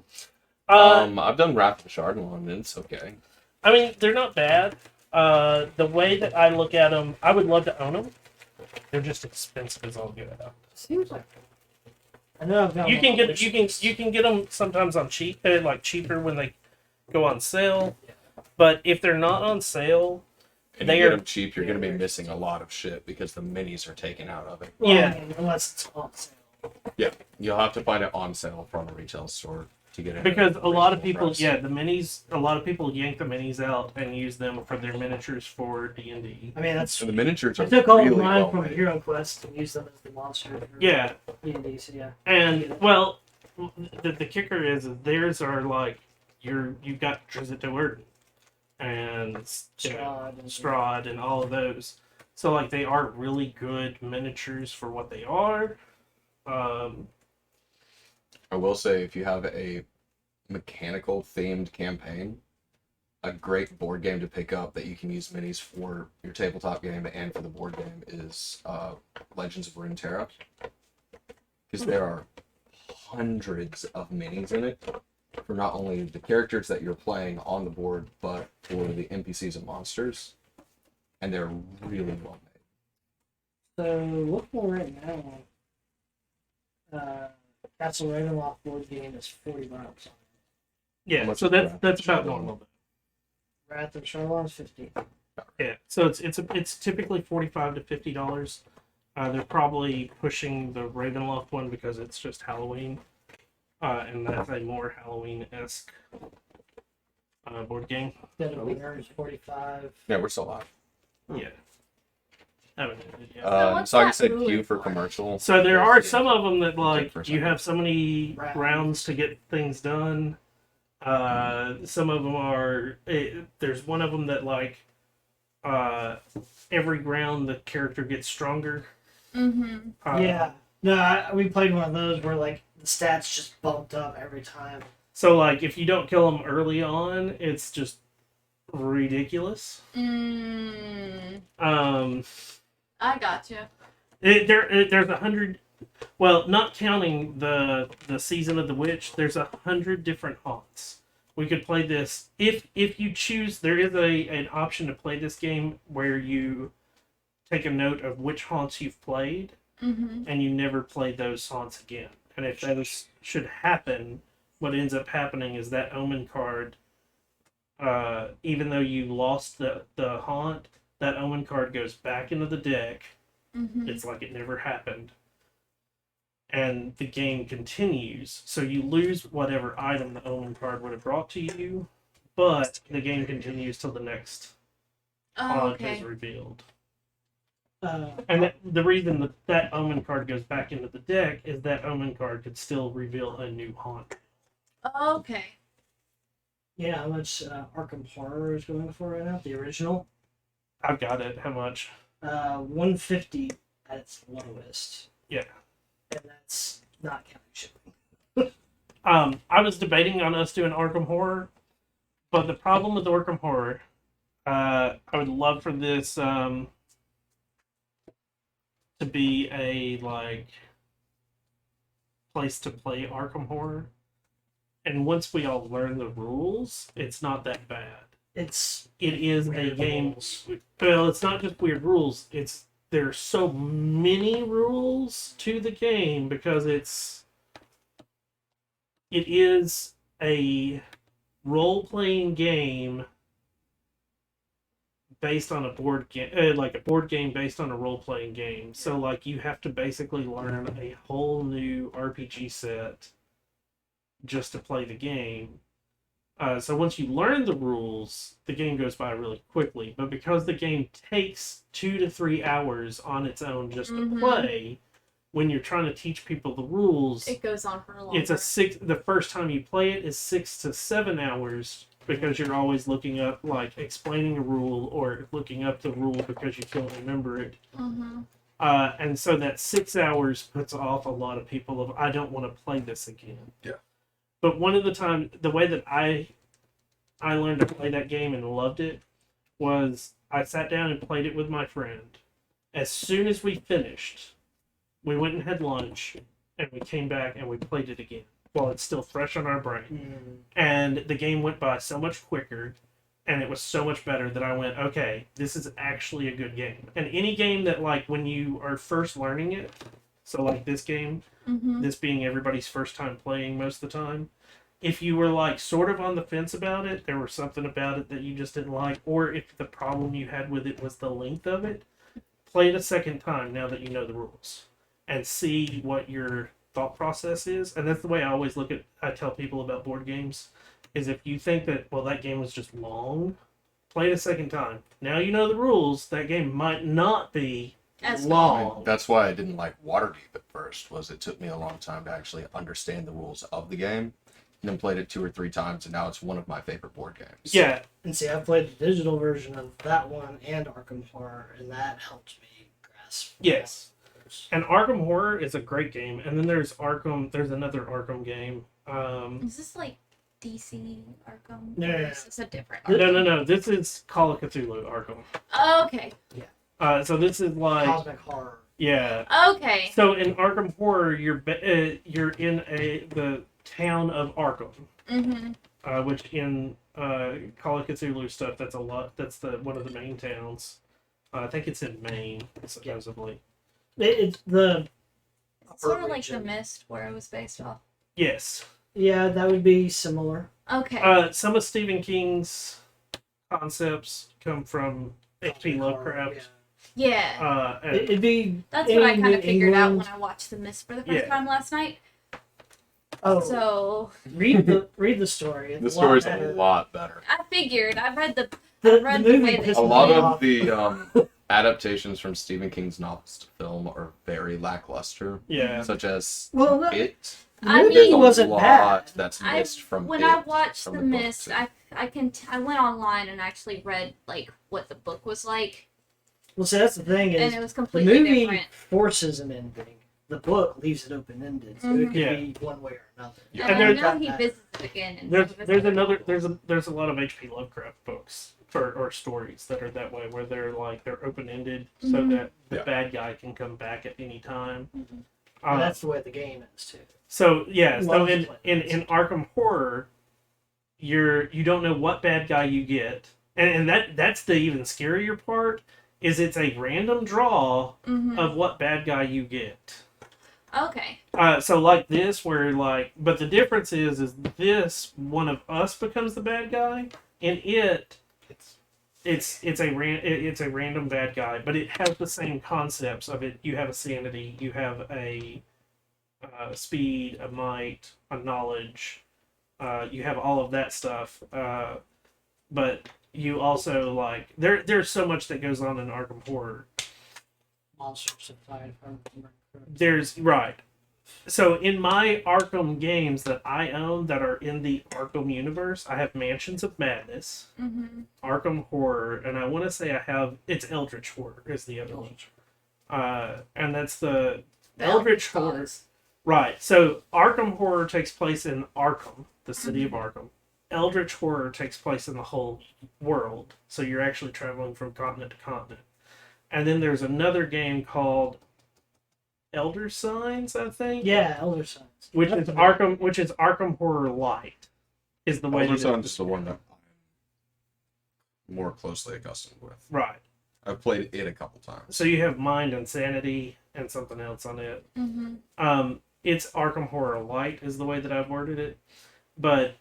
I've done Wrath of the Sharding and it's okay. I mean, they're not bad. The way that I look at them, I would love to own them. They're just expensive as all get out. Seems like. I know I've got. You can get them sometimes on cheap, like cheaper when they go on sale. But if they're not on sale, And They you get are- them cheap, you're going to be missing a lot of shit because the minis are taken out of it. Well, Yeah. I mean, unless it's on sale. Yeah, you'll have to find it on sale from a retail store to get it. because a lot of people, price. the minis, a lot of people yank the minis out and use them for their miniatures for D&D. I mean, that's. And the miniatures I are took all really of mine well from made. Hero Quest and used them as the monster. for Yeah, D&D, so yeah. and well, the kicker is theirs are like you've got Drizzt Do'Urden and Strahd and- Strahd and all of those. So like they are really good miniatures for what they are. I will say, if you have a mechanical themed campaign, a great board game to pick up that you can use minis for your tabletop game and for the board game is Legends of Runeterra. Because there are hundreds of minis in it for not only the characters that you're playing on the board, but for the NPCs and monsters. And they're really well made. So, looking right now, Castle Ravenloft board game is $40. Yeah, How much so is that's that? about normal. Wrath of Charlon's $50. Yeah, so it's typically $45 to $50. They're probably pushing the Ravenloft one because it's just Halloween, and that's a more Halloween-esque board game. Dead of Winter is $45. Yeah, we're still live. Yeah, haven't done it yet. what's So like I that said, ruler Q for for? commercial. So there are some of them that like for a you second. have so many rounds to get things done. Some of them are. There's one of them that like every round the character gets stronger. Mm-hmm. Yeah. No, we played one of those where, like, the stats just bumped up every time. So like if you don't kill them early on, it's just ridiculous. Mm, Um, I gotcha. there's 100. Well, not counting the season of the witch, there's 100 different haunts. We could play this if you choose. There is an option to play this game where you take a note of which haunts you've played, Mm-hmm. and you never play those haunts again. And if those should happen, what ends up happening is that omen card. Even though you lost the haunt, that omen card goes back into the deck. Mm-hmm. It's like it never happened. And the game continues. So you lose whatever item the omen card would have brought to you, but the game continues till the next Oh, haunt is okay. revealed. Uh, And the reason that omen card goes back into the deck is that omen card could still reveal a new haunt. Oh, okay. yeah, how much Arkham Horror is going for right now? The original? I've got it. How much? $150 at its lowest. Yeah. And that's not counting shipping. I was debating on us doing Arkham Horror, but the problem with Arkham Horror, I would love for this to be a like place to play Arkham Horror, and once we all learn the rules, it's not that bad. It's It is a weird game. rules. Well, it's not just weird rules. It's there's so many rules to the game because it is a role-playing game based on a board game, like a board game based on a role-playing game. So like you have to basically learn a whole new RPG set just to play the game. So once you learn the rules, the game goes by really quickly. But because the game takes 2 to 3 hours on its own just to Mhm. play, when you're trying to teach people the rules, It goes on for a long it's time. the first time you play it is 6 to 7 hours because you're always looking up, like explaining a rule or looking up the rule because you can't remember it. Mm-hmm. And so that 6 hours puts off a lot of people of, I don't want to play this again. Yeah. But one of the way that I learned to play that game and loved it was I sat down and played it with my friend. As soon as we finished, we went and had lunch, and we came back and we played it again while it's still fresh on our brain. And the game went by so much quicker, and it was so much better that I went, okay, this is actually a good game. And any game that, like, when you are first learning it, so like this game, this being everybody's first time playing most of the time, if you were like sort of on the fence about it, there was something about it that you just didn't like, or if the problem you had with it was the length of it, play it a second time now that you know the rules and see what your thought process is. And that's the way I always I tell people about board games, is if you think that, well, that game was just long, play it a second time. Now you know the rules, that game might not be As long. That's why I didn't like Waterdeep at first, was it took me a long time to actually understand the rules of the game. And then played it 2 or 3 times, and now it's one of my favorite board games. Yeah. And see, I've played the digital version of that one and Arkham Horror, and that helped me grasp. Yes. And Arkham Horror is a great game. And then there's another Arkham game. Is this like DC Arkham? No, Or no, no. is this a different No. This is Call of Cthulhu Arkham. Okay. So this is like, Cosmic Horror. yeah. Okay. So in Arkham Horror, you're in the town of Arkham, which in Call of Cthulhu stuff, that's one of the main towns. I think it's in Maine, supposedly. It's the It's sort of upper like The region. Mist, where it was based off. Yes. Yeah, that would be similar. Okay. Some of Stephen King's concepts come from H.P. Cosmic Horror, Lovecraft. Yeah. And It'd be That's what I in kind of New figured out England. when I watched The Mist for the first Yeah. time last night. Oh, So read the story. It's The story's a better. lot better. I figured. I read the. The, read the the movie way that- pissed A me lot off. of the adaptations from Stephen King's novels to film are very lackluster, yeah. such as Well, no, It. the I movie There's a mean, wasn't lot bad. that's I missed from when It, I watched from The book, Mist, too. I went online and actually read like what the book was like, Well, see, that's the thing and is it was the completely movie different. forces an ending. The book leaves it open ended, so it could Yeah. be one way or another. Yeah. And And I there's- know he visits it again. In There's some of his there's other another novels. there's a lot of H.P. Lovecraft books or stories that are that way, where they're open ended, so Mhm. that the Yeah. bad guy can come back at any time. Mhm. And that's the way the game is too. So yeah, so Love in playing this. Arkham Horror, you don't know what bad guy you get, and that's the even scarier part, is it's a random draw Mhm. of what bad guy you get. Okay. So like this, where like, but the difference is this one of us becomes the bad guy, and it's a random bad guy, but it has the same concepts of it. You have a sanity, you have a speed, a might, a knowledge. You have all of that stuff, but you also like there's so much that goes on in Arkham Horror. Monsters of Fire, if I remember correctly. There's right. So in my Arkham games that I own that are in the Arkham universe, I have Mansions of Madness, Mhm. Arkham Horror, and I want to say it's Eldritch Horror is the other one. And that's the Eldritch Horror. Cause. Right. So Arkham Horror takes place in Arkham, the city of Arkham. Eldritch Horror takes place in the whole world. So you're actually traveling from continent to continent. And then there's another game called Elder Signs, I think. Yeah, Elder Signs. Which That's is the- Arkham Horror Light. Is the way Elder that Signs it's is the one that I'm more closely accustomed with. right. I've played it a couple times. So you have Mind and Sanity and something else on it. Mhm. It's Arkham Horror Light is the way that I've worded it. But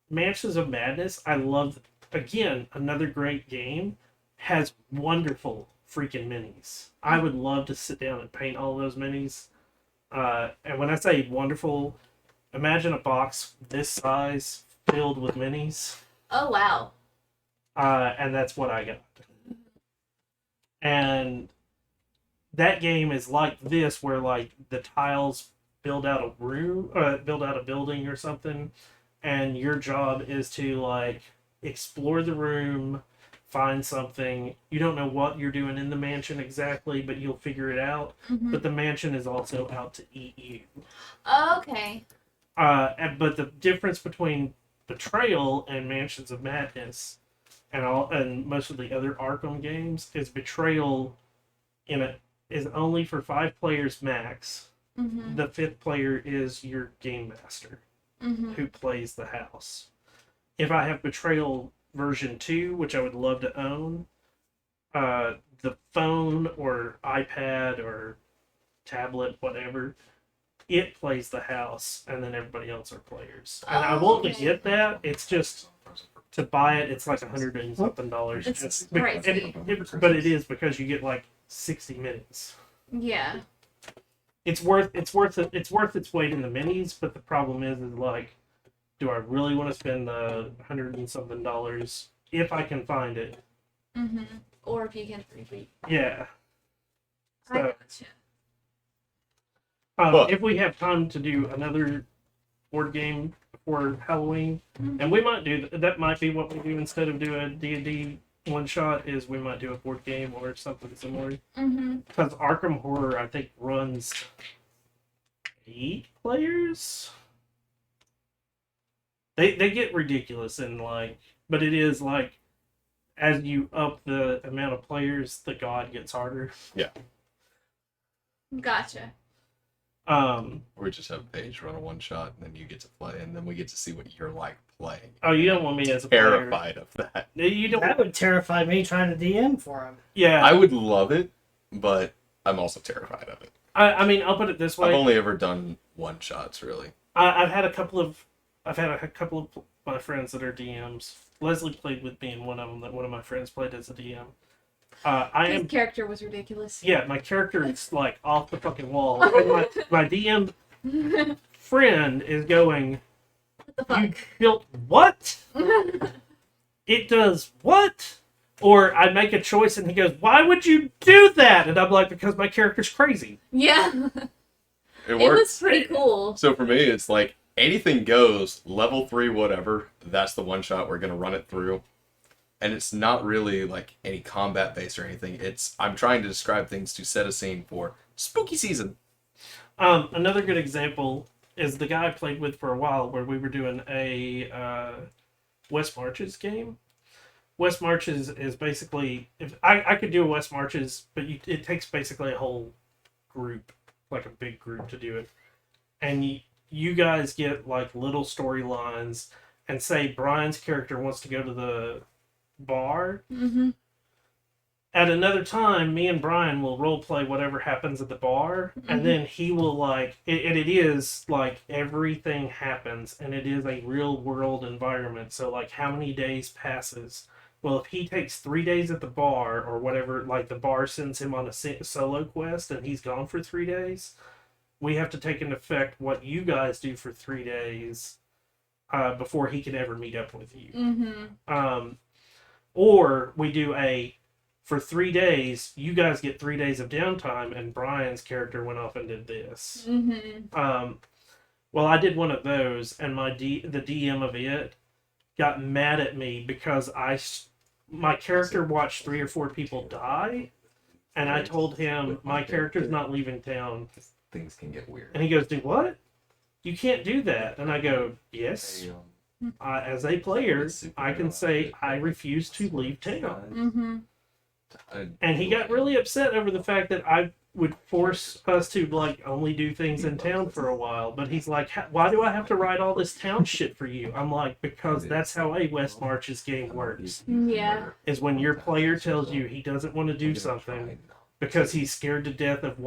Mansions of Madness, I love. Again, another great game, has wonderful freaking minis. I would love to sit down and paint all those minis. And when I say wonderful, imagine a box this size filled with minis. Oh wow. And that's what I got. And that game is like this, where like the tiles build out a room, build out a building or something, and your job is to like explore the room, find something. You don't know what you're doing in the mansion exactly, but you'll figure it out. Mhm. But the mansion is also out to eat you. Okay. But the difference between Betrayal and Mansions of Madness, and most of the other Arkham games, is Betrayal is only for 5 players max. Mm-hmm. The 5th player is your game master Mm-hmm. who plays the house. If I have Betrayal version 2, which I would love to own, the phone or iPad or tablet, whatever, it plays the house, and then everybody else are players. And I want to Okay. get that. It's just to buy it. It's like $100 and something. It's Just crazy. but it is because you get like 60 minutes. Yeah. It's worth its weight in the minis. But the problem is like, do I really want to spend the $100 and something if I can find it? Mm-hmm. Or if you can 3 Yeah. I So, gotcha. Well- if we have time to do another board game before Halloween, Mhm. and we might do that, might be what we do instead of do a D&D one shot. Is we might do a board game or something similar. Mm-hmm. Because Arkham Horror, I think, runs 8 players. They get ridiculous and like, but it is like, as you up the amount of players, the god gets harder. Gotcha. We just have Paige run a one shot, and then you get to play, and then we get to see what you're like playing. Oh, you don't want me as a player. Terrified of that. You don't. That would terrify me trying to DM for him. Yeah. I would love it, but I'm also terrified of it. I mean, I'll put it this way. I've only ever done one shots, really. I've had a couple of my friends that are DMs. Leslie played with me in one of them. That one of my friends played as a DM. His character was ridiculous. Yeah, my character is like off the fucking wall. And my DM friend is going, What the "You fuck? built what? It does what?" Or I make a choice and he goes, "Why would you do that?" And I'm like, "Because my character's crazy." Yeah. It It works. was pretty cool. So for me, it's like anything goes, level 3, whatever. That's the one shot. We're gonna run it through, and it's not really like any combat based or anything. I'm trying to describe things to set a scene for spooky season. Another good example is the guy I played with for a while, where we were doing a West Marches game. West Marches is basically, if I could do a West Marches, but it takes basically a whole group, like a big group, to do it, and you guys get like little storylines, and say Brian's character wants to go to the bar. Mm-hmm. At another time, me and Brian will role play whatever happens at the bar, and then he will like it is like everything happens, and it is a real world environment. So like, how many days passes? Well, if he takes 3 days at the bar or whatever, like the bar sends him on a solo quest and he's gone for 3 days, we have to take into effect what you guys do for 3 days before he can ever meet up with you. Mm-hmm. Or we do for 3 days, you guys get 3 days of downtime, and Brian's character went off and did this. Mm-hmm. Well, I did one of those, and the DM of it got mad at me because my character watched 3 or 4 people die, and I told him my character's not leaving town. Things can get weird. And he goes, "Do what? You can't do that." And I go, "Yes. As a player, I can say I refuse to leave town." Mm-hmm. And he got really upset over the fact that I would force us to like only do things in town for a while. But he's like, "Why do I have to write all this town shit for you?" I'm like, "Because that's how a West Marches game works. Yeah. Is when your player tells you he doesn't want to do something because he's scared to death of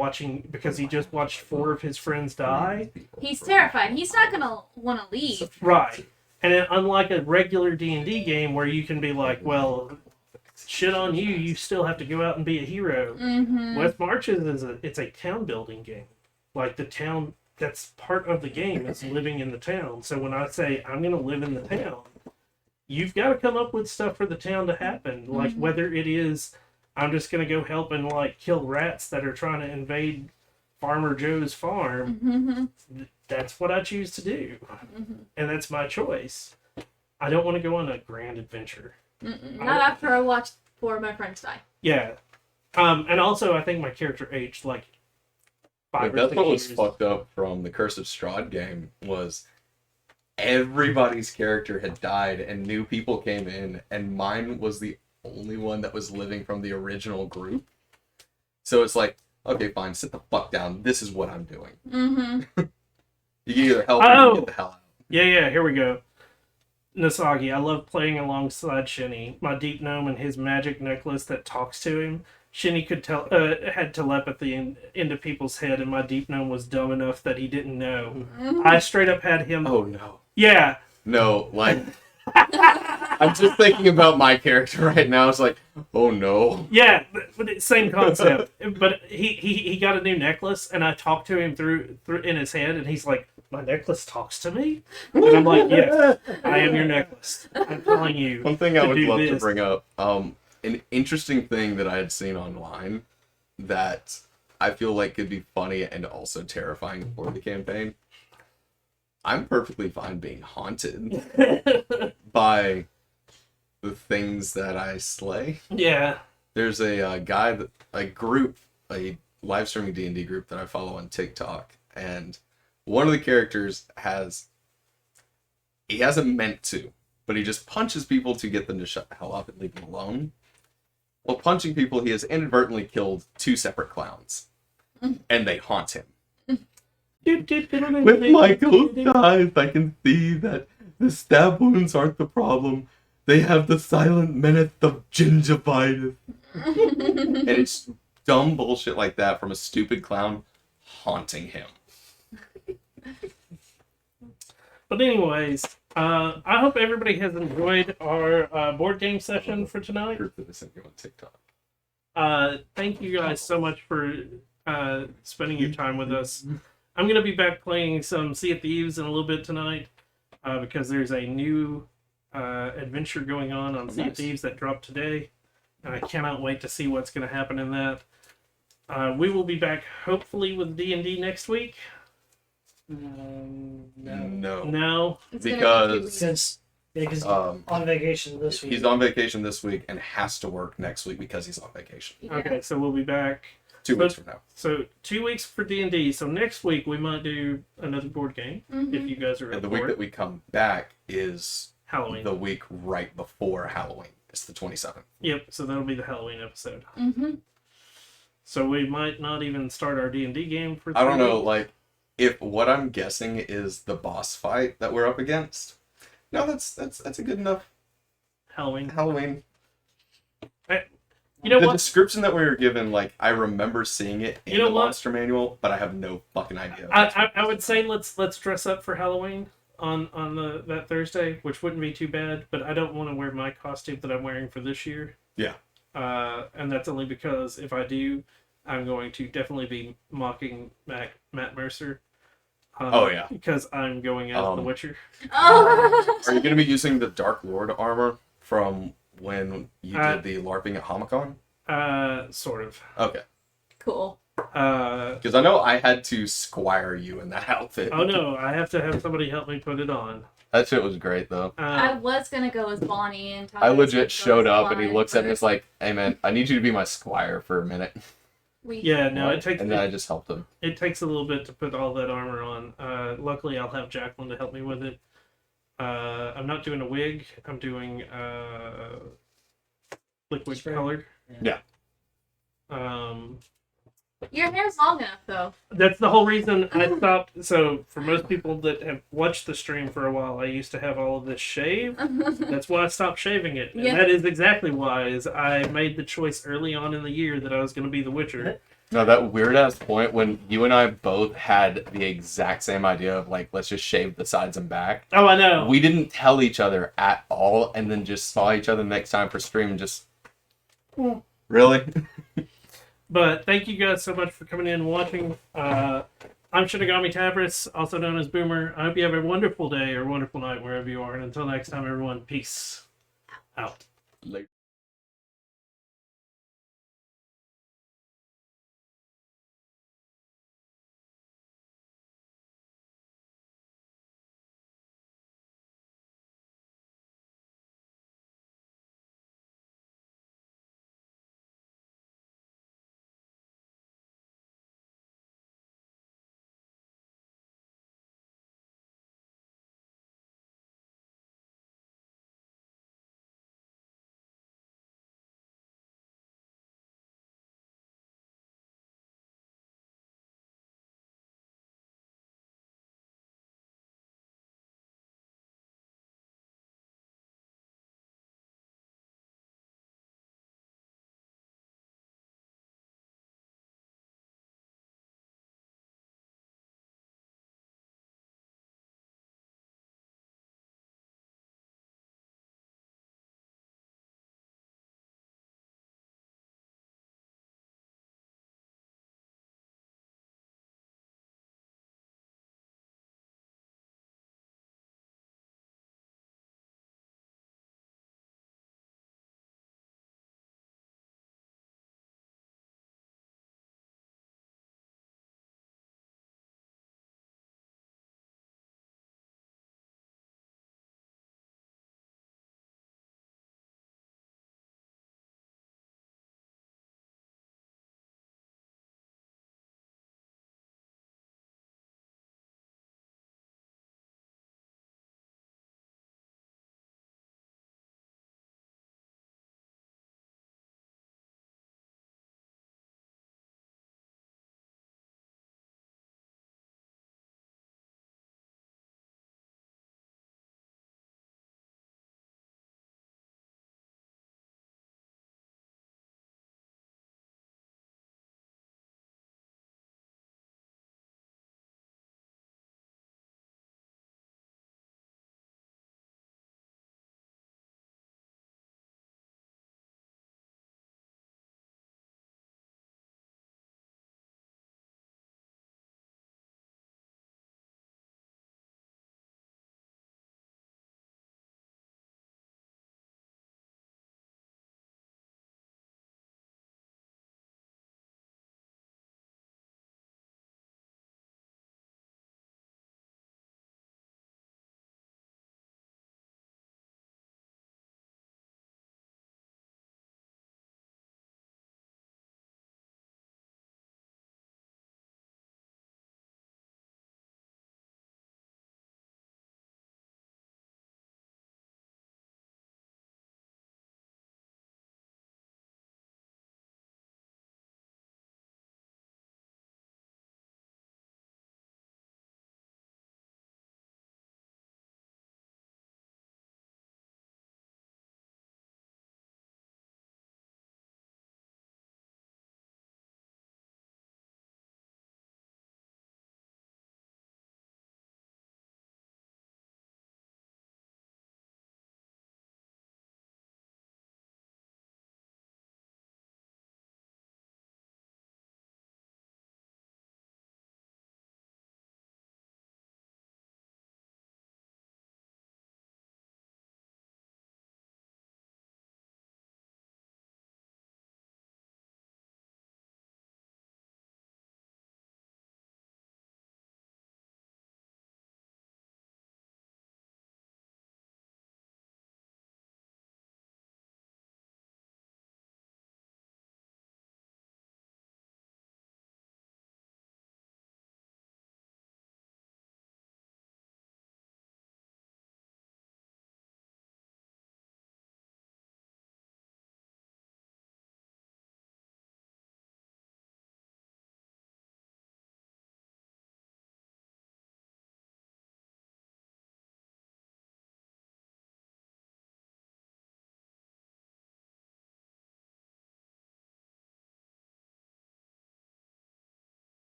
because he just watched 4 of his friends die." He's terrified. He's not gonna want to leave. Right. And unlike a regular D&D game where you can be like, "Well, shit on you, you still have to go out and be a hero." Mm-hmm. West Marches it's a town building game. Like the town, that's part of the game, is living in the town. So when I say I'm going to live in the town, you've got to come up with stuff for the town to happen. Like whether it is I'm just going to go help and like kill rats that are trying to invade Farmer Joe's farm. Mm-hmm. That's what I choose to do. Mm-hmm. And that's my choice. I don't want to go on a grand adventure. Not after I watched 4 of my friends die. Yeah. And also, I think my character aged like 5 Like, or that's 6 what was years. fucked up from the Curse of Strahd game was everybody's character had died and new people came in, and mine was the only one that was living from the original group. So it's like, okay, fine, sit the fuck down. This is what I'm doing. Mm-hmm. You can either help or you can get the hell out. Yeah, here we go. Nasagi, I love playing alongside Shinny. My deep gnome and his magic necklace that talks to him. Shinny could tell had telepathy into people's head, and my deep gnome was dumb enough that he didn't know. I straight up had him. Oh no. Yeah. No, like I'm just thinking about my character right now. It's like, oh no. Yeah, but same concept. But he got a new necklace, and I talked to him through in his head, and he's like, "My necklace talks to me," and I'm like, "Yes, I am your necklace. I'm telling you." One thing I would love to this. bring up, an interesting thing that I had seen online that I feel like could be funny and also terrifying for the campaign. I'm perfectly fine being haunted by the things that I slay. Yeah. There's a live streaming D&D group that I follow on TikTok, and one of the characters he hasn't meant to, but he just punches people to get them to shut the hell up and leave him alone. While punching people, he has inadvertently killed 2 separate clowns, and they haunt him. With my ghost eyes, I can see that the stab wounds aren't the problem. They have the silent menace of gingivitis. And it's dumb bullshit like that from a stupid clown haunting him. But anyways, I hope everybody has enjoyed our board game session for tonight. Proof that I sent you on TikTok. Thank you guys so much for spending your time with us. I'm going to be back playing some Sea of Thieves in a little bit tonight because there's a new adventure going on Sea of Thieves that dropped today. And I cannot wait to see what's going to happen in that. We will be back hopefully with D&D next week. No. It's gonna be 2 weeks. Because he's on vacation this week. He's on vacation this week and has to work next week because he's on vacation. Yeah. Okay, so we'll be back 2 weeks from now. So 2 weeks for D&D. So next week we might do another board game if you guys are And up the for week it. that we come back is Halloween. the week right before Halloween. It's the 27th. Yep. So that'll be the Halloween episode. Mm-hmm. So we might not even start our D&D game for. I don't 3 know, weeks. like, if what I'm guessing is the boss fight that we're up against. No, that's a good enough Halloween. Halloween. You know The what? description that we were given, like, I remember seeing it in You know the what? monster manual, but I have no fucking idea. I would say let's dress up for Halloween on that Thursday, which wouldn't be too bad. But I don't want to wear my costume that I'm wearing for this year. Yeah. And that's only because if I do, I'm going to definitely be mocking Matt Mercer. Oh, yeah. Because I'm going as the Witcher. Oh. Are you going to be using the Dark Lord armor from when you Uh, did the LARPing at Homicon? Sort of. Okay. Cool. Because I know I had to squire you in that outfit. Oh no, I have to have somebody help me put it on. That shit was great, though. I was gonna go as Bonnie and I legit showed up and he looks at me and is like, hey man, I need you to be my squire for a minute. Yeah, no, it takes And then I just helped him. it takes a little bit to put all that armor on. Luckily, I'll have Jacqueline to help me with it. I'm not doing a wig. I'm doing liquid Spray. colored. Yeah. Your hair's long enough though. That's the whole reason I stopped. So, for most people that have watched the stream for a while, I used to have all of this shaved. That's why I stopped shaving it. And Yeah. that is exactly why is I made the choice early on in the year that I was going to be the Witcher. No, that weird ass point when you and I both had the exact same idea of like, let's just shave the sides and back. Oh, I know. We didn't tell each other at all, and then just saw each other next time for stream and just. Really? But thank you guys so much for coming in and watching. I'm Shinigami Tabris, also known as Boomer. I hope you have a wonderful day or wonderful night wherever you are. And until next time, everyone, peace out. Later.